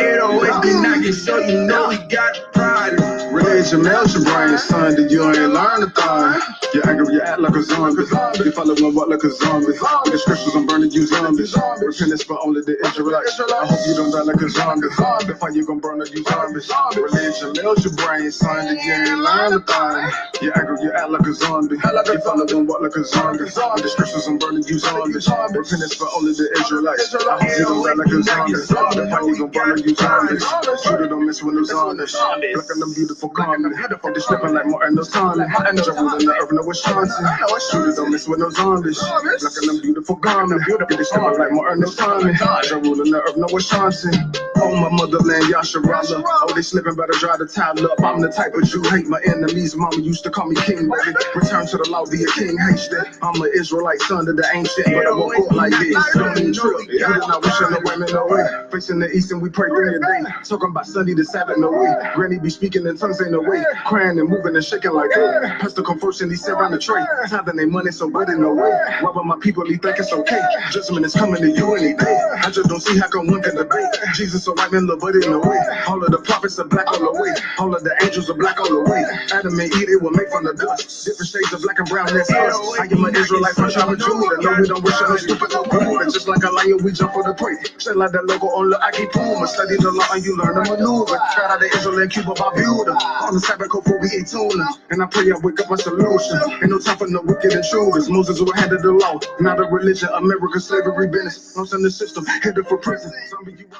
It always be knocking, so you know we got pride. Religion melts your brain, son, that you ain't learn a thing. You angry, you act like a zombie. You follow one walk like a zombie. The scriptures, I'm burning you zombies. Repentance for only the Israelites. I hope you don't die like a zombie. The fire you gon' burn up you zombies. Religion melts your brain, son, that you ain't learn a thing. You angry, you act like a zombie. You follow one walk like a zombie. The scriptures, I'm burning you zombies. Repentance for only the Israelites. I hope you don't die like a zombie. The fire you gon' burn up you zombies. Shooter don't mess with no zombies. Look at them beautiful comedy. They slipping like more and no time. Jungle in the earth, no Wisconsin. Shooter don't mess with no zombies. Look at them beautiful garments. They slipping like more and no time. Jungle in the earth, no Wisconsin. Oh, my motherland, Yahawah. Oh, they slipping, better dry the towel up. I'm the type of Jew, hate my enemies. Mama used to call me king, baby. Return to the law, be a king, hate that. I'm an Israelite son of the ancient, but I won't go like this. Don't mean true. You did not wish on the women no way. Facing the east and we pray during the day. Talking about Sunday to Sabbath, no way. Granny be speaking in tongues, ain't no way. Crying and moving and shaking like that. Pastor come first and he sit around the tray. Tithing their money, so good in no way. Robbing my people, he think it's okay. Judgment is coming to you any day. I just don't see how come one can debate. Jesus so white man, love but in the way. All of the prophets are black all the way. All of the angels are black all the way. Adam and Eve, they were made from the dust. Different shades of black and brown, that's us. I am an Israelite from tribe of Judah. No, we don't wish on no stupid no good. And just like a lion, we jump for the prey. Shit like that logo on the Aki Puma. Study the law and you learn to maneuver. Shout out to Israel and Cuba, Barbuda. On the Sabbath code for we ate tuna. And I pray I wake up my solution. Ain't no time for no wicked intruders. Moses who handed the law. Not a religion, American slavery business. I'm in the system, headed for prison.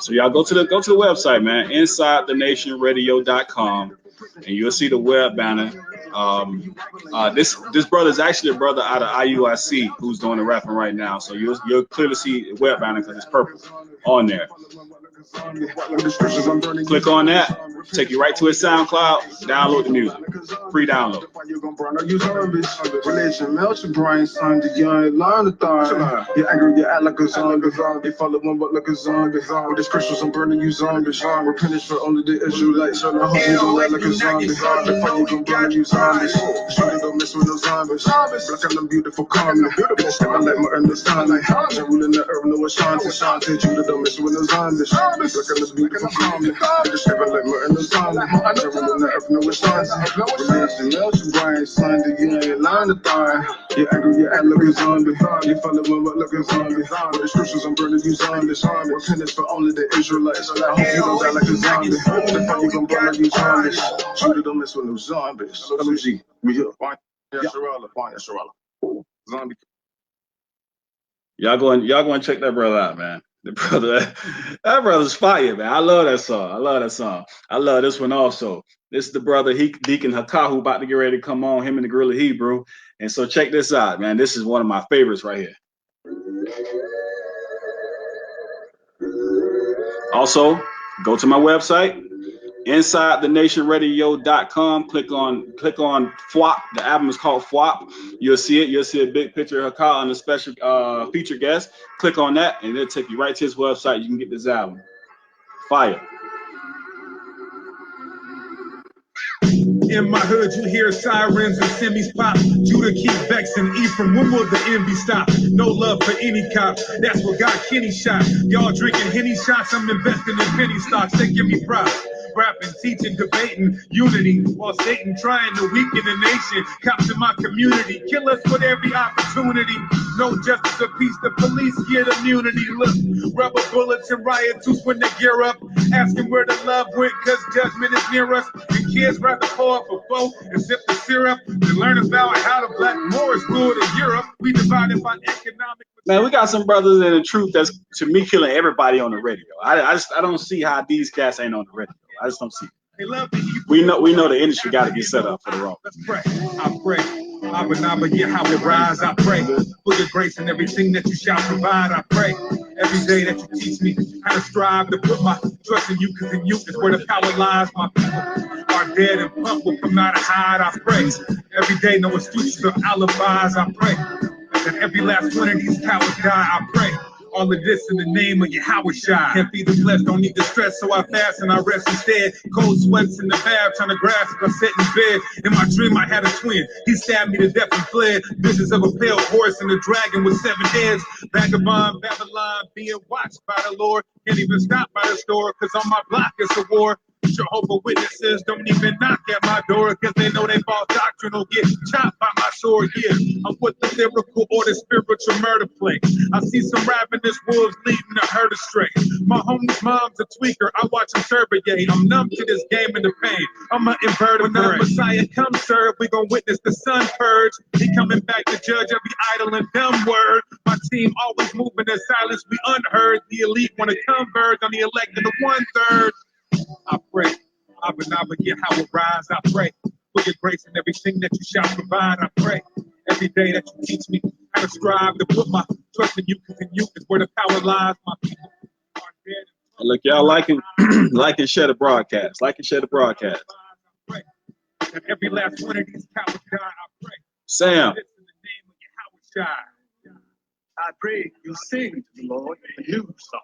So y'all go to the website, man, InsideTheNationRadio.com, and you'll see the web banner. This brother is actually a brother out of IUIC who's doing the rapping right now. So you'll clearly see the web banner because it's purple on there. Click on that, take you right to his SoundCloud, download the music, free download. Religion melts your brain, son, that you ain't learn the thing. You angry, you act like a zombie. They follow one but like a zombie. With the scriptures, I'm burning you zombies. Repentance for only the Israelites. I hope you don't act like a zombie. The fire you gon' burn you zombies. Shooter don't mess with no zombies. Black and them beautiful comedy. They stepping like more in the sun. Like ruling the earth, no Ashanti. Judah don't mess with no zombies. zombies. Look at the beat from calmly. Just heaven like Martin the zombie. I know from the earth, no response. Religion else, you Brian Sunday, you ain't lying to thorn. You angry, you act like a zombie. You follow my butt like a zombie. With the scriptures, I'm burning you zombies. Repentance for only the Israelites. I hope you don't die like a zombie. The fuck you gon' burn like you zombies. Shoot it, don't mess with no zombies. LOG, we here. Zombie. Y'all go and check that brother out, man. The brother, that brother's fire, man. I love that song. I love that song. I love this one also. This is the brother Deacon Hakah who about to get ready to come on, him and the Gorilla Hebrew. And so check this out, man. This is one of my favorites right here. Also, go to my website, InsideTheNationRadio.com. Click on FWAP. The album is called FWAP. You'll see it. You'll see a big picture of Hakah and a special featured guest. Click on that, and it'll take you right to his website. You can get this album. Fire. In my hood, you hear sirens and semis pop. Judah keep vexing Ephraim. When will the envy stop? No love for any cop. That's what got Kenny shot. Y'all drinking Henny shots. I'm investing in penny stocks. They give me props. Rapping, teaching, debating, unity, while Satan trying to weaken the nation. Cops in my community kill us with every opportunity. No justice or peace, the police get immunity. Look, rubber bullets and riot tools when they gear up. Asking where the love went, cause judgment is near us. And kids rather pour for foe and sip the syrup than learn about how the black Moors ruled in Europe. We divided by economic. Man, we got some brothers in the truth that's, to me, killing everybody on the radio. I don't see how these cats ain't on the radio. I just don't see it. We know the industry got to get set up for the wrong. Let's pray. I pray. Abba, Yahawah, rise. I pray. For your grace and everything that you shall provide. I pray. Every day that you teach me how to strive to put my trust in you, because in you is where the power lies. My people are dead and punk will come out and hide. I pray. Every day, no excuses or alibis. I pray. And every last one of these cowards die. I pray. All of this in the name of Yahawah. Can't be the flesh, don't need the stress, so I fast and I rest instead. Cold sweats in the bath, trying to grasp. I sat in bed. In my dream, I had a twin. He stabbed me to death and fled. Visions of a pale horse and a dragon with 7 heads. Vagabond, Babylon, being watched by the Lord. Can't even stop by the store, cause on my block it's a war. Jehovah Witnesses don't even knock at my door, cause they know they false doctrine will get chopped by my sword. Yeah, I'm with the lyrical or the spiritual murder play. I see some ravenous wolves leading the herd astray. My homie's mom's a tweaker, I watch him serve a yay. I'm numb to this game and the pain. I'm an invertebrate. When the Messiah comes serve, we gon' witness the sun purge. He coming back to judge every idle and dumb word. My team always moving in silence, we unheard. The elite wanna converge on the elect and the 1/3. I pray, Abba, Yahawah, rise. I pray for your grace and everything that you shall provide. I pray every day that you teach me how to strive to put my trust in you, because in you is where the power lies. My people are dead. And look, y'all like and share the broadcast. Like and share the broadcast. And every last one of these cowards die. I pray. Sam. In the name of Yahawah. I pray you sing to the Lord a new song.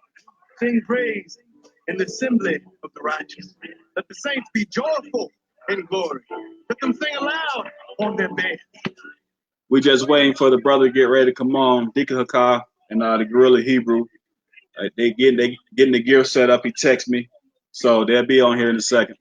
Sing praise in the assembly of the righteous. Let the saints be joyful in glory. Let them sing aloud on their beds. We just waiting for the brother to get ready to come on, Deacon Hakah and the Gorilla Hebrew. They getting the gear set up. He texted me, so they'll be on here in a second.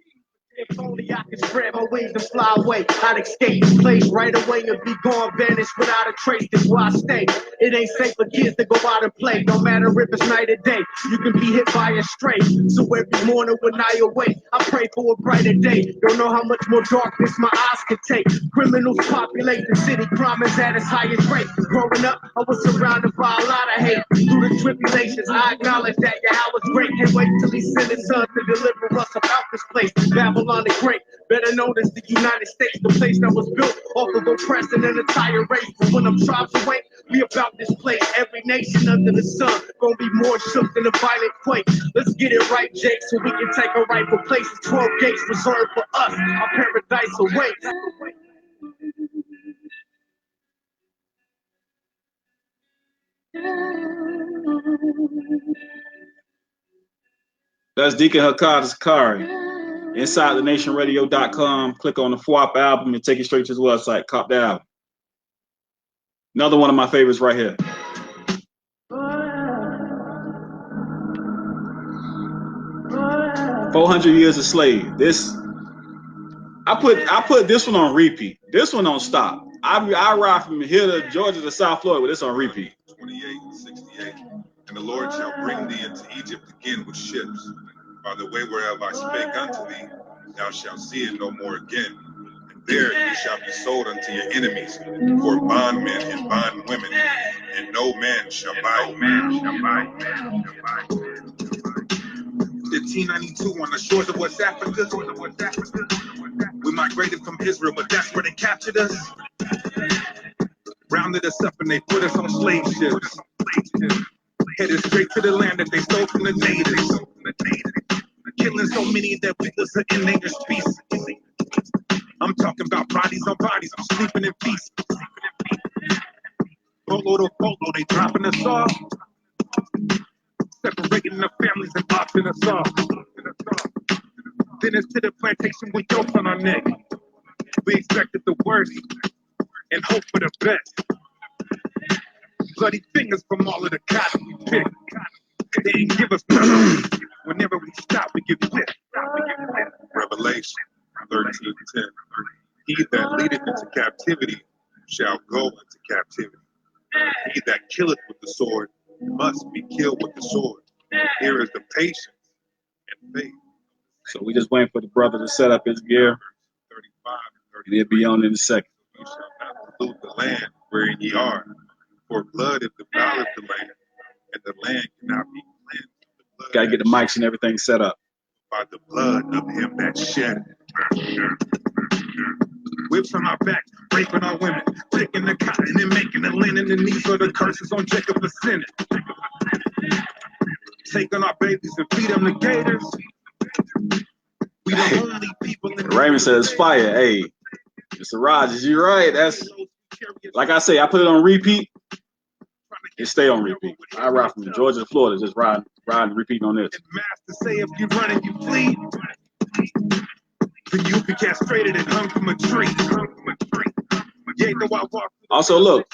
If only I could spread my wings and fly away, I'd escape this place right away and be gone, vanished without a trace. That's why I stay. It ain't safe for kids to go out and play. No matter if it's night or day, you can be hit by a stray. So every morning when I awake, I pray for a brighter day. Don't know how much more darkness my eyes could take. Criminals populate the city, crime is at its highest rate. Growing up, I was surrounded by a lot of hate. Through the tribulations, I acknowledge that Yahawah's great. Can't wait till he sent his son to deliver us about this place. Babylon the Great, better known as the United States, the place that was built off of oppressing an entire race. But when them tribes awake, we about this place. Every nation under the sun gonna be more shook than a violent quake. Let's get it right, Jake, so we can take our rightful places. 12 gates reserved for us, our paradise awaits. That's Deacon Hakah of Sicarii. InsideTheNationRadio.com. Click on the FWAP album and take you straight to his website. Cop that album. Another one of my favorites right here. 400 years a slave. This I put this one on repeat. This one don't stop. I ride from here to Georgia to South Florida with this on repeat. 28:68. And the Lord shall bring thee into Egypt again with ships. By the way whereof I spake unto thee, thou shalt see it no more again. And there you shall be sold unto your enemies for bondmen and bondwomen, and no man shall buy you. 1592 on the shores of West Africa. We migrated from Israel, but that's where they captured us. Rounded us up and they put us on slave ships. Headed straight to the land that they stole from the natives. Killing so many that we was an endangered species. I'm talking about bodies on bodies, I'm sleeping in peace. Polo to polo, they dropping us off. Separating the families and boxing us off. Then it's to the plantation with yoke on our neck. We expected the worst and hope for the best. Bloody fingers from all of the cotton we picked. They didn't give us nothing. Whenever we stop, we give lip. Revelation 13:10. He that leadeth into captivity shall go into captivity. He that killeth with the sword must be killed with the sword. Here is the patience and faith. So we just waiting for the brother to set up his gear. 35 and he'll be on in a second. You shall not pollute the land wherein ye are, for blood is devoured the land, and the land cannot be cleansed. Gotta get the mics and everything set up. By the blood of him that shed it. Whips on our backs, raping our women, taking the cotton and making the linen, and these are the curses on Jacob the sinner. Taking our babies and feed them to gators. We the only people in Raymond says fire. Hey, Mr. Rogers, you're right. That's like I say, I put it on repeat. It stay on repeat. I ride from Georgia to Florida, just riding, repeating on this. Master say if you run and you flee, then you be castrated and hung from a tree. Also, look,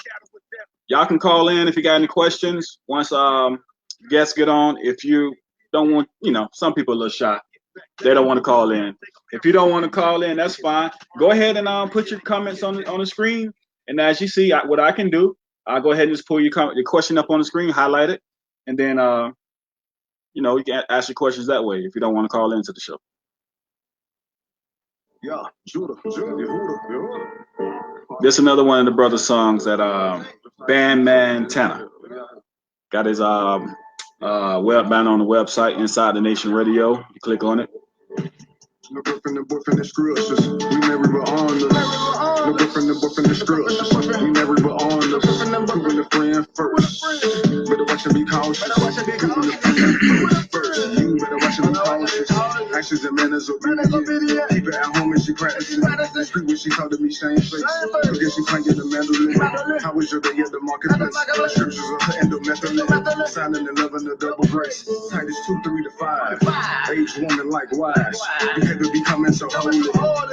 y'all can call in if you got any questions. Once guests get on, if you don't want, some people are a little shy. They don't want to call in. If you don't want to call in, that's fine. Go ahead and put your comments on the screen. And as you see, what I can do, I'll go ahead and just pull your question up on the screen, highlight it, and then you can ask your questions that way if you don't want to call into the show. Yeah, Judah. This is another one of the brother songs that Bandman Tanner got his webbound on the website, Inside the Nation Radio. You click on it. No boyfriend and boyfriend is scrucious. We never were on us. No boyfriend and boyfriend is scrucious. We never were on us. Proving the friend first. Better watch and be cautious. Proving the friend first. You better watch and be cautious. Actions and manners obedient. Keep it at home and she practicing. The street when she talk to me shamefaced. Forget she playing the mandolin. How was your day at the marketplace? Scriptures of her endomethylene. Signing and loving the double grace. Titus 2:3 to 5. Age woman likewise. To becoming so holy,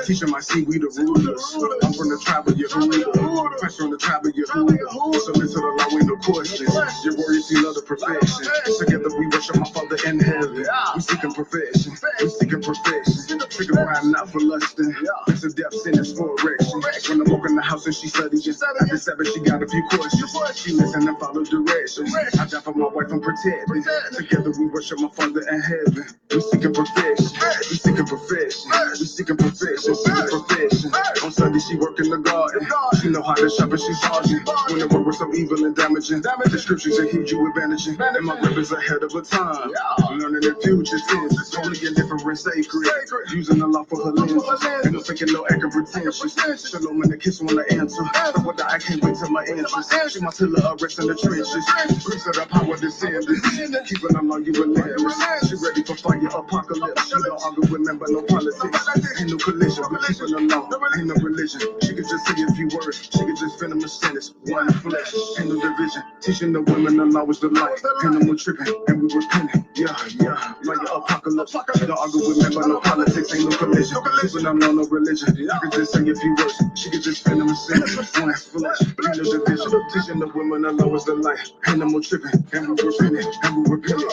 teaching my seed we the rulers. I'm from the tribe of Yahawah, fresh from the tribe of Yahawah. Submit to the law with no questions. Your warriors, you love the perfection. Together we worship my Father in heaven. We seeking perfection, we seeking perfection. Sick of riding out for lusting. It's a depth sin is for erection. When I'm walking the house and she studying, after 7 she got a few questions. She listen and follow directions. I die for my wife and protecting. Together we worship my Father in heaven. We seeking perfection, we seeking perfection. We seeking perfection, seeking perfection. On Sunday she work in the garden. She know how to shop and she charging. When the work was so evil and damaging, the scriptures that keep you advantaging. And my grip is ahead of a time. Learning the future tenses, only in different sacred. Using the law for her lenses. Ain't no faking, no acting pretentious. Shalom and the kiss when I answer. But what I can't wait till my entrance. She my tiller of rest in the trenches. Grips of the power descending. Keeping them on you relentless. She ready for fire apocalypse. She don't argue with men, but no politics. Ain't no collision, but keeping the law. Ain't no religion. She could just say a few words. She could just venom a sentence. One flesh. Ain't no division. Teaching the women the law was the light. And them were tripping, and we repenting. Yeah. Like your apocalypse. Don't argue with me about no politics, ain't no collision. People don't know no religion. You can just say a few words. She can just spend them a sin. One flesh, ain't no division. Teaching the women the law was the light. And them were tripping, and we repenting.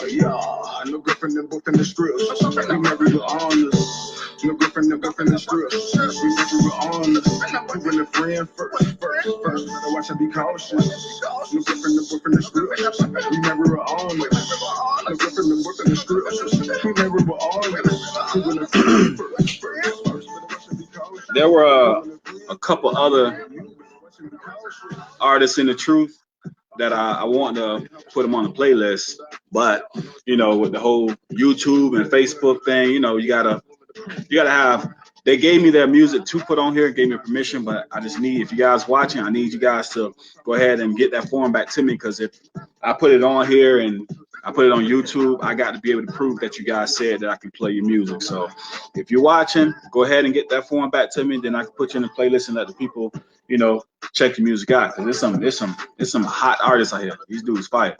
Yeah. No girlfriend, them both in the strips. We married with honors. No girlfriend, in the strips. We married with honors. Proving a friend first. Better watch and be cautious. No girlfriend, in the strips. We married with honors. No girlfriend, in the strips. We married with honors. Proving a friend first. Better watch and be cautious. There were a couple other artists in the truth that I want to put them on the playlist, but you know, with the whole YouTube and Facebook thing, you know, you gotta have. They gave me their music to put on here, gave me permission, but I just need, if you guys watching, I need you guys to go ahead and get that form back to me, because if I put it on here and I put it on YouTube, I got to be able to prove that you guys said that I can play your music. So if you're watching, go ahead and get that form back to me, then I can put you in the playlist and let the people, you know, check your music out, because there's some hot artists out here. These dudes fire.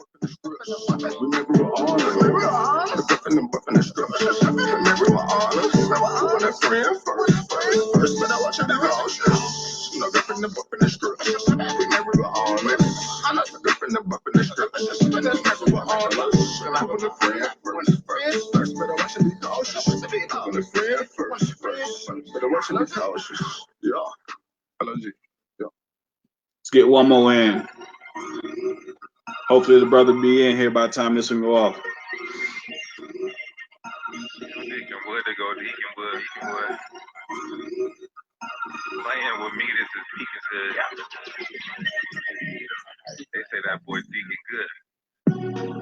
Let's get one more in. Hopefully the brother be in here by the time this one go off. Deacon Wood to go, Deacon Wood. Playing with me, this is Deacon Hood. They say that boy Deacon good.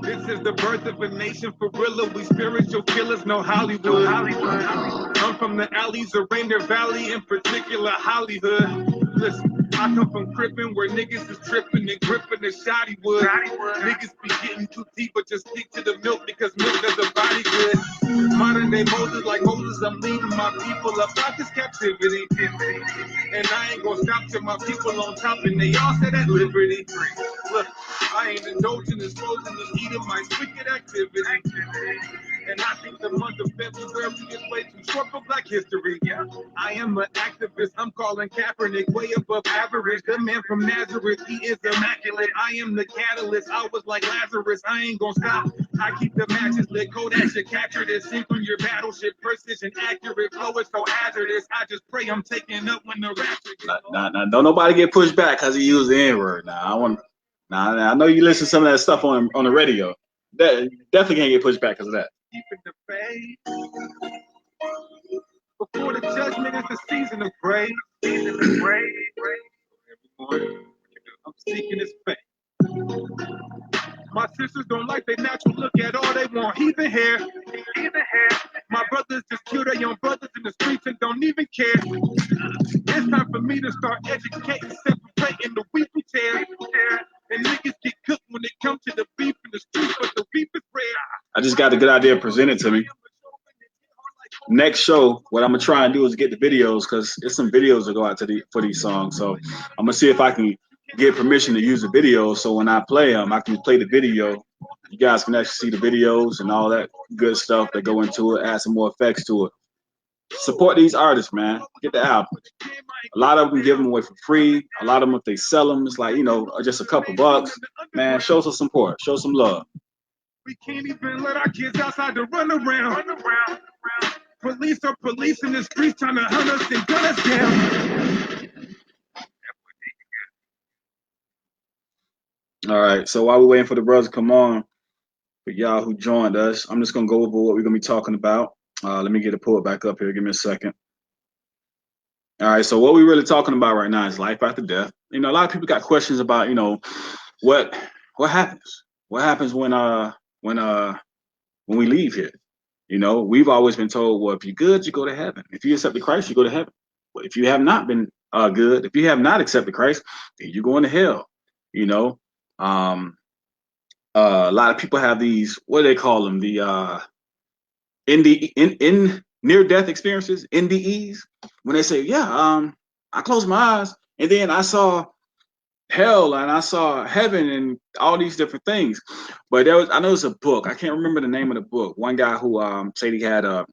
This is the birth of a nation for real. We spiritual killers, no Hollywood. I'm from the alleys of Rainier Valley, in particular Hollywood. Listen, I come from Crippin', where niggas is tripping and gripping the shoddy wood. Niggas be getting too deep, but just stick to the milk, because milk does the body good. Modern day Moses, like Moses, I'm leading my people up out this captivity. And I ain't gonna stop till my people on top, and they all say that liberty. Look, I ain't indulging in exposing the heat of my wicked activity. And I think the month of February is way too short for Black history. I am an activist. I'm calling Kaepernick way above average. The man from Nazareth, he is immaculate. I am the catalyst. I was like Lazarus. I ain't gonna stop. I keep the matches lit. Kodak should capture this. Sync on your battleship. Precision accurate. Flow is so hazardous. I just pray I'm taking up when the rapture gets Nah, don't nobody get pushed back because he used the N-word. I know you listen to some of that stuff on the radio. That definitely can't get pushed back because of that. keeping the faith. Before the judgment is the season of praise. I'm seeking his faith. My sisters don't like their natural look at all, they want heathen hair. My brothers just kill their young brothers in the streets and don't even care. It's time for me to start educating, separating the wheat from tares. And niggas get cooked when it comes to the beef in the streets, but the beef is rare. I just got a good idea presented to me. Next show, what I'm gonna try and do is get the videos, because there's some videos that go out for these songs. So I'm gonna see if I can get permission to use the videos, so when I play them, I can play the video. You guys can actually see the videos and all that good stuff that go into it, add some more effects to it. Support these artists, man. Get the album. A lot of them give them away for free. A lot of them, if they sell them, it's like, just a couple bucks. Man, show some support. Show some love. We can't even let our kids outside to run around. Police are policing the streets, trying to hunt us and gun us down. All right, so while we're waiting for the brothers to come on, for y'all who joined us, I'm just going to go over what we're going to be talking about. Let me get it pulled back up here. Give me a second. All right, so what we're really talking about right now is life after death. A lot of people got questions about, what happens? What happens when we leave here? We've always been told, well, if you're good, you go to heaven. If you accept Christ, you go to heaven. But if you have not been good, if you have not accepted Christ, then you're going to hell. A lot of people have these, what do they call them? The in near-death experiences, NDEs, when they say, I closed my eyes and then I saw hell and I saw heaven and all these different things. But I know it's a book. I can't remember the name of the book. One guy who said he had a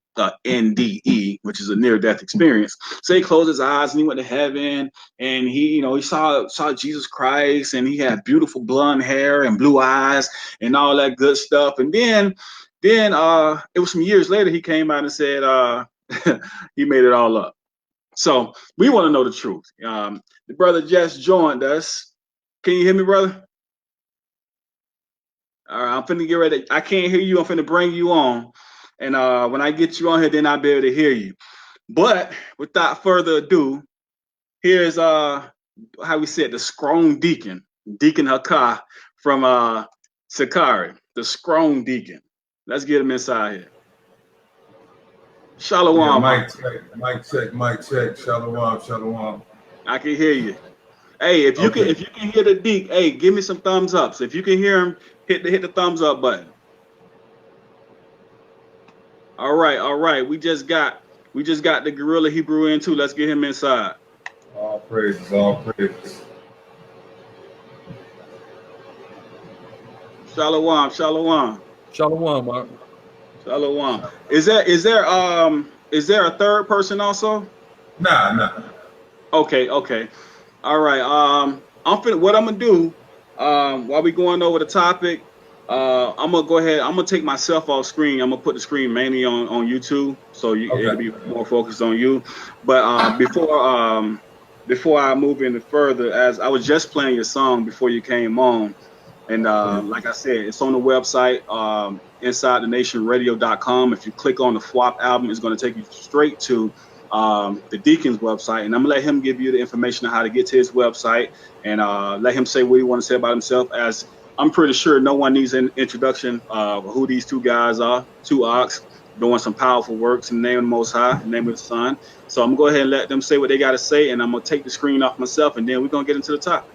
NDE, which is a near-death experience. So he closed his eyes and he went to heaven, and he saw Jesus Christ, and he had beautiful blonde hair and blue eyes and all that good stuff. And then it was some years later he came out and said he made it all up. So we want to know the truth. The brother just joined us. Can you hear me, brother? All right, I'm finna get ready. I can't hear you. I'm finna bring you on. And when I get you on here, then I'll be able to hear you. But without further ado, here's how we said the strong deacon, Deacon Hakah from Sicarii, the strong deacon. Let's get him inside here. Shalom. Yeah, mic check. Shalom. I can hear you. Hey, if you can hear the Deacon, hey, give me some thumbs ups. If you can hear him, hit the thumbs up button. All right. We just got the Gorilla Hebrew in too. Let's get him inside. All praises. Shalom. Mark. Shalom. Is there a third person also? Nah. Okay. All right. What I'm gonna do while we going over the topic, I'm gonna go ahead. I'm gonna take myself off screen. I'm gonna put the screen mainly on YouTube, so it'll be more focused on you. But before I move any further, as I was just playing your song before you came on, and like I said, it's on the website, InsideTheNationRadio.com. If you click on the FWAP album, it's going to take you straight to the Deacon's website, and I'm gonna let him give you the information on how to get to his website, and let him say what he wants to say about himself, as I'm pretty sure no one needs an introduction of who these two guys are, two ox doing some powerful works in the name of the Most High, in the name of the Son. So I'm gonna go ahead and let them say what they got to say, and I'm gonna take the screen off myself, and then we're gonna get into the topic.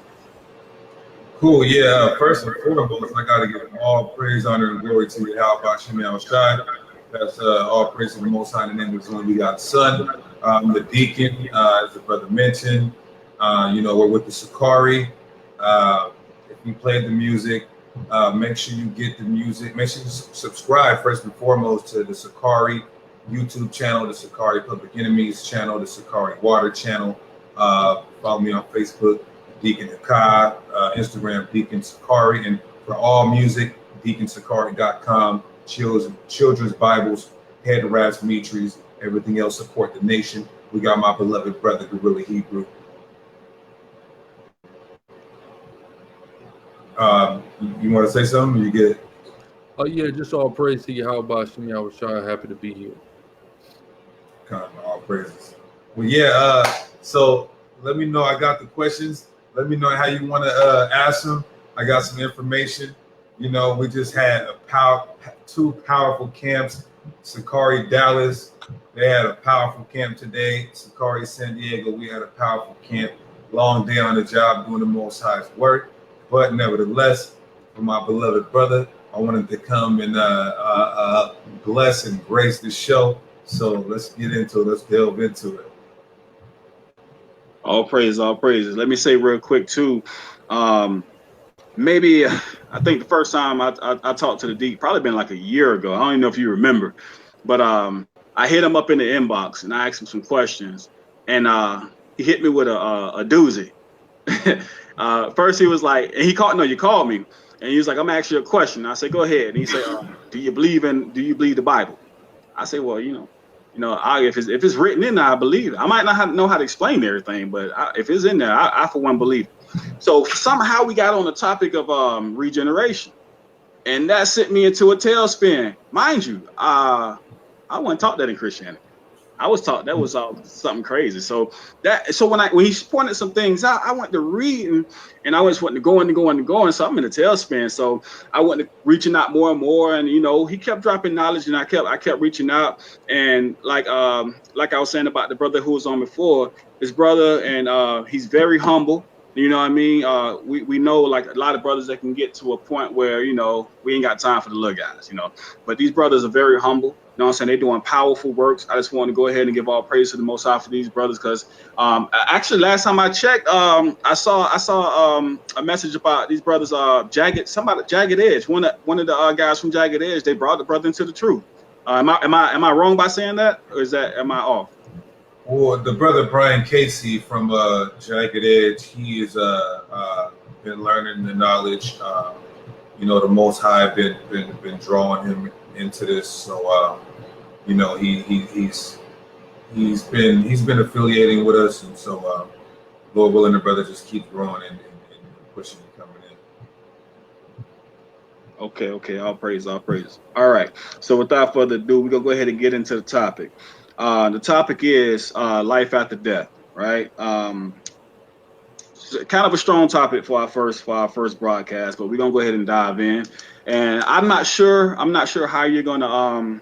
Cool. Yeah. First and foremost, I gotta give all praise, honor, and glory to Yahawah. That's all praise to the Most High in the name of His Son. We got Son, the Deacon, as the brother mentioned. We're with the Sicarii. If you played the music, make sure you get the music. Make sure you subscribe first and foremost to the Sicarii YouTube channel, the Sicarii Public Enemies channel, the Sicarii Water channel. Follow me on Facebook, Deacon Hakah, Instagram, Deacon Sicarii, and for all music, DeaconSicarii.com. Children's Bibles, head wraps, Mitris, everything else support the nation. We got my beloved brother, Gorilla Hebrew. You want to say something? You get it? Oh yeah, just all praise to YAHAWASHI. Yahawah, happy to be here. All praises. Well, yeah. So let me know. I got the questions. Let me know how you want to ask them. I got some information. We just had two powerful camps. Sicarii Dallas, they had a powerful camp today. Sicarii San Diego, we had a powerful camp. Long day on the job doing the Most High's work. But nevertheless, for my beloved brother, I wanted to come and bless and grace the show. So let's get into it. Let's delve into it. All praises. Let me say real quick too. Maybe I think the first time I talked to the Deacon, probably been like a year ago. I don't even know if you remember, but I hit him up in the inbox and I asked him some questions, and he hit me with a doozy. First he was like, and you called me, and he was like, I'm gonna ask you a question. I said, go ahead. And he said, do you believe the Bible? I said, well, if it's written in there, I believe it. I might not know how to explain everything, but if it's in there, I for one believe it. So somehow we got on the topic of regeneration, and that sent me into a tailspin. Mind you, I wasn't taught that in Christianity. I was taught that was something crazy. So when he pointed some things out, I went to reading, and I was wanting to go and so I'm in a tailspin. So I went to reaching out more and more, and he kept dropping knowledge, and I kept reaching out, and like I was saying about the brother who was on before, his brother, and he's very humble. You know what I mean? We know like a lot of brothers that can get to a point where, you know, we ain't got time for the little guys, you know. But these brothers are very humble. You know what I'm saying? They're doing powerful works. I just want to go ahead and give all praise to the Most High for these brothers, because actually last time I checked, I saw a message about these brothers. Jagged Edge. One of the guys from Jagged Edge. They brought the brother into the truth. Am I wrong by saying that, or am I off? Well, the brother Brian Casey from Jagged Edge, he has been learning the knowledge. You know, the Most High been drawing him into this. So you know, he's been affiliating with us, and so Lord willing, the brother just keeps growing and pushing and coming in. Okay. All praise. All right. So without further ado, we're gonna go ahead and get into the topic. The topic is life after death, right? Kind of a strong topic for our first broadcast, but we're gonna go ahead and dive in. And I'm not sure how you're gonna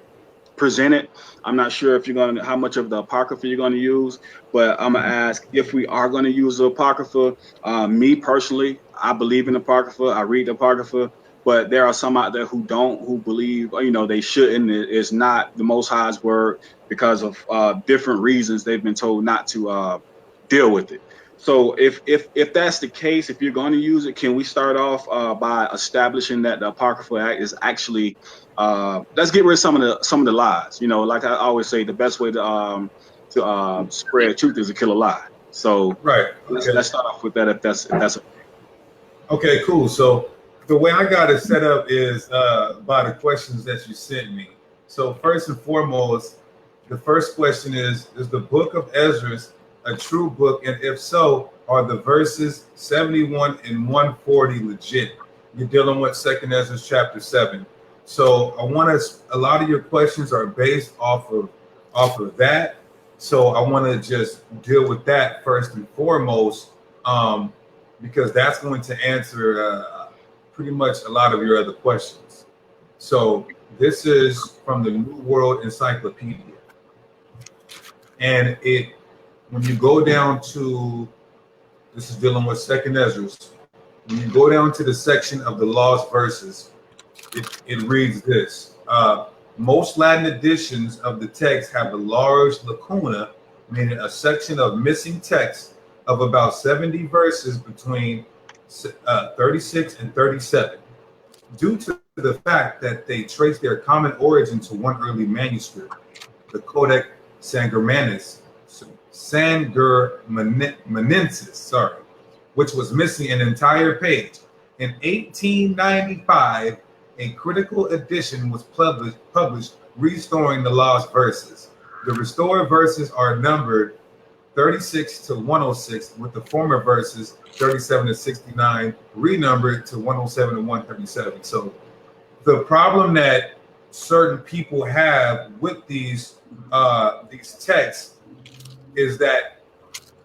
present it. I'm not sure if how much of the Apocrypha you're gonna use, but I'm gonna ask if we are gonna use the Apocrypha. Me personally, I believe in the Apocrypha. I read the Apocrypha. But there are some out there who don't, who believe, you know, they shouldn't. It's not the Most High's word because of different reasons. They've been told not to deal with it. So if that's the case, if you're going to use it, can we start off by establishing that the Apocryphal Act is actually let's get rid of some of the lies. You know, like I always say, the best way to spread truth is to kill a lie. So right. Let's start off with that if that's okay. Cool. So the way I got it set up is by the questions that you sent me. So first and foremost, the first question is the book of Ezra a true book? And if so, are the verses 71 and 140 legit? You're dealing with 2nd Ezra chapter 7. So I want a lot of your questions are based off of that. So I want to just deal with that first and foremost, because that's going to answer pretty much a lot of your other questions. So this is from the New World Encyclopedia. And when you go down to, this is dealing with 2nd Ezra, when you go down to the section of the lost verses, it reads this. Most Latin editions of the text have a large lacuna, meaning a section of missing text of about 70 verses between 36 and 37, due to the fact that they trace their common origin to one early manuscript, the Codex Sangermanensis, which was missing an entire page. In 1895, a critical edition was published restoring the lost verses. The restored verses are numbered 36 to 106, with the former verses 37 to 69 renumbered to 107 and 137. So the problem that certain people have with these texts is that,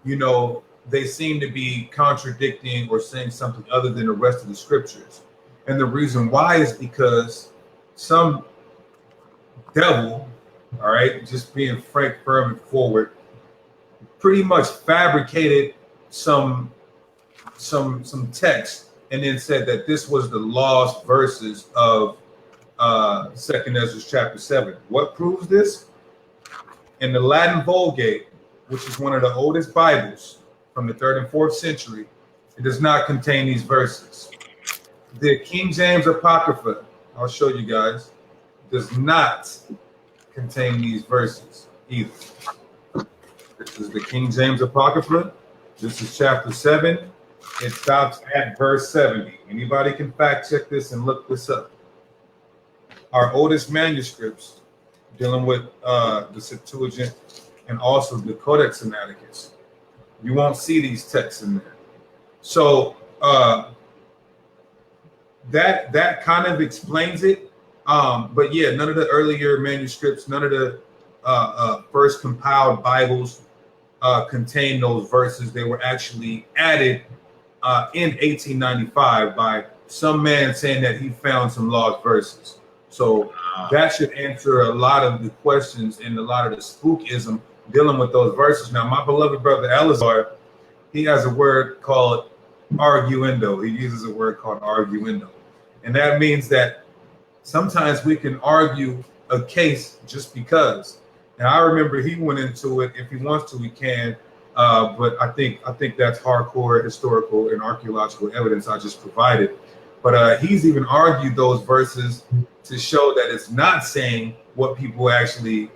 you know, they seem to be contradicting or saying something other than the rest of the scriptures. And the reason why is because some devil, all right, just being frank, firm, and forward, pretty much fabricated some text and then said that this was the lost verses of 2nd Ezra chapter 7. What proves this? In the Latin Vulgate, which is one of the oldest Bibles from the 3rd and 4th century, it does not contain these verses. The King James Apocrypha, I'll show you guys, does not contain these verses either. This is the King James Apocrypha. This is chapter 7. It stops at verse 70. Anybody can fact check this and look this up. Our oldest manuscripts dealing with the Septuagint and also the Codex Sinaiticus, you won't see these texts in there. So that kind of explains it. But yeah, none of the earlier manuscripts, none of the first compiled Bibles contain those verses. They were actually added in 1895 by some man saying that he found some lost verses. So that should answer a lot of the questions and a lot of the spookism dealing with those verses. Now, my beloved brother Ahlazar, he has a word called arguendo. He uses a word called arguendo. And that means that sometimes we can argue a case just because. Now, I remember he went into it. If he wants to, he can. But I think that's hardcore historical and archaeological evidence I just provided. But he's even argued those verses to show that it's not saying what people actually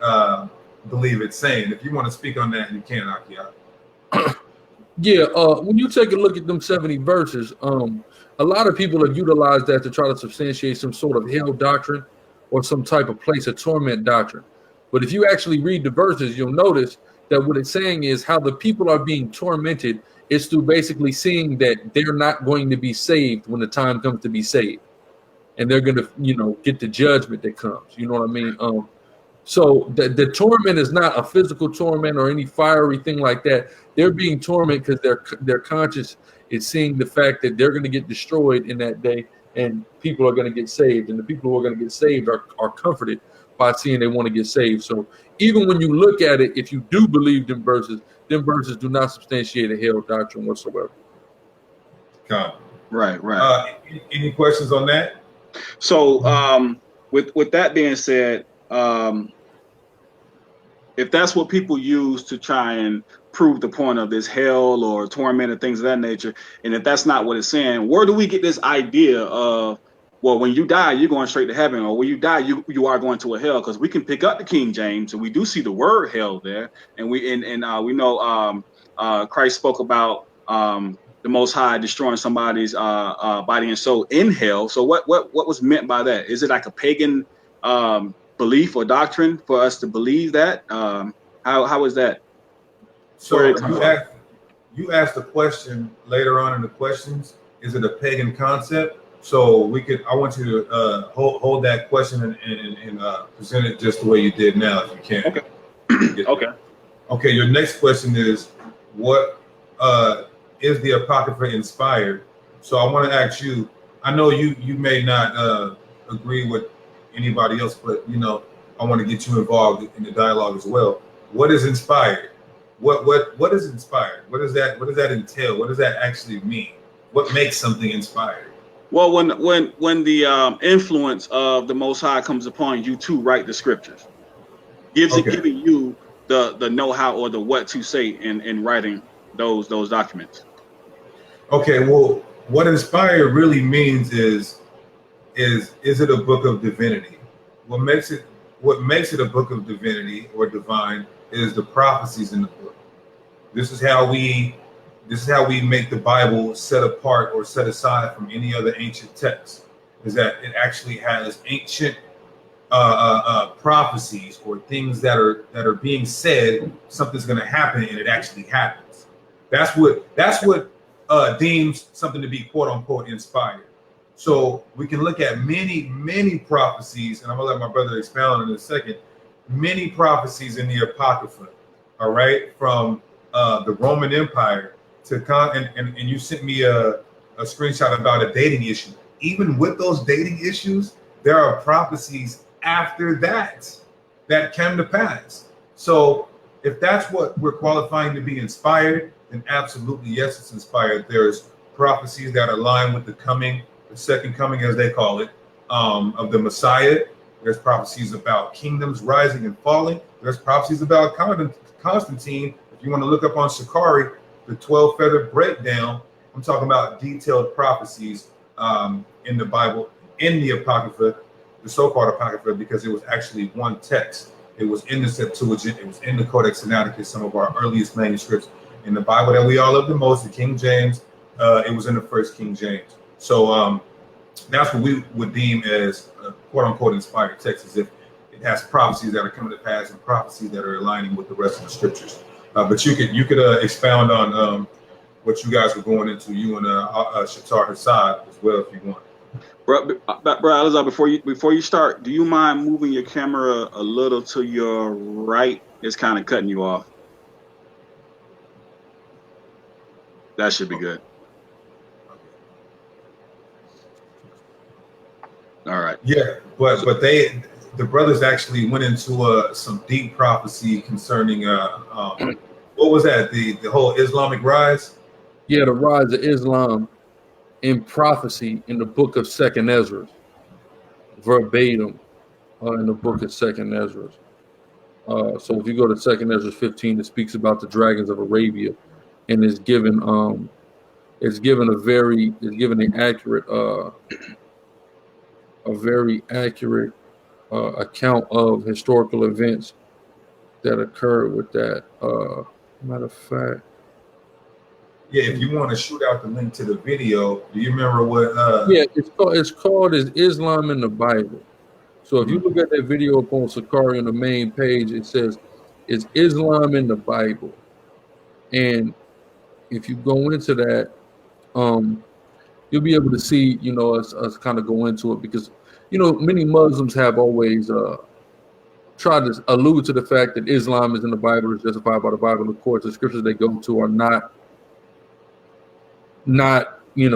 believe it's saying. If you want to speak on that, you can, Hakah. Yeah, when you take a look at them 70 verses, a lot of people have utilized that to try to substantiate some sort of hell doctrine or some type of place of torment doctrine. But if you actually read the verses, you'll notice that what it's saying is how the people are being tormented is through basically seeing that they're not going to be saved when the time comes to be saved. And they're going to, get the judgment that comes. You know what I mean? So the torment is not a physical torment or any fiery thing like that. They're being tormented because their conscience is seeing the fact that they're going to get destroyed in that day and people are going to get saved. And the people who are going to get saved are comforted by seeing they want to get saved. So even when you look at it, if you do believe them verses do not substantiate a hell doctrine whatsoever. Right. Any questions on that? So with that being said, if that's what people use to try and prove the point of this hell or torment and things of that nature, and if that's not what it's saying, where do we get this idea of, well, when you die, you're going straight to heaven, or when you die, you are going to a hell? Because we can pick up the King James, and we do see the word hell there, and we know Christ spoke about the Most High destroying somebody's body and soul in hell. So what was meant by that? Is it like a pagan belief or doctrine for us to believe that? How is that? So you asked a question later on in the questions. Is it a pagan concept? So I want you to hold that question and present it just the way you did now, if you can. Okay. Okay. Your next question is, what is the Apocrypha inspired? So I want to ask you. I know you may not agree with anybody else, but I want to get you involved in the dialogue as well. What is inspired? What is inspired? What does that entail? What does that actually mean? What makes something inspired? Well, when the influence of the Most High comes upon you to write the scriptures, giving you the know-how or the what to say in writing those documents. Okay, well, what inspired really means is it a book of divinity? What makes it a book of divinity or divine is the prophecies in the book. This is how we make the Bible set apart or set aside from any other ancient text, is that it actually has ancient prophecies or things that are being said, something's going to happen, and it actually happens. That's what deems something to be quote unquote inspired. So we can look at many prophecies, and I'm gonna let my brother expound on it in a second. Many prophecies in the Apocrypha, all right, from the Roman Empire to and you sent me a screenshot about a dating issue. Even with those dating issues, there are prophecies after that came to pass. So if that's what we're qualifying to be inspired, then absolutely yes, it's inspired. There's prophecies that align with the second coming, as they call it, of the Messiah. There's prophecies about kingdoms rising and falling. There's prophecies about Constantine. If you want to look up on Sicarii, the 12 feather breakdown, I'm talking about detailed prophecies in the Bible, in the Apocrypha, the so-called Apocrypha, because it was actually one text. It was in the Septuagint. It was in the Codex Sinaiticus, some of our earliest manuscripts. In the Bible that we all love the most, the King James, it was in the first King James. So that's what we would deem as quote-unquote inspired text, as if it has prophecies that are coming to pass and prophecies that are aligning with the rest of the scriptures. But you could expound on what you guys were going into, you and Shatar Hassad as well, if you want. Bro, Ahlazar, before you start, do you mind moving your camera a little to your right? It's kind of cutting you off. That should be good. All right. Yeah, but the brothers actually went into some deep prophecy concerning what was that, the whole Islamic rise? Yeah, the rise of Islam in prophecy in the book of Second Ezra, verbatim in the book of Second Ezra. So if you go to Second Ezra 15, it speaks about the dragons of Arabia, and it's given an very accurate account of historical events that occurred with that. Matter of fact, Yeah, if you want to shoot out the link to the video, do you remember what? Yeah, it's called "Is Islam in the Bible?" So if you look at that video up on Sicarii on the main page, it says, "Is Islam in the Bible?" And if you go into that, you'll be able to see, us kind of go into it, because, many Muslims have always tried to allude to the fact that Islam is in the Bible, is justified by the Bible. Of course, the scriptures they go to are not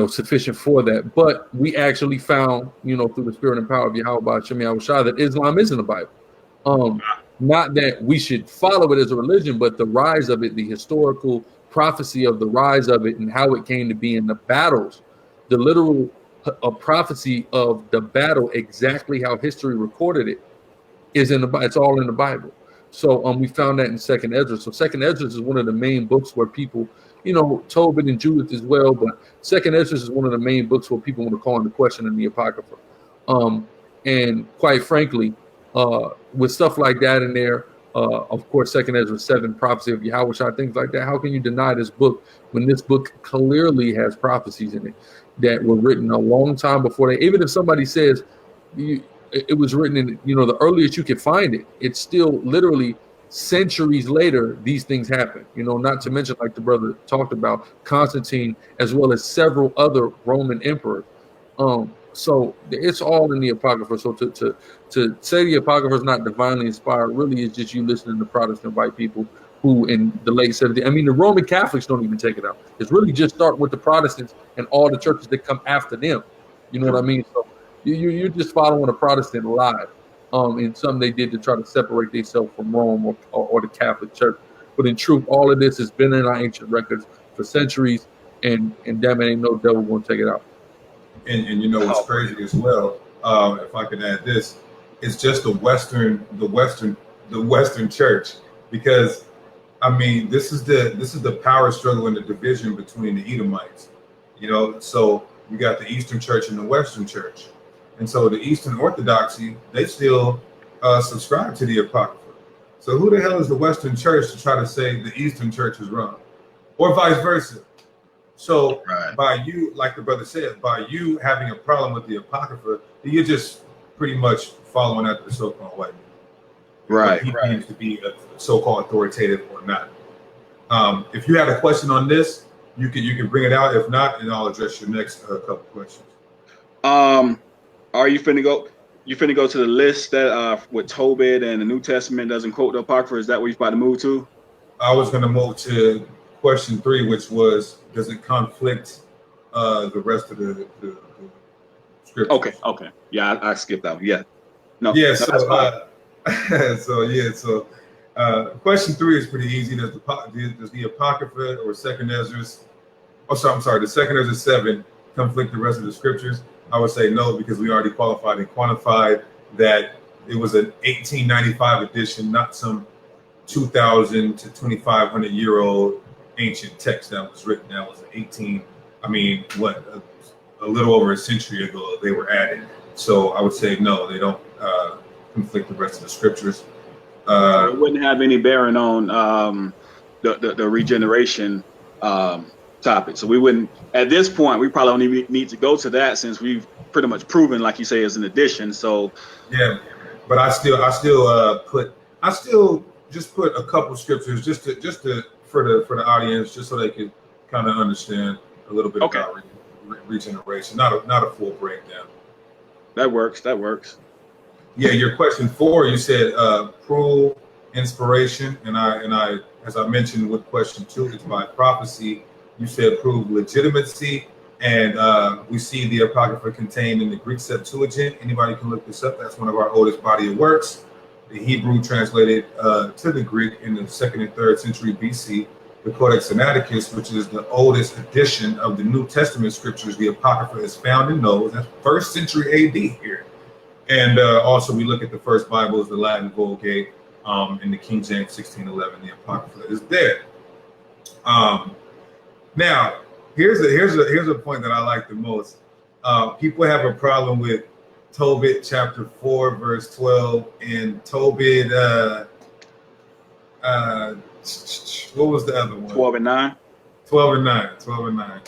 sufficient for that. But we actually found, through the spirit and power of Yahawah, that Islam is in the Bible. Not that we should follow it as a religion, but the rise of it, the historical prophecy of the rise of it and how it came to be in the battles, the literal prophecy of the battle, exactly how history recorded it, is in the Bible. It's all in the Bible. So we found that in Second Ezra. So Second Ezra is one of the main books where people, Tobit and Judith as well, but Second Ezra is one of the main books where people want to call into question in the Apocrypha. And quite frankly, with stuff like that in there, of course, Second Ezra 7, prophecy of Yahawah, things like that. How can you deny this book when this book clearly has prophecies in it that were written a long time before they? Even if somebody says it was written in, the earliest you could find it, it's still literally centuries later these things happen. Not to mention, like the brother talked about, Constantine, as well as several other Roman emperors. So it's all in the Apocrypha. So to say the Apocrypha is not divinely inspired really is just you listening to Protestant white people who in the late 70s, the Roman Catholics don't even take it out. It's really just start with the Protestants and all the churches that come after them. You know what I mean? So you're just following a Protestant lie in something they did to try to separate themselves from Rome or the Catholic Church. But in truth, all of this has been in our ancient records for centuries, and damn it, ain't no devil going to take it out. And what's crazy as well, if I can add this, it's just the Western church, because this is the power struggle and the division between the Edomites. So you got the Eastern Church and the Western Church, and so the Eastern Orthodoxy, they still subscribe to the Apocrypha. So who the hell is the Western Church to try to say the Eastern Church is wrong, or vice versa? So by you, like the brother said, by you having a problem with the Apocrypha, you're just pretty much following after the so-called white man. Right. He needs to be a so-called authoritative or not. If you have a question on this, you can bring it out. If not, and I'll address your next couple questions. Are you finna go? You finna go to the list that with Tobit and the New Testament doesn't quote the Apocrypha? Is that what you're about to move to? I was going to move to question 3, which was, does it conflict the rest of the scripture? Okay. Yeah, I skipped that one. Yeah. No. Yeah. No, So question 3 is pretty easy. Does the Apocrypha or Second Ezra, the Second Ezra 7 conflict the rest of the scriptures? I would say no, because we already qualified and quantified that it was an 1895 edition, not some 2,000 to 2,500 year old ancient text that was written. That was a little over a century ago they were added. So I would say no, they don't conflict the rest of the scriptures. It wouldn't have any bearing on the regeneration topic. So we wouldn't, at this point, we probably only need to go to that, since we've pretty much proven, like you say, as an addition. So yeah, but I still just put a couple scriptures just to for the audience, just so they could kind of understand a little bit about regeneration, not a full breakdown. That works. Yeah, your question 4, you said prove inspiration, and I as I mentioned with question 2, it's by prophecy. You said prove legitimacy, and we see the Apocrypha contained in the Greek Septuagint. Anybody can look this up. That's one of our oldest body of works. The Hebrew translated to the Greek in the 2nd and 3rd century BC. the Codex Sinaiticus, which is the oldest edition of the New Testament scriptures. The Apocrypha is found in those. That's 1st century AD here. And also we look at the first Bibles, the Latin Vulgate, and the King James 1611. The Apocrypha is there. Now, here's a point that I like the most. People have a problem with Tobit chapter 4 verse 12 and Tobit what was the other one? 12 and 9. 12 and 9. 12 and 9.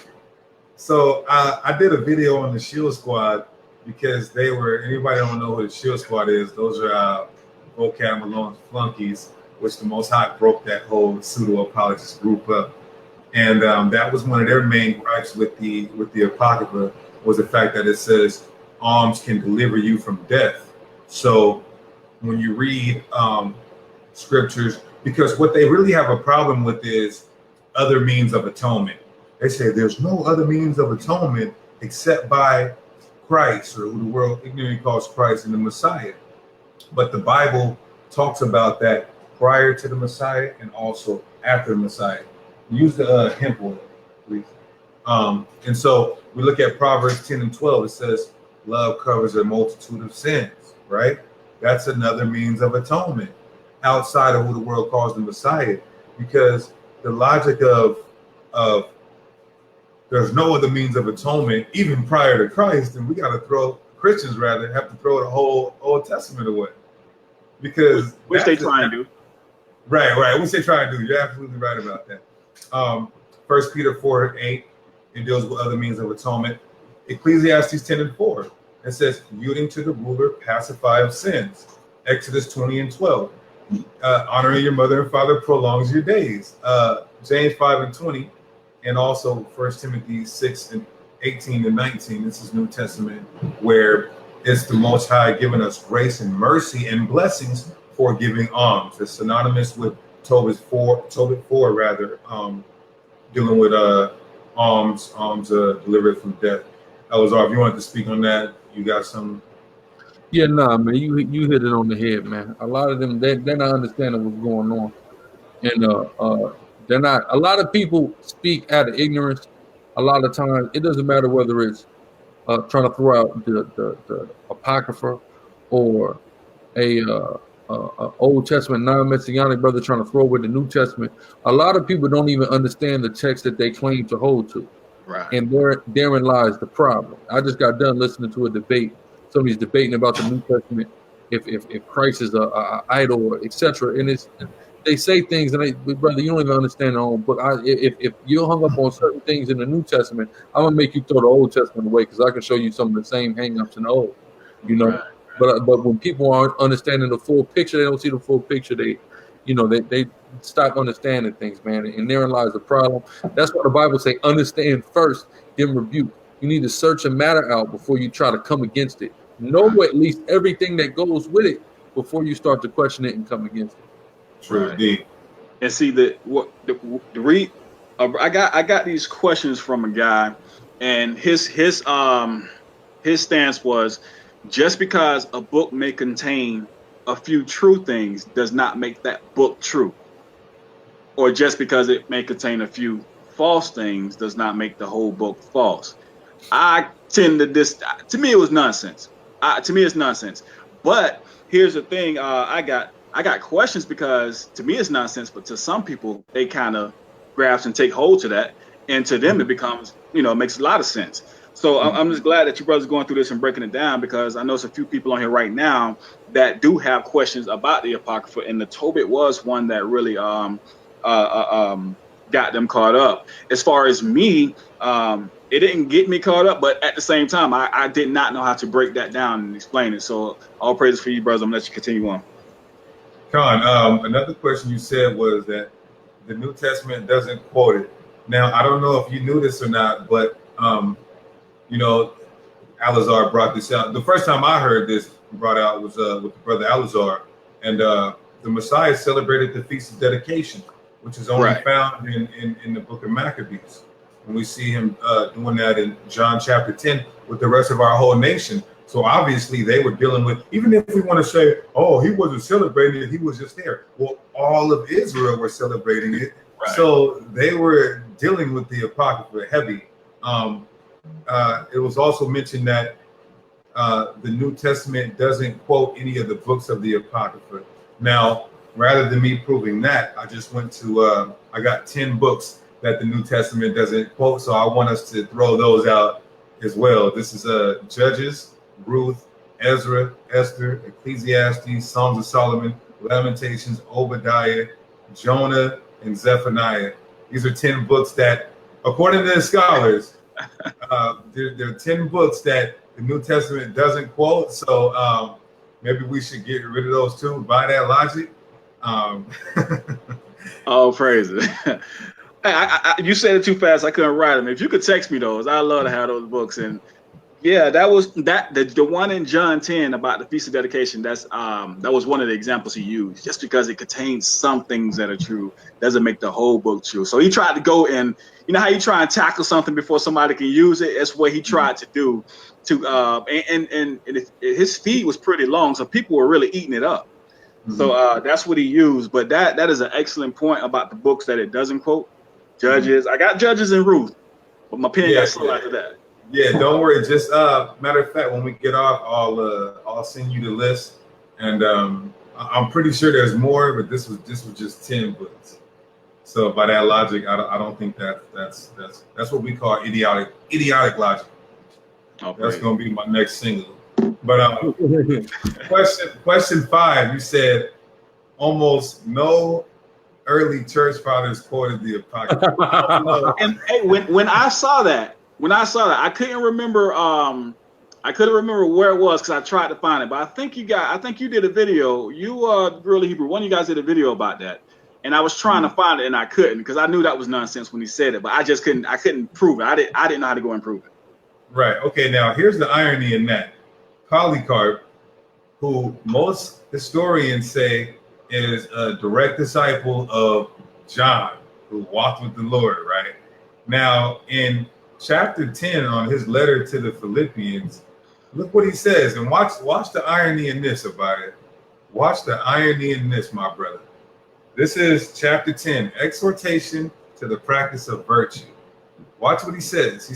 So I did a video on the Shield Squad because they were, anybody don't know who the Shield Squad is, those are vocab Malone's flunkies, which the Most High broke that whole pseudo-apologist group up. And that was one of their main gripes with the Apocrypha, was the fact that it says alms can deliver you from death. So when you read scriptures, because what they really have a problem with is other means of atonement. They say there's no other means of atonement except by Christ, or who the world ignorantly calls Christ, and the Messiah. But the Bible talks about that prior to the Messiah and also after the Messiah. Use the hemp oil, please. And so we look at Proverbs 10 and 12. It says, love covers a multitude of sins, right? That's another means of atonement outside of who the world calls the Messiah, because the logic of there's no other means of atonement even prior to Christ, and we got to Christians have to throw the whole Old Testament away, because which they try and do. Right, which they try and do. You're absolutely right about that. 1 Peter 4:8, it deals with other means of atonement. Ecclesiastes 10 and 4, it says, yielding to the ruler, pacify of sins. Exodus 20 and 12, honoring your mother and father prolongs your days. James 5 and 20, and also 1 Timothy 6 and 18 and 19. This is New Testament, where it's the Most High giving us grace and mercy and blessings for giving alms. It's synonymous with Tobit 4 rather, dealing with alms delivered from death. Ahlazar, if you wanted to speak on that, you got some. Yeah, nah, man, you hit it on the head, man. A lot of them, they're not understanding what's going on, and they're not. A lot of people speak out of ignorance. A lot of times, it doesn't matter whether it's trying to throw out the Apocrypha or a Old Testament non-Messianic brother trying to throw with the New Testament. A lot of people don't even understand the text that they claim to hold to. Right. And therein lies the problem. I just got done listening to a debate. Somebody's debating about the New Testament, if Christ is a idol, or etc. And they say things, and brother, you don't even understand the whole book. If you're hung up on certain things in the New Testament, I'm gonna make you throw the Old Testament away, because I can show you some of the same hang-ups in the Old. You know. Right. But when people aren't understanding the full picture, they don't see the full picture. They stop understanding things, man. And therein lies the problem. That's why the Bible say, understand first, then rebuke. You need to search a matter out before you try to come against it. Know at least everything that goes with it before you start to question it and come against it. True indeed. And see I got these questions from a guy, and his stance was, just because a book may contain a few true things does not make that book true. Or just because it may contain a few false things does not make the whole book false. I tend to me, it was nonsense. To me, it's nonsense. But here's the thing, I got questions, because to me it's nonsense, but to some people, they kind of grasp and take hold to that. And to them, it becomes, it makes a lot of sense. So I'm just glad that you brothers going through this and breaking it down, because I know there's a few people on here right now that do have questions about the Apocrypha, and the Tobit was one that really got them caught up. As far as me, it didn't get me caught up, but at the same time, I did not know how to break that down and explain it. So all praises for you, brothers. I'm gonna let you continue on. Khan, another question you said was that the New Testament doesn't quote it. Now, I don't know if you knew this or not, but Ahlazar brought this out. The first time I heard this brought out was with the brother Ahlazar, and the Messiah celebrated the Feast of Dedication, which is only found in the book of Maccabees. And we see him doing that in John chapter 10 with the rest of our whole nation. So obviously they were dealing with, even if we want to say, oh, he wasn't celebrating it, he was just there. Well, all of Israel were celebrating it Right. So they were dealing with the Apocrypha heavy. It was also mentioned that the New Testament doesn't quote any of the books of the Apocrypha. Now, rather than me proving that, I just went to, I got 10 books that the New Testament doesn't quote, so I want us to throw those out as well. This is Judges, Ruth, Ezra, Esther, Ecclesiastes, Songs of Solomon, Lamentations, Obadiah, Jonah, and Zephaniah. These are 10 books that, according to the scholars, there are 10 books that the New Testament doesn't quote. So maybe we should get rid of those too by that logic. Oh, praise it. You said it too fast. I couldn't write them. If you could text me those, I'd love to have those books. And yeah, that was the one in John 10 about the Feast of Dedication. That was one of the examples he used. Just because it contains some things that are true doesn't make the whole book true. So he tried to go and, you know how you try and tackle something before somebody can use it. That's what he tried to do. And his feed was pretty long, so people were really eating it up. So that's what he used. But that is an excellent point about the books that it doesn't quote. Judges, I got Judges and Ruth, but my pen got slow after that. Yeah, don't worry. Just matter of fact, when we get off, I'll send you the list, and I'm pretty sure there's more, but this was just 10 books. So by that logic, I don't think that's what we call idiotic logic. That's gonna be my next single. But question 5, you said almost no early church fathers quoted the Apocrypha. And hey, when I saw that, I couldn't remember where it was because I tried to find it. But I think you did a video. You Really Hebrew, one of you guys did a video about that. And I was trying to find it and I couldn't because I knew that was nonsense when he said it, but I couldn't prove it. I didn't know how to go and prove it. Right. Okay, now here's the irony in that. Polycarp, who most historians say is a direct disciple of John, who walked with the Lord, right? Now, in chapter 10 on his letter to the Philippians, look what he says, and watch the irony in this about it. Watch the irony in this, my brother. This is chapter 10, exhortation to the practice of virtue. Watch what he says. He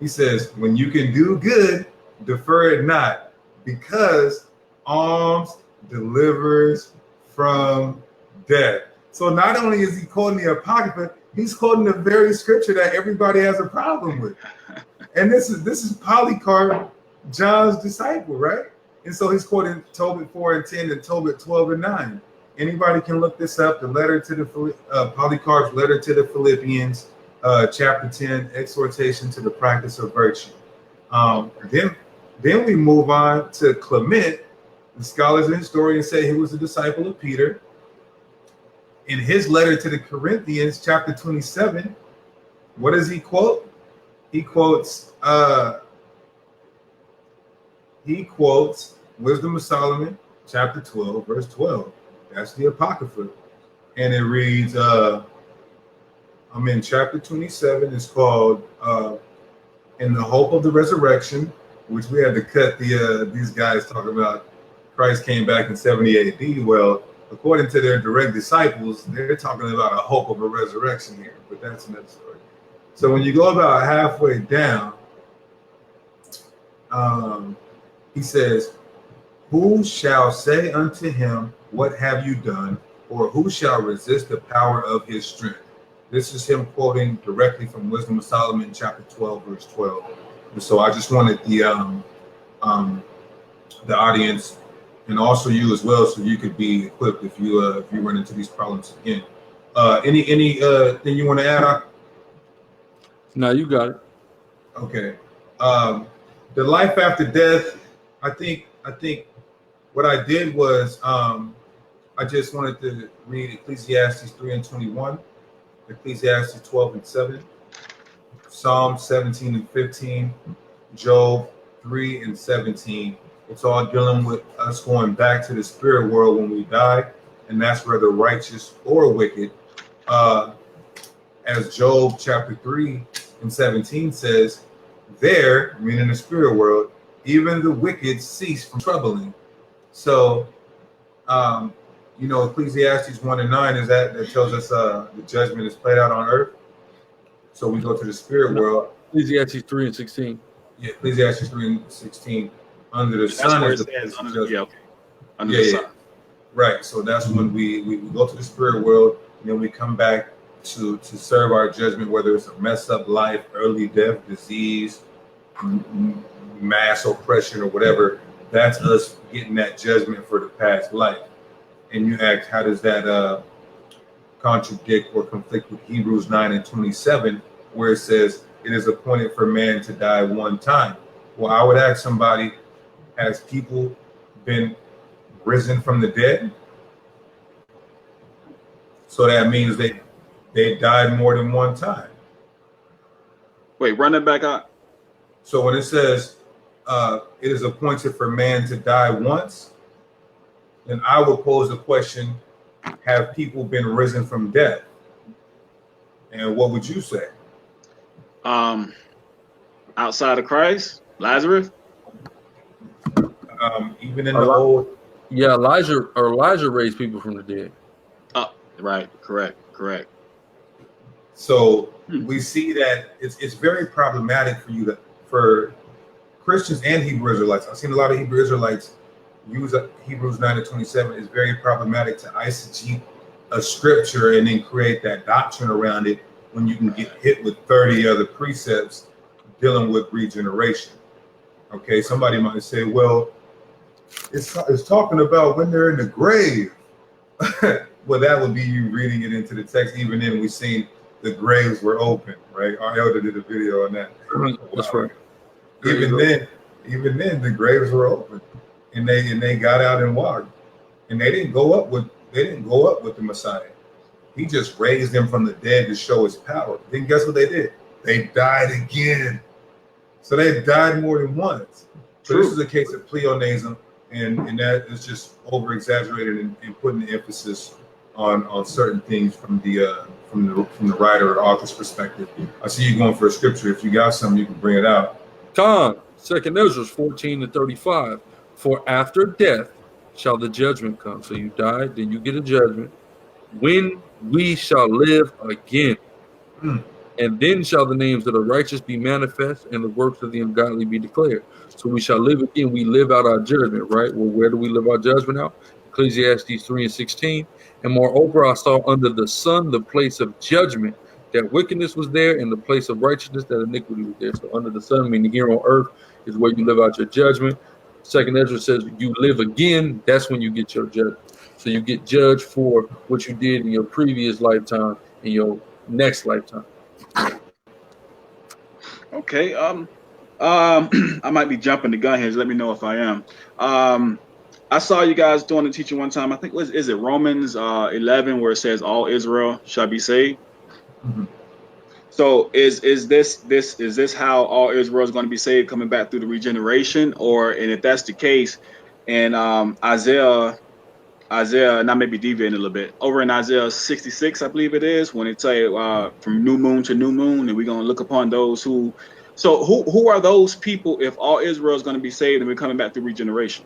says, when you can do good, defer it not, because alms delivers from death. So not only is he quoting the Apocrypha, he's quoting the very scripture that everybody has a problem with. And this is Polycarp, John's disciple, right? And so he's quoting Tobit 4:10 and Tobit 12:9. Anybody can look this up. The letter to the Polycarp's letter to the Philippians, chapter 10, exhortation to the practice of virtue. Then we move on to Clement. The scholars and historians say he was a disciple of Peter. In his letter to the Corinthians, chapter 27, what does he quote? He quotes Wisdom of Solomon, chapter 12, verse 12. That's the Apocrypha. And it reads, I'm in chapter 27. It's called In the Hope of the Resurrection, which we had to cut these guys talking about Christ came back in 70 AD. Well, according to their direct disciples, they're talking about a hope of a resurrection here, but that's another story. So when you go about halfway down, he says, who shall say unto him, what have you done? Or who shall resist the power of his strength? This is him quoting directly from Wisdom of Solomon, chapter 12, verse 12. And so I just wanted the audience and also you as well, so you could be equipped if you run into these problems again. Any thing you want to add? No, you got it. Okay. The life after death. I think what I did was I just wanted to read Ecclesiastes 3:21, Ecclesiastes 12:7, Psalm 17:15, Job 3:17. It's all dealing with us going back to the spirit world when we die, and that's where the righteous or wicked, as Job chapter 3:17 says, there, meaning the spirit world, even the wicked cease from troubling. So you know, Ecclesiastes 1:9 is that tells us the judgment is played out on earth. So we go to the spirit world. Ecclesiastes 3:16. Yeah, Ecclesiastes 3:16. Under the That's sun where is it the says place of under, judgment. yeah, okay. Under the sun. Right. So that's when we go to the spirit world, and then we come back to serve our judgment, whether it's a messed up life, early death, disease, mass oppression, or whatever. That's us getting that judgment for the past life. And you ask, how does that contradict or conflict with Hebrews 9:27, where it says it is appointed for man to die one time? Well, I would ask somebody, has people been risen from the dead? So that means they died more than one time. Wait, run that back out. So when it says it is appointed for man to die once, then I will pose the question, have people been risen from death? And what would you say? Outside of Christ, Lazarus? Even in the old... Yeah, Elijah raised people from the dead. Right, correct. So we see that it's very problematic for Christians and Hebrew Israelites. I've seen a lot of Hebrew Israelites use Hebrews 9:27. It's very problematic to eisegete a scripture and then create that doctrine around it when you can get hit with 30 other precepts dealing with regeneration. Okay, somebody might say, well, it's talking about when they're in the grave. Well, that would be you reading it into the text. Even then, we've seen the graves were open, right? Our elder did a video on that. That's right. Even then, the graves were open, and they got out and walked, and they didn't go up with the Messiah. He just raised them from the dead to show his power. Then guess what they did? They died again. So they died more than once. So this is a case of pleonasm, and that is just over exaggerated and putting the emphasis on certain things from the writer or the author's perspective. I see you going for a scripture. If you got something, you can bring it out. Con, 2nd Ezra 14:35. For after death shall the judgment come. So you die, then you get a judgment. When we shall live again. And then shall the names of the righteous be manifest, and the works of the ungodly be declared. So we shall live again. We live out our judgment, right? Well, where do we live our judgment out? Ecclesiastes 3:16. And moreover, I saw under the sun the place of judgment, that wickedness was there, and the place of righteousness, that iniquity was there. So under the sun, meaning here on earth, is where you live out your judgment. 2nd Ezra says you live again. That's when you get your judgment. So you get judged for what you did in your previous lifetime, in your next lifetime. Okay. I might be jumping the gun here. Just let me know if I am. I saw you guys doing a teaching one time. I think is it Romans 11 where it says all Israel shall be saved. So is this how all Israel is going to be saved, coming back through the regeneration? And if that's the case, and Isaiah, and I may be deviating a little bit, over in Isaiah 66, I believe it is, when it say from new moon to new moon, and we're going to look upon those who. So who are those people if all Israel is going to be saved and we're coming back through regeneration?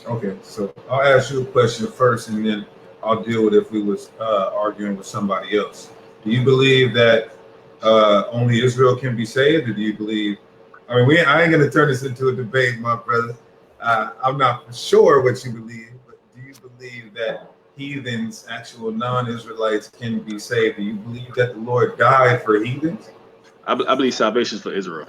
Okay, so I'll ask you a question first, and then I'll deal with if we was arguing with somebody else. Do you believe that only Israel can be saved, or do you believe? I mean, I ain't going to turn this into a debate, my brother. I'm not sure what you believe, but do you believe that heathens, actual non-Israelites, can be saved? Do you believe that the Lord died for heathens? I believe salvation is for Israel.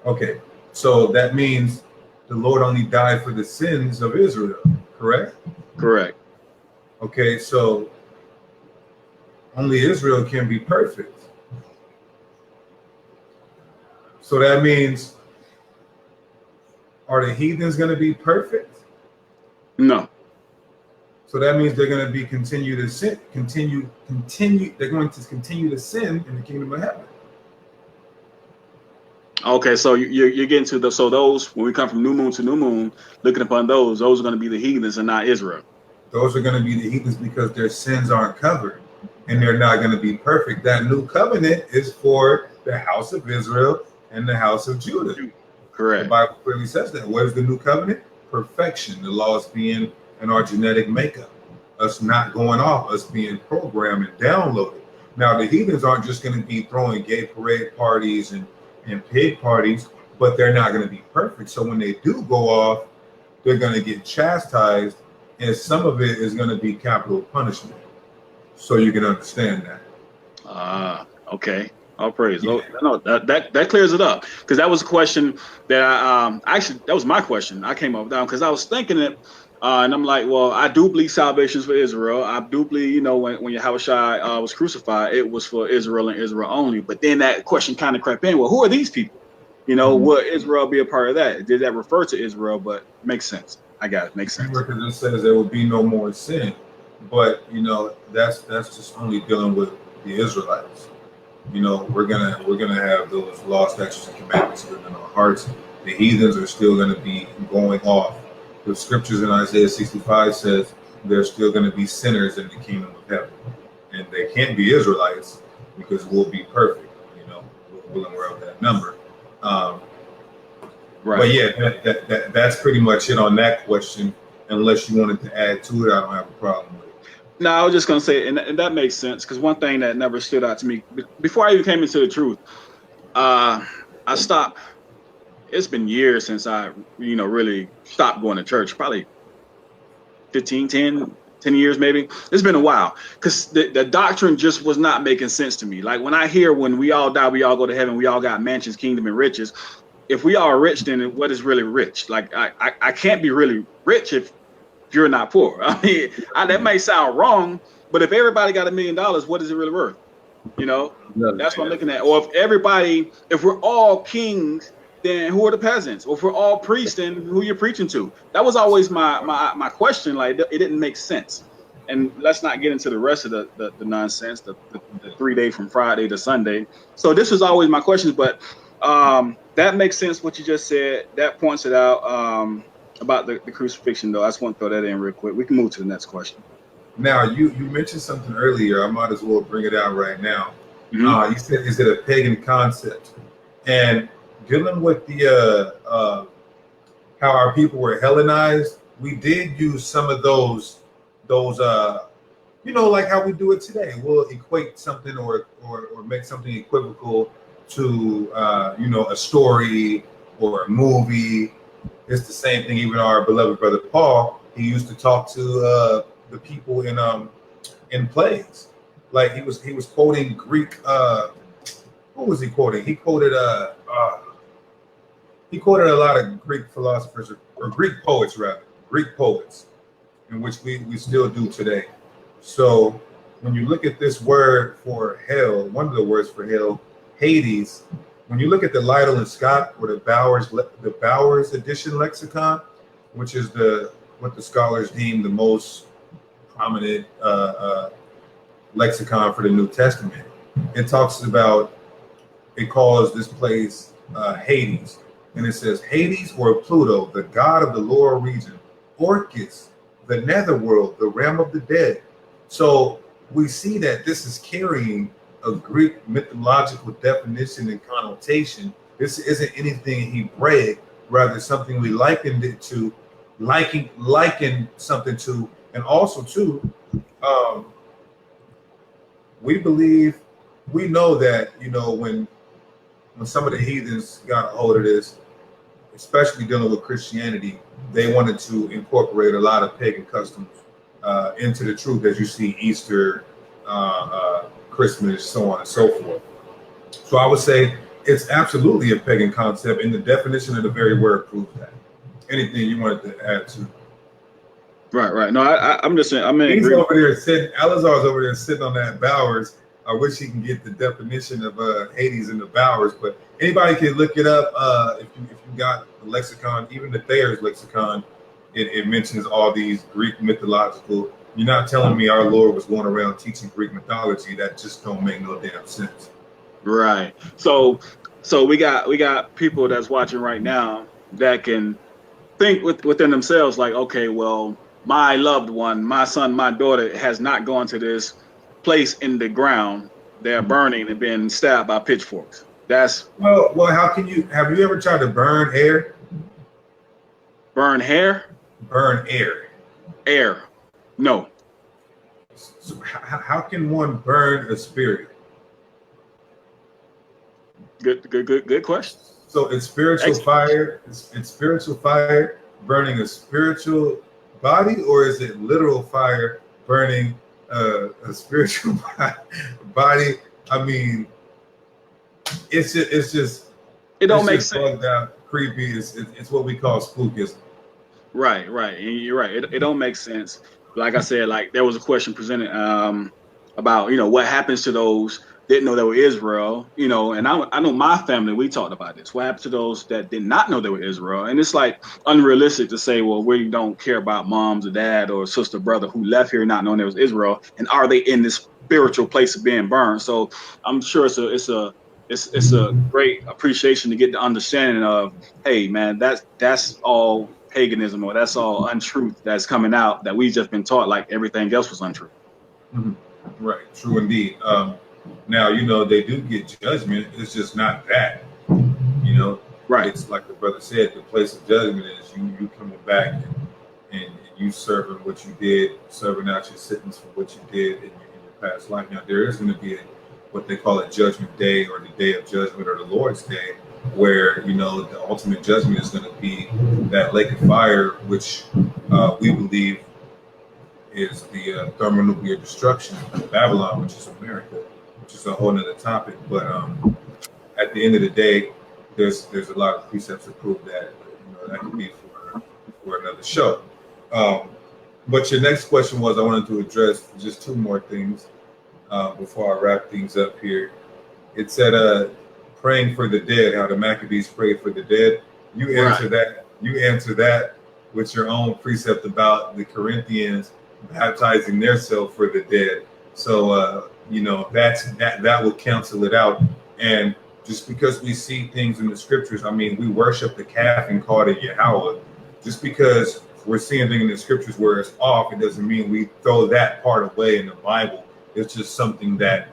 Okay, so that means the Lord only died for the sins of Israel, correct? Correct. Okay, so only Israel can be perfect. So that means, are the heathens going to be perfect? No. So that means they're going to be continue to sin. They're going to continue to sin in the kingdom of heaven. Okay, so you're getting to those, when we come from new moon to new moon, looking upon those are going to be the heathens and not Israel. Those are going to be the heathens because their sins aren't covered and they're not going to be perfect. That new covenant is for the house of Israel and the house of Judah. Correct. The Bible clearly says that. What is the new covenant? Perfection. The laws being in our genetic makeup. us not going off, us being programmed and downloaded. Now, the heathens aren't just going to be throwing gay parade parties and pig parties, but they're not going to be perfect. So when they do go off, they're going to get chastised, and some of it is going to be capital punishment. So you can understand that. Okay. All praise. Yeah. No, that clears it up, because that was a question that I actually, that was my question. I came up with that because I was thinking it, and I'm like, well, I do believe salvation is for Israel. I do believe, you know, when Yahawashi was crucified, it was for Israel and Israel only. But then that question kind of crept in. Well, who are these people? You know, would Israel be a part of that? Did that refer to Israel? But makes sense. I got it. Makes sense. Because it says there will be no more sin, but you know, that's just only dealing with the Israelites. You know, we're gonna have those law, statutes, and commandments written in our hearts. The heathens are still gonna be going off. The scriptures in Isaiah 65 says there's still gonna be sinners in the kingdom of heaven, and they can't be Israelites because we'll be perfect. You know, we're of that number. Right. But yeah, that's pretty much it on that question. Unless you wanted to add to it, I don't have a problem with it. No, I was just going to say, and that makes sense, because one thing that never stood out to me, before I even came into the truth, I stopped. It's been years since I, you know, really stopped going to church, probably 10 years maybe. It's been a while, because the doctrine just was not making sense to me. Like when I hear when we all die, we all go to heaven, we all got mansions, kingdom, and riches. If we are rich, then what is really rich? Like I can't be really rich if you're not poor. I mean, that may sound wrong, but if everybody got $1 million, what is it really worth? You know, that's what I'm looking at. Or if we're all kings, then who are the peasants? Or if we're all priests, then who you're preaching to? That was always my question. Like, it didn't make sense. And let's not get into the rest of the nonsense, the 3 day from Friday to Sunday. So this was always my questions, but that makes sense what you just said. That points it out. About the crucifixion, though, I just want to throw that in real quick. We can move to the next question. Now, you mentioned something earlier. I might as well bring it out right now. You said, is it a pagan concept? And dealing with the how our people were Hellenized, we did use some of those you know, like how we do it today. We'll equate something or make something equivocal to you know, a story or a movie. It's the same thing. Even our beloved brother Paul, he used to talk to the people in plays. Like he was quoting Greek. Who was he quoting? He quoted a lot of Greek philosophers or Greek poets, rather, Greek poets, in which we still do today. So when you look at this word for hell, one of the words for hell, Hades. When you look at the Lytle and Scott or the Bowers edition lexicon, which is what the scholars deem the most prominent lexicon for the New Testament, it calls this place Hades, and it says Hades or Pluto, the god of the lower region, Orcus, the netherworld, the realm of the dead. So we see that this is carrying a Greek mythological definition and connotation. This isn't anything Hebraic, rather something we likened it to, liken something to, and also too, we know that, you know, when some of the heathens got a hold of this, especially dealing with Christianity, they wanted to incorporate a lot of pagan customs into the truth, as you see Easter, Christmas, so on and so forth. So I would say it's absolutely a pagan concept, and the definition of the very word proves that. Anything you wanted to add to? Right. No, I'm just saying. He's over there sitting. Ahlazar's over there sitting on that Bowers. I wish he can get the definition of Hades in the Bowers, but anybody can look it up. If you got the lexicon, even the Thayer's lexicon, it mentions all these Greek mythological. You're not telling me our Lord was going around teaching Greek mythology. That just don't make no damn sense. Right. So we got people that's watching right now that can think within themselves, like, okay, well, my loved one, my son, my daughter has not gone to this place in the ground. They're burning and being stabbed by pitchforks. That's well. Have you ever tried to burn air? Burn hair? Burn air. Air. No. So how can one burn a spirit? Good question. So it's spiritual fire. It's spiritual fire burning a spiritual body, or is it literal fire burning a spiritual body? I mean, it's just it don't make sense. Bugged out, creepy. It's what we call spookism. Right. And you're right. It don't make sense. Like I said, like there was a question presented about, you know, what happens to those didn't know they were Israel, you know, and I know my family, we talked about this. What happened to those that did not know they were Israel? And it's like unrealistic to say, well, we don't care about moms or dad or sister, brother who left here not knowing there was Israel, and are they in this spiritual place of being burned? So I'm sure it's a great appreciation to get the understanding of, hey man, that's all paganism, or that's all untruth that's coming out that we've just been taught like everything else was untrue. Mm-hmm. Right, true indeed. Now, you know, they do get judgment. It's just not that, you know. Right. It's like the brother said, the place of judgment is you coming back and you serving what you did, serving out your sentence for what you did in your past life. Now, there is going to be what they call a judgment day, or the day of judgment, or the Lord's day, where, you know, the ultimate judgment is going to be that lake of fire, which we believe is the thermonuclear destruction of Babylon, which is America, which is a whole nother topic. But at the end of the day, there's a lot of precepts to prove that. You know, that could be for another show. But your next question was, I wanted to address just two more things before I wrap things up here. It said praying for the dead, how the Maccabees prayed for the dead. You answer that. You answer that with your own precept about the Corinthians baptizing themselves for the dead. So you know, that will cancel it out. And just because we see things in the scriptures, I mean, we worship the calf and call it Yahawah. Just because we're seeing things in the scriptures where it's off, it doesn't mean we throw that part away in the Bible. It's just something that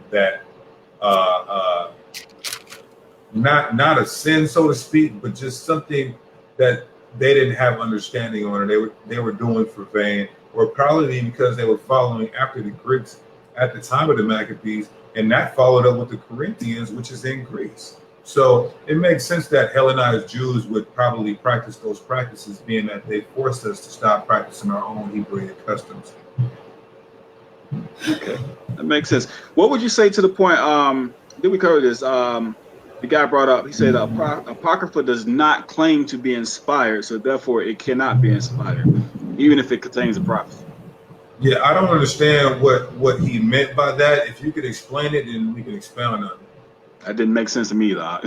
not a sin, so to speak, but just something that they didn't have understanding on, or they were doing for vain, or probably because they were following after the Greeks at the time of the Maccabees, and that followed up with the Corinthians, which is in Greece. So it makes sense that Hellenized Jews would probably practice those practices, being that they forced us to stop practicing our own Hebraic customs. Okay, that makes sense. What would you say to the point? Did we cover this? The guy brought up, he said Apocrypha does not claim to be inspired, so therefore it cannot be inspired, even if it contains a prophecy. Yeah, I don't understand what he meant by that. If you could explain it, then we can expound on it. That didn't make sense to me, though.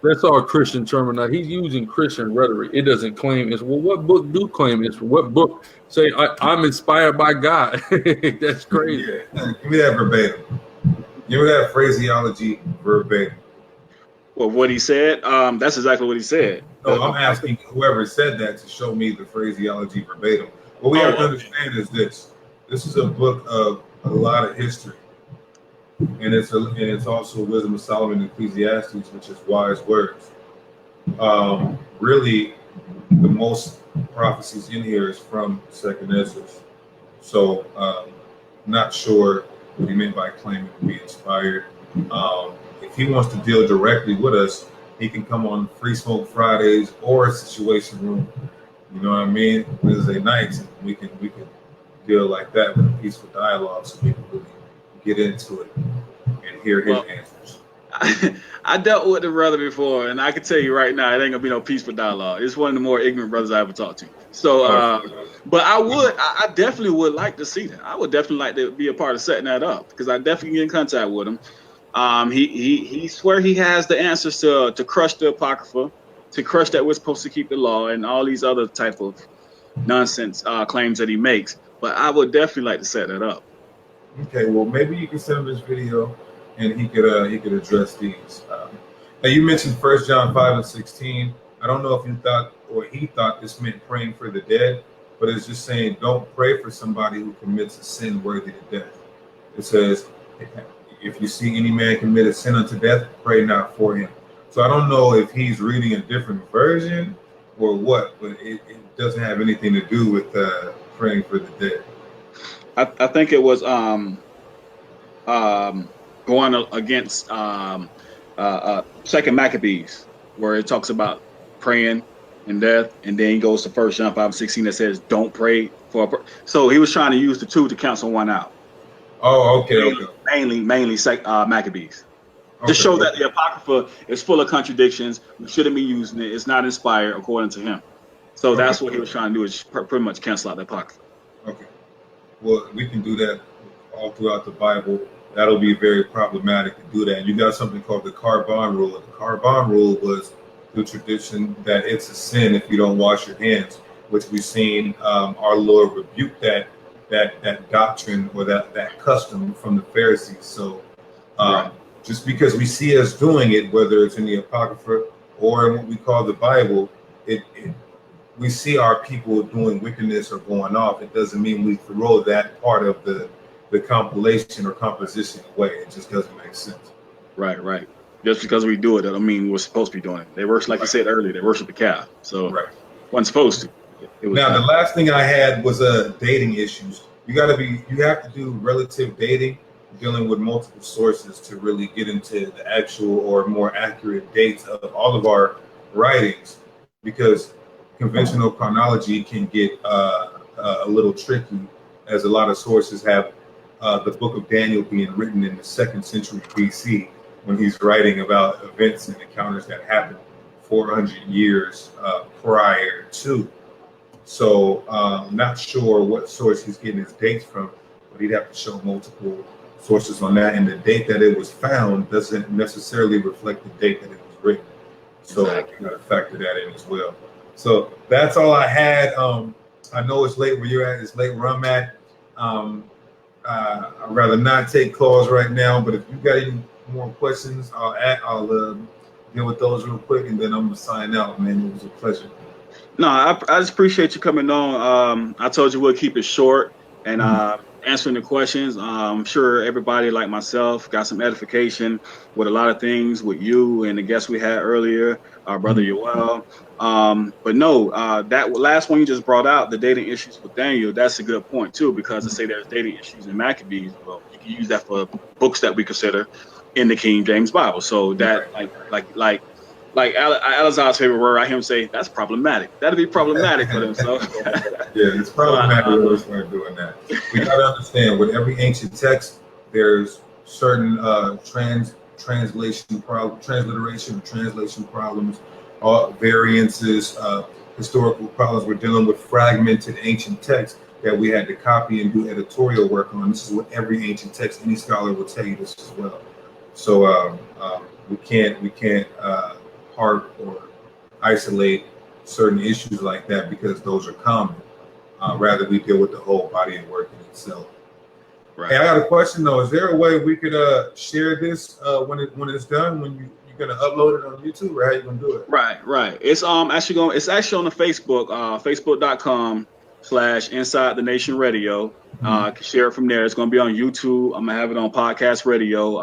That's all Christian terminology. He's using Christian rhetoric. It doesn't claim it's, well, what book do claim it's? What book say I'm inspired by God? That's crazy. Yeah. Give me that verbatim. Give me that phraseology verbatim. Well, what he said, that's exactly what he said. No, I'm asking whoever said that to show me the phraseology verbatim. What we have to understand is this. This is a book of a lot of history. And it's also Wisdom of Solomon and Ecclesiastes, which is wise words. Really, the most prophecies in here is from Second Ezra. So, not sure what he meant by claiming to be inspired. If he wants to deal directly with us, he can come on Free Smoke Fridays or Situation Room. You know what I mean? Wednesday nights, we can deal like that with a peaceful dialogue, so we can really get into it and hear his answers. I dealt with the brother before, and I can tell you right now, it ain't gonna be no peaceful dialogue. It's one of the more ignorant brothers I ever talked to. So, but I definitely would like to see that. I would definitely like to be a part of setting that up, because I definitely get in contact with him. He swear he has the answers to crush the Apocrypha, to crush that we're supposed to keep the law, and all these other type of nonsense claims that he makes. But I would definitely like to set that up. Okay, well, maybe you can send him this video, and he could address these. Now, you mentioned 1 John 5:16. I don't know if you thought, or he thought, this meant praying for the dead, but it's just saying don't pray for somebody who commits a sin worthy to death. It says, if you see any man commit a sin unto death, pray not for him. So I don't know if he's reading a different version or what, but it doesn't have anything to do with praying for the dead. I think it was going against Second Maccabees, where it talks about praying and death, and then he goes to 1 John 5:16 that says don't pray for. So he was trying to use the two to cancel one out. Oh, okay. Mainly Maccabees. To show that the Apocrypha is full of contradictions. We shouldn't be using it. It's not inspired according to him. So that's what he was trying to do, is pretty much cancel out the Apocrypha. Okay. Well, we can do that all throughout the Bible. That'll be very problematic to do that. You got something called the Carbon Rule. The Carbon Rule was the tradition that it's a sin if you don't wash your hands, which we've seen our Lord rebuke that doctrine or that custom from the Pharisees. So just because we see us doing it, whether it's in the Apocrypha or in what we call the Bible, we see our people doing wickedness or going off. It doesn't mean we throw that part of the compilation or composition away. It just doesn't make sense. Right. Just because we do it, I don't mean we're supposed to be doing it. They worship, like you said earlier, they worship the calf. So wasn't supposed to. Now, the last thing I had was dating issues. You have to do relative dating, dealing with multiple sources to really get into the actual or more accurate dates of all of our writings, because conventional chronology can get a little tricky, as a lot of sources have the book of Daniel being written in the 2nd century BC, when he's writing about events and encounters that happened 400 years prior to. So I'm not sure what source he's getting his dates from, but he'd have to show multiple sources on that. And the date that it was found doesn't necessarily reflect the date that it was written. So you got to factor that in as well. So that's all I had. I know it's late where you're at. It's late where I'm at. I'd rather not take calls right now, but if you got any more questions, I'll deal with those real quick, and then I'm gonna sign out, man. It was a pleasure. No, I just appreciate you coming on. I told you we'll keep it short and answering the questions. I'm sure everybody like myself got some edification with a lot of things with you and the guests we had earlier, our brother Yaw'al. But no, that last one you just brought out, the dating issues with Daniel, that's a good point too, because to say there's dating issues in Maccabees, well, you can use that for books that we consider in the King James Bible. So that like Ahlazar's favorite word, I hear him say, that's problematic. That'd be problematic for them. So yeah, it's problematic when we start doing that. We gotta understand, with every ancient text, there's certain transliteration problems, variances, historical problems. We're dealing with fragmented ancient texts that we had to copy and do editorial work on. This is what every ancient text, any scholar will tell you this as well. So we can't harp or isolate certain issues like that, because those are common. Rather, we deal with the whole body of work in itself. Right. Hey, I got a question though. Is there a way we could share this when it's done? When you're gonna upload it on YouTube, or how you gonna do it? Right. It's actually on the Facebook, facebook.com/Inside the Nation Radio. I can share it from there. It's gonna be on YouTube. I'm gonna have it on Podcast Radio.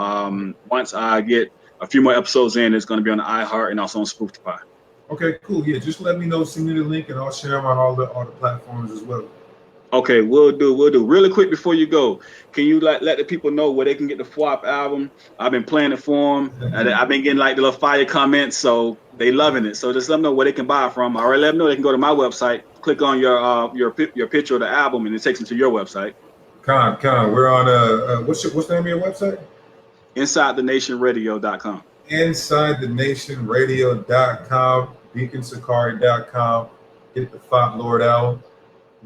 Once I get a few more episodes in, it's gonna be on the iHeart and also on Spotify. Okay, cool. Yeah, just let me know. Send me the link, and I'll share them on all the platforms as well. Okay, we'll do. Really quick before you go, can you let the people know where they can get the FWAP album? I've been playing it for them. I've been getting like the little fire comments, so they loving it. So just let them know where they can buy it from. I already let them know they can go to my website, click on your picture of the album, and it takes them to your website. Con, we're on what's the name of your website? InsideTheNationRadio.com. InsideTheNationRadio.com, DeaconSakari.com. Get the Fop Lord album.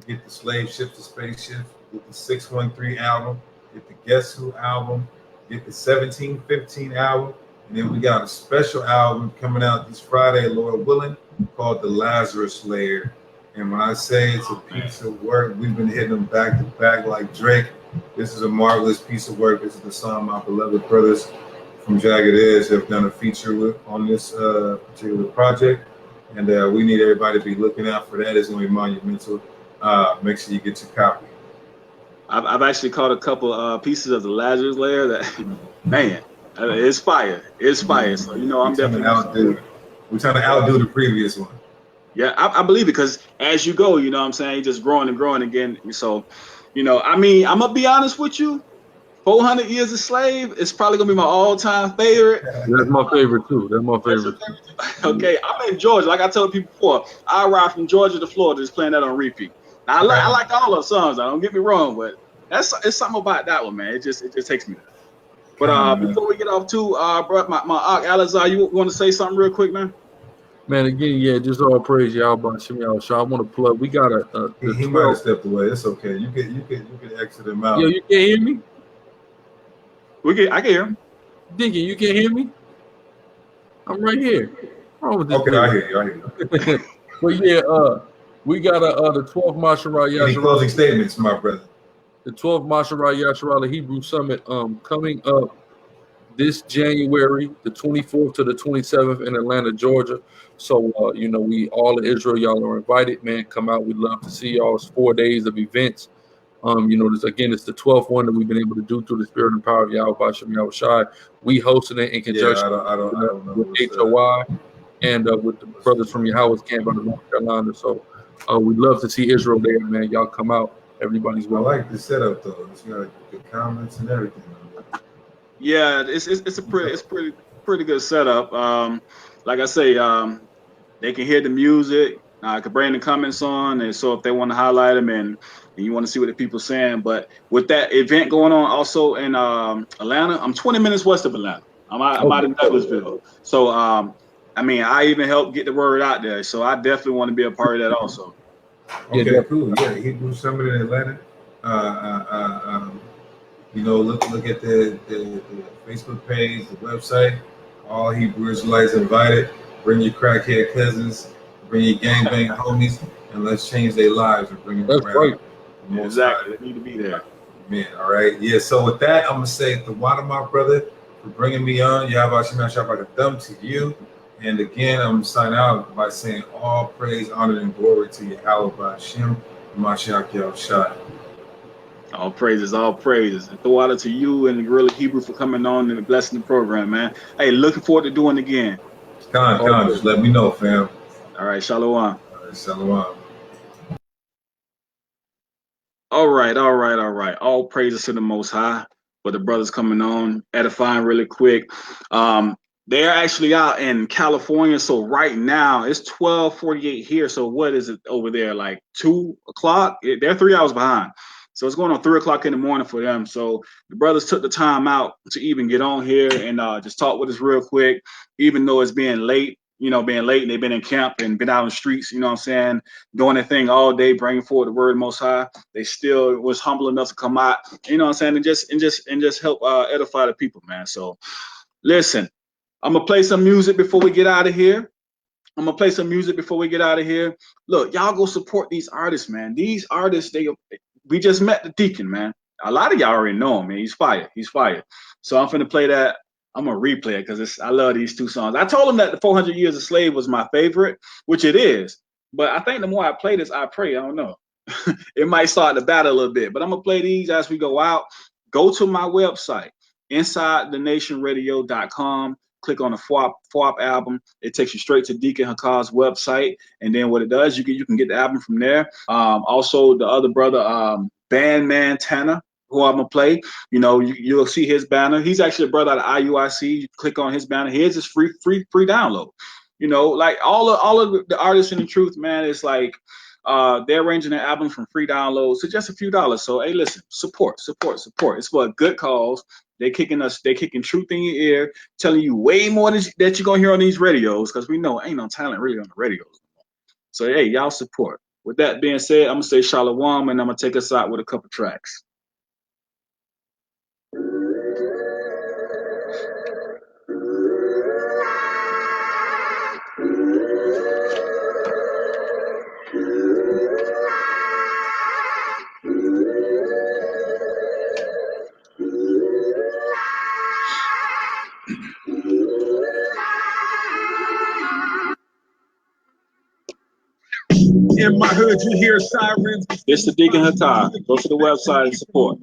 Get the Slave Ships to Spaceships. Get the 613 album. Get the Guess Who album. Get the 1715 album. And then we got a special album coming out this Friday, Lord willing, called The Lazarus Lair. And when I say it's a piece of work, we've been hitting them back to back like Drake. This is a marvelous piece of work. This is the song my beloved brothers from Jagged Edge have done a feature on this particular project. And we need everybody to be looking out for that. It's going to be monumental. Make sure you get your copy. I've actually caught a couple pieces of the Lazarus Lair that, man, it's fire. It's fire. So, I'm definitely we're trying to outdo the previous one. Yeah, I believe it, because as you go, you know what I'm saying, just growing and growing again. So You know, I mean, I'm gonna be honest with you. 400 Years a Slave is probably gonna be my all-time favorite. That's my favorite too. That's my favorite too. Okay, I'm in Georgia. Like I told people before, I ride from Georgia to Florida just playing that on repeat. Now, I like all those songs. Don't get me wrong, but it's something about that one, man. It just takes me there. But before we get off too, bro, my Ahlazar, you want to say something real quick, man? Man, again, yeah, just all praise Yahawah. I want to plug. We got he might have stepped away. It's okay. You can exit him out. Yo, you can't hear me? I can hear him. Deacon, you can't hear me? I'm right here. Okay, I hear you. But yeah, we got the 12th Masharah Any closing statements, my brother? The 12th Masharah Yasharah Hebrew Summit coming up this January, the 24th to the 27th in Atlanta, Georgia. So, you know, we all in Israel, y'all are invited, man. Come out. We'd love to see y'all. It's 4 days of events. You know, this again, it's the 12th one that we've been able to do through the spirit and power of YAHAWASHI. We hosted it in conjunction with HOI and with the brothers from Yahawah's camp out of North Carolina. So we'd love to see Israel there, man. Y'all come out. Everybody's welcome. I like the setup though. It's got good comments and everything. Yeah, it's a pretty good setup. Like I say, they can hear the music. I could bring the comments on, and so if they want to highlight them and you want to see what the people are saying. But with that event going on also in Atlanta, I'm 20 minutes west of Atlanta. I'm out in Douglasville. So I mean, I even helped get the word out there. So I definitely want to be a part of that also. Okay, cool. Yeah, Hebrew Summit in Atlanta. You know, look at the Facebook page, the website. All Hebrew Israelites invited. Bring your crackhead cousins, bring your gangbang homies, and let's change their lives and bring them around. Right. Exactly. They need to be there. Man, all right. Yeah, so with that, I'm going to say the water, my brother, for bringing me on. Yahawah to you. And again, I'm going to sign out by saying all praise, honor, and glory to Yahawah BAHASHAM, Mashiach Yahushua. All praises, all praises. And throw out to you and the Gorilla Hebrew for coming on and blessing the program, man. Hey, looking forward to doing it again. Come on, just let me know, fam. All right, shalom. All right, shalom. All right. All praises to the Most High for the brothers coming on, edifying really quick. They're actually out in California, so right now it's 12:48 here. So what is it over there, like 2 o'clock? They're 3 hours behind. So it's going on 3 o'clock in the morning for them. So the brothers took the time out to even get on here and just talk with us real quick, even though it's being late, and they've been in camp and been out on the streets, you know what I'm saying, doing their thing all day, bringing forward the word of Most High. They still was humble enough to come out, you know what I'm saying, and just help edify the people, man. So listen, I'm going to play some music before we get out of here. Look, y'all go support these artists, man. These artists, we just met the Deacon, man. A lot of y'all already know him, man. He's fire. So I'm finna play that. I'm gonna replay it because I love these two songs. I told him that the 400 Years a Slave was my favorite, which it is. But I think the more I play this, I pray. I don't know. It might start the battle a little bit. But I'm gonna play these as we go out. Go to my website, InsideTheNationRadio.com. Click on the FWAP album. It takes you straight to Deacon Hakah's website, and then what it does, you can get the album from there. Also, the other brother, Bandman Tanner, who I'm gonna play. You'll see his banner. He's actually a brother out of IUIC. You click on his banner. Here's his free download. Like all of the artists in the truth, man. It's like they're arranging their albums from free downloads to just a few dollars. So hey, listen, support. It's for a good cause. They're kicking truth in your ear, telling you way more that you're gonna hear on these radios, because we know ain't no talent really on the radios. So hey, y'all support. With that being said, I'm gonna say shalom, and I'm gonna take us out with a couple tracks. In my hood, you hear sirens. This is Deacon Hakah. Go to the website and support.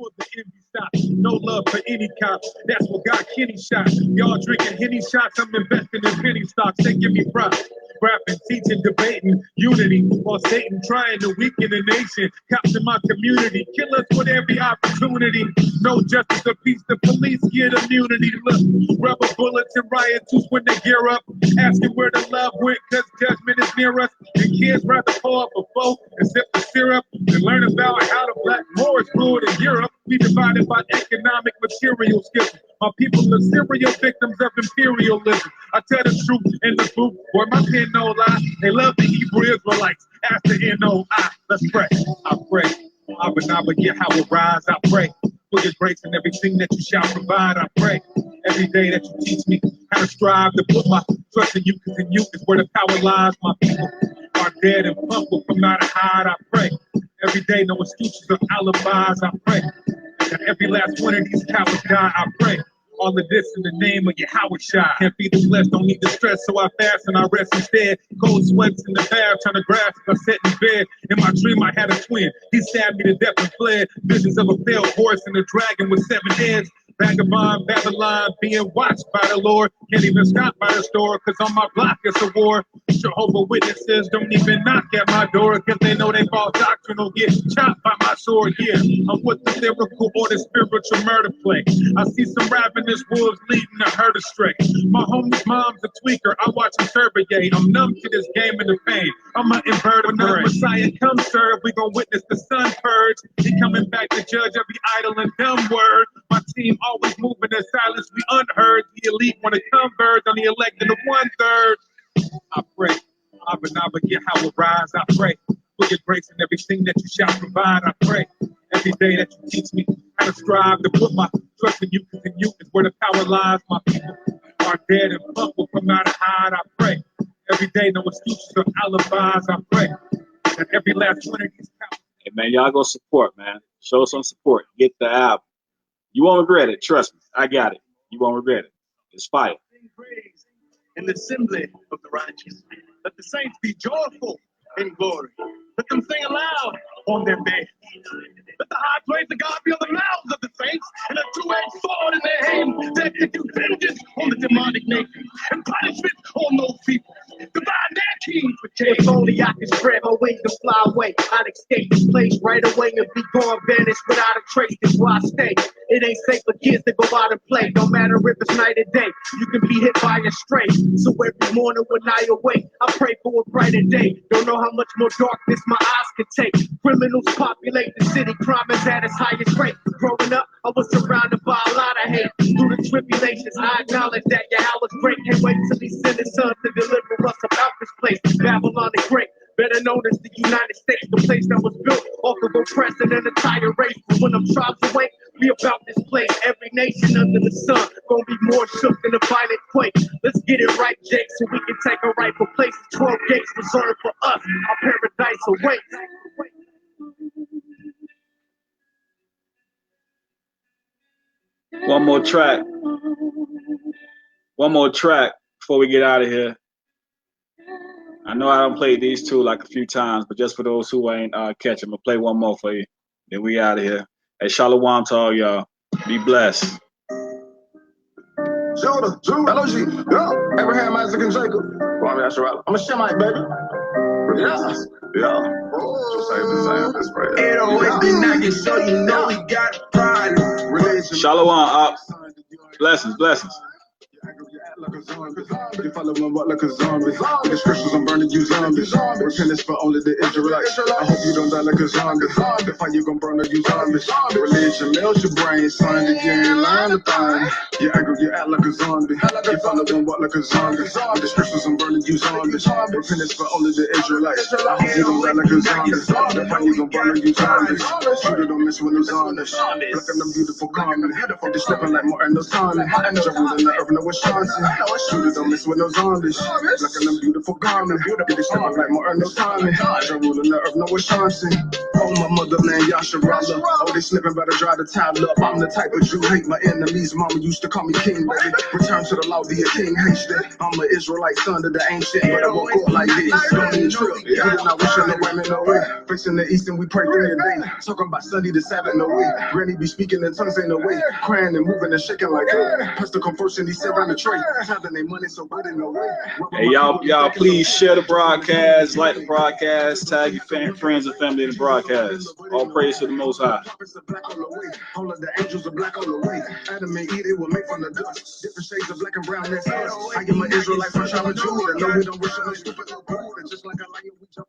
No love for any cops. That's what got Kenny shot. Y'all drinking Henny shots. I'm investing in penny stocks. They give me props. rapping, teaching, debating, unity, while Satan trying to weaken the nation. Cops in my community, kill us with every opportunity. No justice or peace, the police get immunity. Look, rubber bullets and riot tools when they gear up, asking where the love went, cause judgment is near us. And kids rather pour up a foe and sip the syrup than learn about how the black Moors ruled in Europe. We divided by economic material skills. My people are serial victims of imperialism. I tell the truth in the booth, boy, my pen no lie. They love the Hebrew Israelites. Ask the N-O-I. Let's pray. I pray. Abba, Yahawah, rise. I pray. For your grace and everything that you shall provide. I pray. Every day that you teach me how to strive to put my trust in you, because in you is where the power lies. My people are dead and punk will come out and hide. I pray. Every day, no excuses or alibis. I pray. And every last one of these cowards die. I pray. All of this in the name of Yahawah. Can't feed the flesh, don't need the stress, so I fast and I rest instead. Cold sweats in the bath, trying to grasp. I sat in bed. In my dream, I had a twin. He stabbed me to death and fled. Visions of a pale horse and a dragon with 7 heads. Vagabond Babylon being watched by the Lord. Can't even stop by the store, cause on my block it's a war. Jehovah Witnesses don't even knock at my door, cause they know they false doctrine will get chopped by my sword. Yeah, I'm with the lyrical or the spiritual murder play. I see some ravenous wolves leading a herd astray. My homie's mom's a tweaker, I watch him survey. I'm numb to this game and the pain. I'm an inverted brain. Messiah come serve, we gon' witness the sun purge. He coming back to judge every idle and dumb word. My team always moving in silence, we unheard. The elite wanna converge on the elected of 1/3. I pray, Abba, Yahawah, rise. I pray for your grace and everything that you shall provide. I pray every day that you teach me how to strive to put my trust in you, because in you is where the power lies. My people are dead and punk will come out and hide. I pray every day, no excuses or alibis. I pray that every last one of these cowards. Hey man, y'all go support, man. Show some support. Get the album. You won't regret it. Trust me. I got it. You won't regret it. It's fire. In the assembly of the righteous, let the saints be joyful in glory. Let them sing aloud on their bed. Let the high praise of God be on the mouths of the saints, and a two-edged sword in their hand to execute vengeance on the demonic nation and punishment on those people. Divide their kings with chains. If only I could spread my wings and fly away, I'd escape this place right away and be gone, vanished without a trace. That's why I stay. It ain't safe for kids to go out and play. No matter if it's night or day, you can be hit by a stray. So every morning when I awake, I pray for a brighter day. Don't know how much more darkness my eyes could take. Criminals populate the city, crime is at its highest rate. Growing up, I was surrounded by a lot of hate. Through the tribulations, I acknowledge that Yahawah's great. Can't wait till he sent his son to deliver us about this place. Babylon the Great, better known as the United States, the place that was built off of oppressing an entire race. But when them tribes awake, we about this place. Every nation under the sun gonna be more shook than a violent quake. Let's get it right, Jake, so we can take our rightful place. 12 gates reserved for us, our paradise awaits. One more track. One more track before we get out of here. I know I don't play these two like a few times, but just for those who ain't catch them, I'll play one more for you. Then we out of here. Hey, shalom to all y'all. Be blessed. Judah, LOG, yeah. Abraham, Isaac, and Jacob. I'm a Shemite, baby. Yeah. Just say the same. Let's pray. It always been knocking, so you know we got pride. Shalom, up. Blessings. You follow them up like a zombie. The scriptures, I'm burning you zombies. Repentance for only the Israelites. I hope you don't die like a zombie. The fire you gon' burn you zombies. Religion melts your brain, son. You ain't lying to find. You act like a zombie. You follow them up like a zombie. The scriptures, I'm burning you zombies. Repentance for only the Israelites. I hope you don't die like a zombie. The fire you gon' burn you zombies. Shooter don't mess with no zombies. Plucking them beautiful garments. They stepping like Martin O'Tonnell. Jungle in the earth, no Wisconsin. Shooters don't mess with no zombies. Looking them beautiful garments. They stepping like Martin O'Tonnell. Jungle in the earth, no Wisconsin. Oh, my motherland, Yasharala. Oh, they slipping, better dry the towel up. I'm the type of Jew, hate my enemies. Mama used to call me king, baby. Return to the law, be a king, haste it. I'm an Israelite son of the ancient, but I woke up like this. Don't need trip. You did not wish on the women no way. Facing the east and we pray through the day. Talking about Sunday to Sabbath, no way. Granny be speaking in tongues, ain't no way. Crying and moving and shaking like that. Pastor come first and he said around the tray. Having their money so good in no way. Hey, y'all, please share the broadcast, like the broadcast, tag your friends and family in the broadcast. All praise to the Most High. All of the angels are black on the way. Adam and Eve, they were made from the dust. Different shades of black and brown, that's us. I am an Israelite from Charlotte, Judah. No, we don't wish on no stupid little Buddha. Just like a lion, we jump